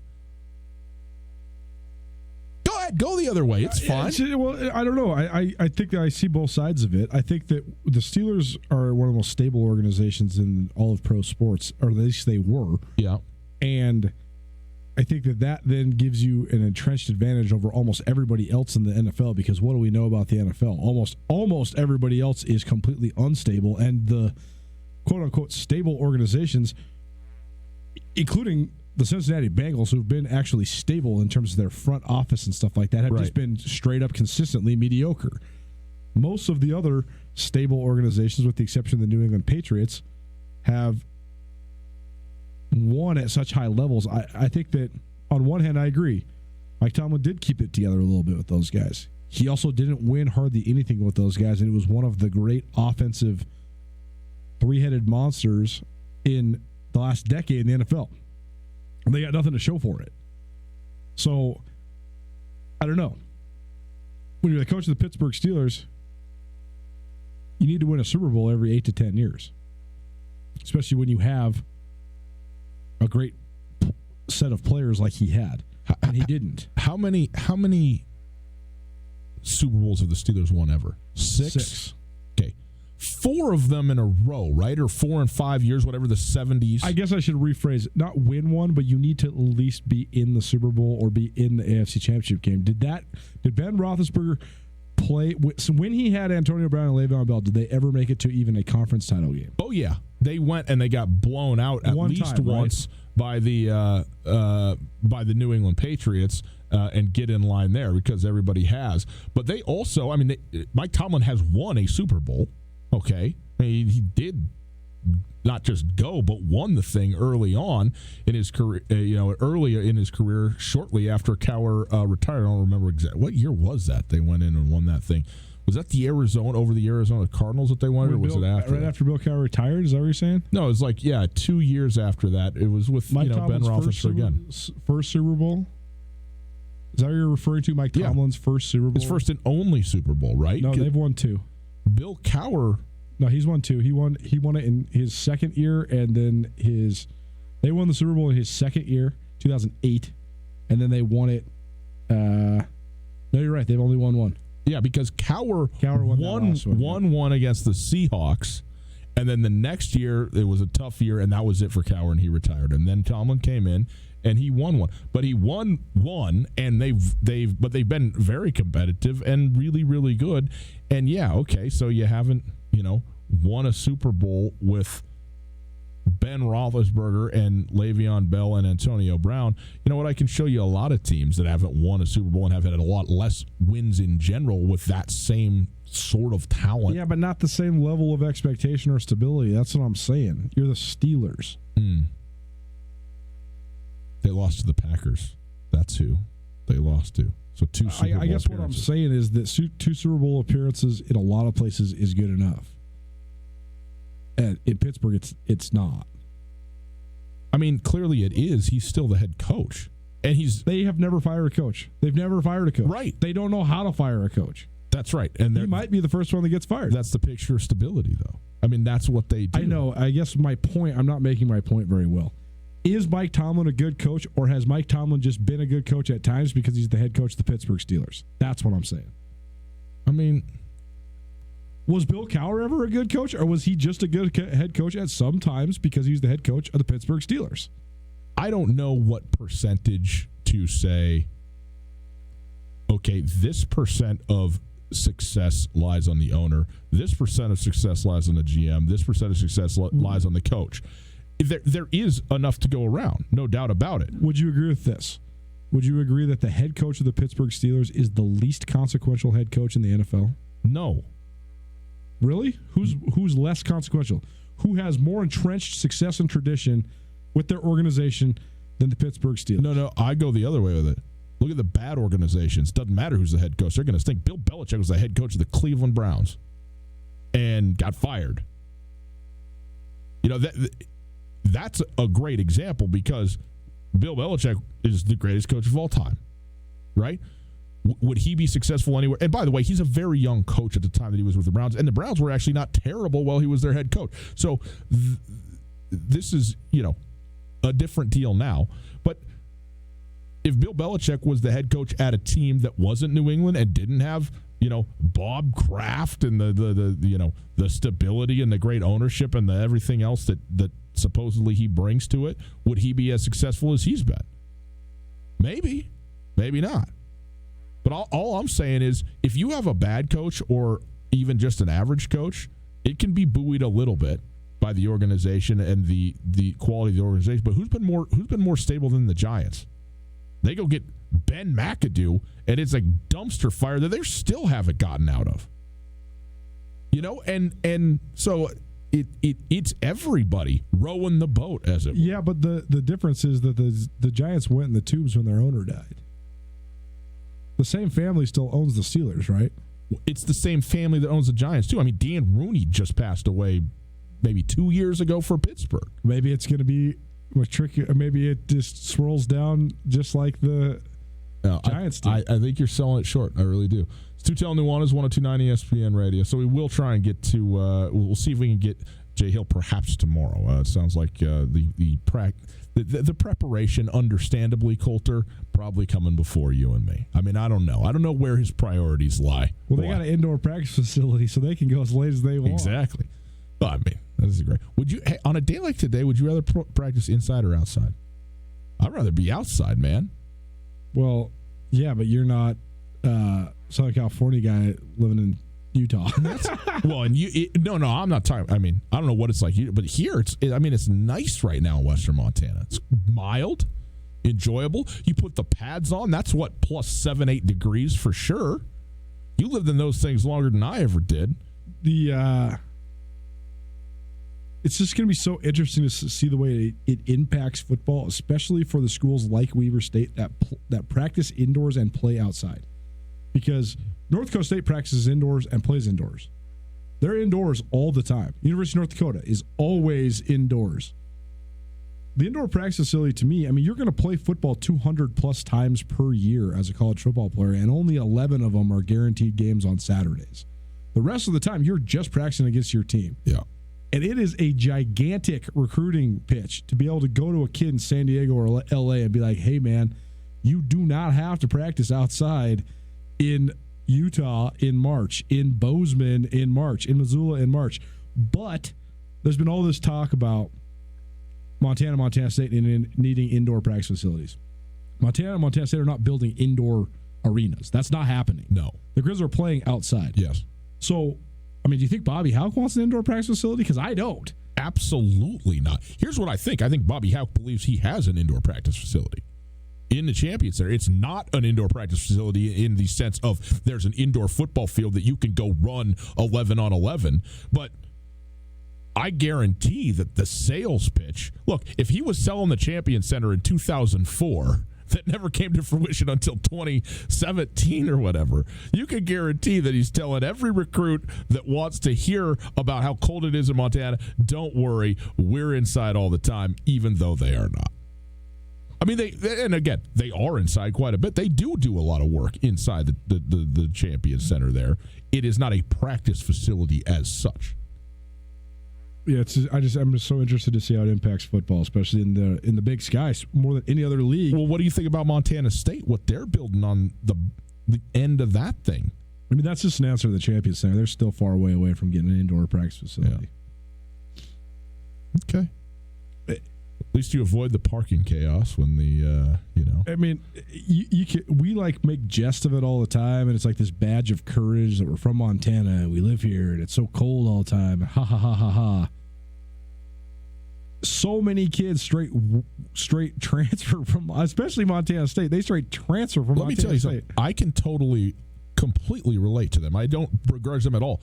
Go ahead, go the other way. It's fine. Well, I don't know. I think that I see both sides of it. I think that the Steelers are one of the most stable organizations in all of pro sports, or at least they were. Yeah. And I think that then gives you an entrenched advantage over almost everybody else in the NFL, because what do we know about the NFL? Almost everybody else is completely unstable, and the quote-unquote stable organizations, including the Cincinnati Bengals, who've been actually stable in terms of their front office and stuff like that, have just been straight up consistently mediocre. Most of the other stable organizations, with the exception of the New England Patriots, have won at such high levels. I think that on one hand, I agree. Mike Tomlin did keep it together a little bit with those guys. He also didn't win hardly anything with those guys, and it was one of the great offensive 3-headed monsters in the last decade in the NFL. They got nothing to show for it. So, I don't know. When you're the coach of the Pittsburgh Steelers, you need to win a Super Bowl every 8 to 10 years, especially when you have a great set of players like he had, and he didn't. How many Super Bowls have the Steelers won ever? 6? Okay. 4 of them in a row, right? Or 4 in 5 years, whatever the 70s. I guess I should rephrase it. Not win one, but you need to at least be in the Super Bowl or be in the AFC Championship game. Did Ben Roethlisberger play? So when he had Antonio Brown and Le'Veon Bell, did they ever make it to even a conference title game? Oh, yeah. They went and they got blown out at least once by the New England Patriots. And get in line there because everybody has. But they also, Mike Tomlin has won a Super Bowl. Okay, he did not just go, but won the thing early on in his career. Earlier in his career, shortly after Cowher retired. I don't remember exactly what year was that they went in and won that thing. Was that the Arizona Cardinals that they won, or was it after? Right after Bill Cowher retired, is that what you're saying? No, it was 2 years after that. It was with Mike Ben Roethlisberger again. First Super Bowl. Is that what you're referring to? Mike Tomlin's first Super Bowl? His first and only Super Bowl, right? No, they've won 2. Bill Cowher. No, he's won 2. He won it in his second year, and then they won the Super Bowl in his second year, 2008, and then they won it. No, you're right. They've only won 1. Yeah, because Cowher won one against the Seahawks, and then the next year it was a tough year, and that was it for Cowher, and he retired. And then Tomlin came in, and he won one. But he won one, and they've been very competitive and really, really good. And yeah, okay, so you haven't won a Super Bowl with Ben Roethlisberger and Le'Veon Bell and Antonio Brown. You know what? I can show you a lot of teams that haven't won a Super Bowl and have had a lot less wins in general with that same sort of talent. Yeah, but not the same level of expectation or stability. That's what I'm saying. You're the Steelers. They lost to the Packers. That's who they lost to. So 2 Super Bowl I guess what I'm saying is that 2 Super Bowl appearances in a lot of places is good enough. And in Pittsburgh, it's not. I mean, clearly it is. He's still the head coach. And they have never fired a coach. They've never fired a coach. Right. They don't know how to fire a coach. That's right. And he might be the first one that gets fired. That's the picture of stability, though. I mean, that's what they do. I know. I guess my point, I'm not making my point very well. Is Mike Tomlin a good coach, or has Mike Tomlin just been a good coach at times because he's the head coach of the Pittsburgh Steelers? That's what I'm saying. I mean, was Bill Cowher ever a good coach, or was he just a good head coach at some times because he's the head coach of the Pittsburgh Steelers? I don't know what percentage to say, okay, this percent of success lies on the owner, this percent of success lies on the GM, this percent of success lies on the coach. There is enough to go around, no doubt about it. Would you agree with this? Would you agree that the head coach of the Pittsburgh Steelers is the least consequential head coach in the NFL? No. Really? Who's less consequential? Who has more entrenched success and tradition with their organization than the Pittsburgh Steelers? No, I go the other way with it. Look at the bad organizations. Doesn't matter who's the head coach. They're going to stink. Bill Belichick was the head coach of the Cleveland Browns and got fired. That's a great example because Bill Belichick is the greatest coach of all time, right? Would he be successful anywhere? And by the way, he's a very young coach at the time that he was with the Browns, and the Browns were actually not terrible while he was their head coach. So this is, a different deal now. But if Bill Belichick was the head coach at a team that wasn't New England and didn't have, Bob Kraft and the stability and the great ownership and the everything else that supposedly he brings to it, would he be as successful as he's been? Maybe not. But all I'm saying is, if you have a bad coach or even just an average coach, it can be buoyed a little bit by the organization and the quality of the organization. But who's been more stable than the Giants? They go get Ben McAdoo, and it's a dumpster fire that they still haven't gotten out of. And so it's everybody rowing the boat, as it were. Yeah, but the difference is that the Giants went in the tubes when their owner died. The same family still owns the Steelers, right? It's the same family that owns the Giants, too. I mean, Dan Rooney just passed away maybe 2 years ago for Pittsburgh. Maybe it's going to be tricky. Maybe it just swirls down just like the Giants do. I think you're selling it short. I really do. It's Tootell Nuanez, 102.9 ESPN Radio. So we will try and get to we'll see if we can get Jay Hill perhaps tomorrow. It sounds like the preparation, understandably, Coulter, probably coming before you and me. I mean, I don't know. I don't know where his priorities lie. Well, they got an indoor practice facility, so they can go as late as they want. Exactly. Well, I mean, this is great. On a day like today, would you rather practice inside or outside? I'd rather be outside, man. Well, yeah, but you're not Southern California guy living in Utah. Well, and no, I'm not talking. I mean, I don't know what it's like, but here it's nice right now in Western Montana. It's mild, enjoyable. You put the pads on. That's what, plus 7-8 degrees for sure. You lived in those things longer than I ever did. It's just going to be so interesting to see the way it impacts football, especially for the schools like Weber State that practice indoors and play outside. Because North Dakota State practices indoors and plays indoors. They're indoors all the time. University of North Dakota is always indoors. The indoor practice facility, to me, I mean, you're going to play football 200-plus times per year as a college football player, and only 11 of them are guaranteed games on Saturdays. The rest of the time, you're just practicing against your team. Yeah. And it is a gigantic recruiting pitch to be able to go to a kid in San Diego or L.A. and be like, hey, man, you do not have to practice outside in Utah in March, in Bozeman in March, in Missoula in March. But there's been all this talk about Montana State needing indoor practice facilities. Montana State are not building indoor arenas. That's not happening. No. The Grizz are playing outside. Yes. So, I mean, do you think Bobby Houck wants an indoor practice facility? Because I don't. Absolutely not. Here's what I think. I think Bobby Houck believes he has an indoor practice facility in the Champion Center. It's not an indoor practice facility in the sense of there's an indoor football field that you can go run 11 on 11, but I guarantee that the sales pitch, look, if he was selling the Champion Center in 2004, that never came to fruition until 2017 or whatever, you can guarantee that he's telling every recruit that wants to hear about how cold it is in Montana, don't worry, we're inside all the time, even though they are not. I mean, they are inside quite a bit. They do a lot of work inside the Champion Center there. It is not a practice facility as such. Yeah, I'm just so interested to see how it impacts football, especially in the Big Sky, more than any other league. Well, what do you think about Montana State? What they're building on the end of that thing? I mean, that's just an answer to the Champions Center. They're still far away from getting an indoor practice facility. Yeah. Okay. At least you avoid the parking chaos when I mean, we make jest of it all the time, and it's like this badge of courage that we're from Montana and we live here, and it's so cold all the time. Ha ha ha ha ha. So many kids straight transfer from, especially Montana State. They straight transfer from Montana State. Let me tell you something. I can completely relate to them. I don't begrudge them at all.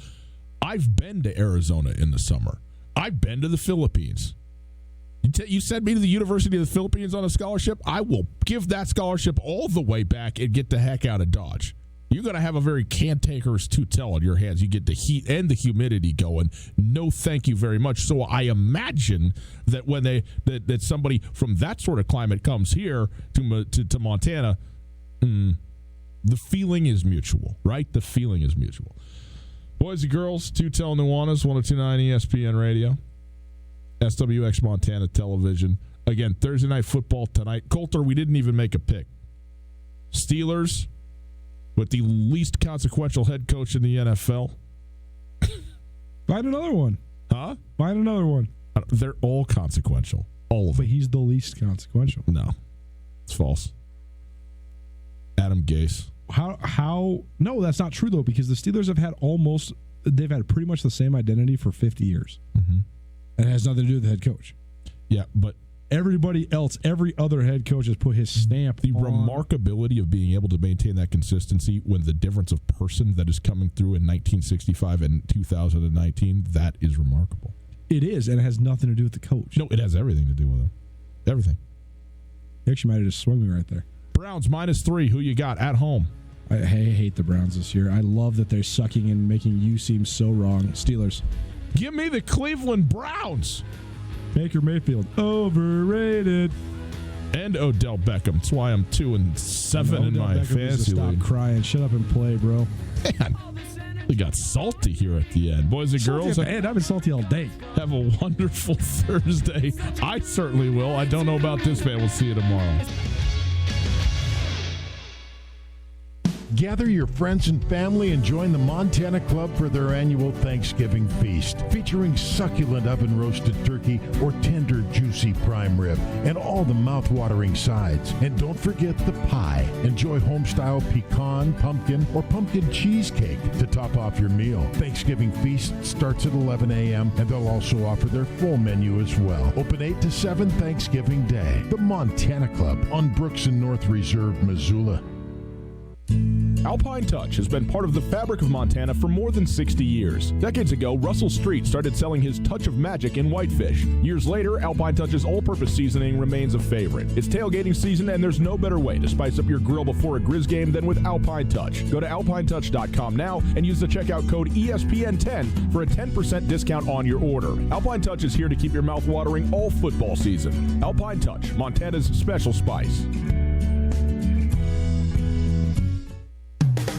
I've been to Arizona in the summer. I've been to the Philippines. You send me to the University of the Philippines on a scholarship, I will give that scholarship all the way back and get the heck out of Dodge. You're going to have a very cantankerous Tootell on your hands. You get the heat and the humidity going. No, thank you very much. So I imagine that when that somebody from that sort of climate comes here to Montana, the feeling is mutual, right? The feeling is mutual. Boys and girls, Tootell Nuanez, 102.9 ESPN Radio. SWX Montana Television. Again, Thursday Night Football tonight. Coulter, we didn't even make a pick. Steelers with the least consequential head coach in the NFL. Find another one. Huh? Find another one. They're all consequential. All of them. But he's the least consequential. No. It's false. Adam Gase. How? No, that's not true, though, because the Steelers have had they've had pretty much the same identity for 50 years. Mm-hmm. And it has nothing to do with the head coach. Yeah, but everybody else, every other head coach has put his stamp on. The remarkability of being able to maintain that consistency when the difference of person that is coming through in 1965 and 2019, that is remarkable. It is, and it has nothing to do with the coach. No, it has everything to do with him. Everything. He actually might have just swung me right there. Browns -3. Who you got at home? I hate the Browns this year. I love that they're sucking and making you seem so wrong. Steelers. Give me the Cleveland Browns. Baker Mayfield, overrated. And Odell Beckham. That's why I'm 2-7 in my fantasy league. Stop crying. Shut up and play, bro. Man, we got salty here at the end. Boys and girls. And I've been salty all day. Have a wonderful Thursday. I certainly will. I don't know about this, man. We'll see you tomorrow. Gather your friends and family and join the Montana Club for their annual Thanksgiving feast, featuring succulent oven-roasted turkey or tender, juicy prime rib, and all the mouth-watering sides. And don't forget the pie. Enjoy home-style pecan, pumpkin, or pumpkin cheesecake to top off your meal. Thanksgiving feast starts at 11 a.m., and they'll also offer their full menu as well. Open 8 to 7 Thanksgiving Day. The Montana Club on Brooks and North Reserve, Missoula. Alpine Touch has been part of the fabric of Montana for more than 60 years. Decades ago, Russell Street started selling his touch of magic in whitefish. Years later, Alpine Touch's all-purpose seasoning remains a favorite. It's tailgating season, and there's no better way to spice up your grill before a Grizz game than with Alpine Touch. Go to alpinetouch.com now and use the checkout code ESPN10 for a 10% discount on your order. Alpine Touch is here to keep your mouth watering all football season. Alpine Touch, Montana's special spice.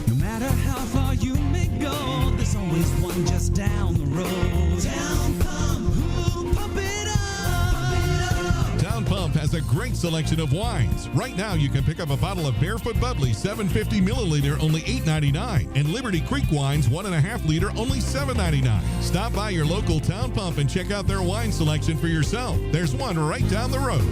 No matter how far you may go, there's always one just down the road. Down Pump, ooh, pump it up. Town Pump has a great selection of wines. Right now, you can pick up a bottle of Barefoot Bubbly 750 milliliter, only $8.99, and Liberty Creek wines 1.5 liter, only $7.99. Stop by your local Town Pump and check out their wine selection for yourself. There's one right down the road.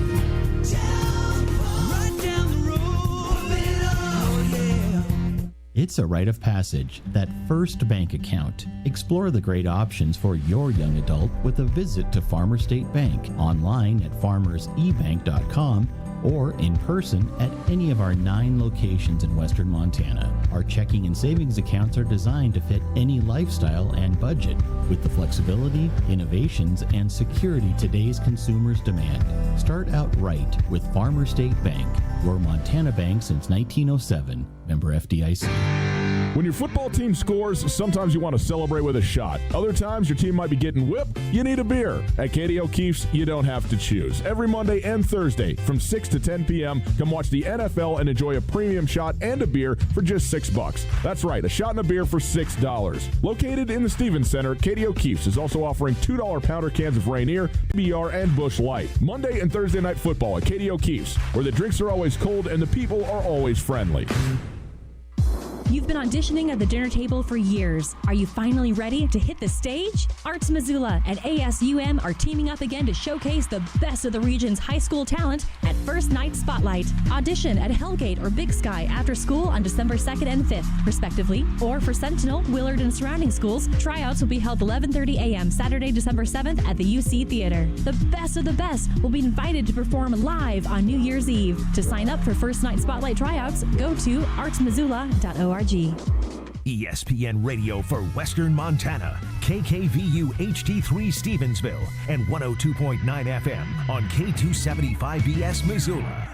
It's a rite of passage, that first bank account. Explore the great options for your young adult with a visit to Farmer State Bank, online at farmersebank.com or in person at any of our 9 locations in western Montana. Our checking and savings accounts are designed to fit any lifestyle and budget, with the flexibility, innovations, and security today's consumers demand. Start out right with Farmer State Bank, your Montana bank since 1907. Member FDIC. When your football team scores, sometimes you want to celebrate with a shot. Other times your team might be getting whipped. You need a beer. At Katie O'Keefe's, you don't have to choose. Every Monday and Thursday from 6 to 10 p.m., come watch the NFL and enjoy a premium shot and a beer for just $6. That's right, a shot and a beer for $6. Located in the Stevens Center, Katie O'Keefe's is also offering $2 pounder cans of Rainier, PBR, and Busch Light. Monday and Thursday night football at Katie O'Keefe's, where the drinks are always cold and the people are always friendly. You've been auditioning at the dinner table for years. Are you finally ready to hit the stage? Arts Missoula and ASUM are teaming up again to showcase the best of the region's high school talent at First Night Spotlight. Audition at Hellgate or Big Sky after school on December 2nd and 5th, respectively. Or for Sentinel, Willard, and surrounding schools, tryouts will be held 11:30 a.m. Saturday, December 7th at the UC Theater. The best of the best will be invited to perform live on New Year's Eve. To sign up for First Night Spotlight tryouts, go to artsmissoula.org. ESPN Radio for Western Montana, KKVU HD3 Stevensville, and 102.9 FM on K275BS Missoula.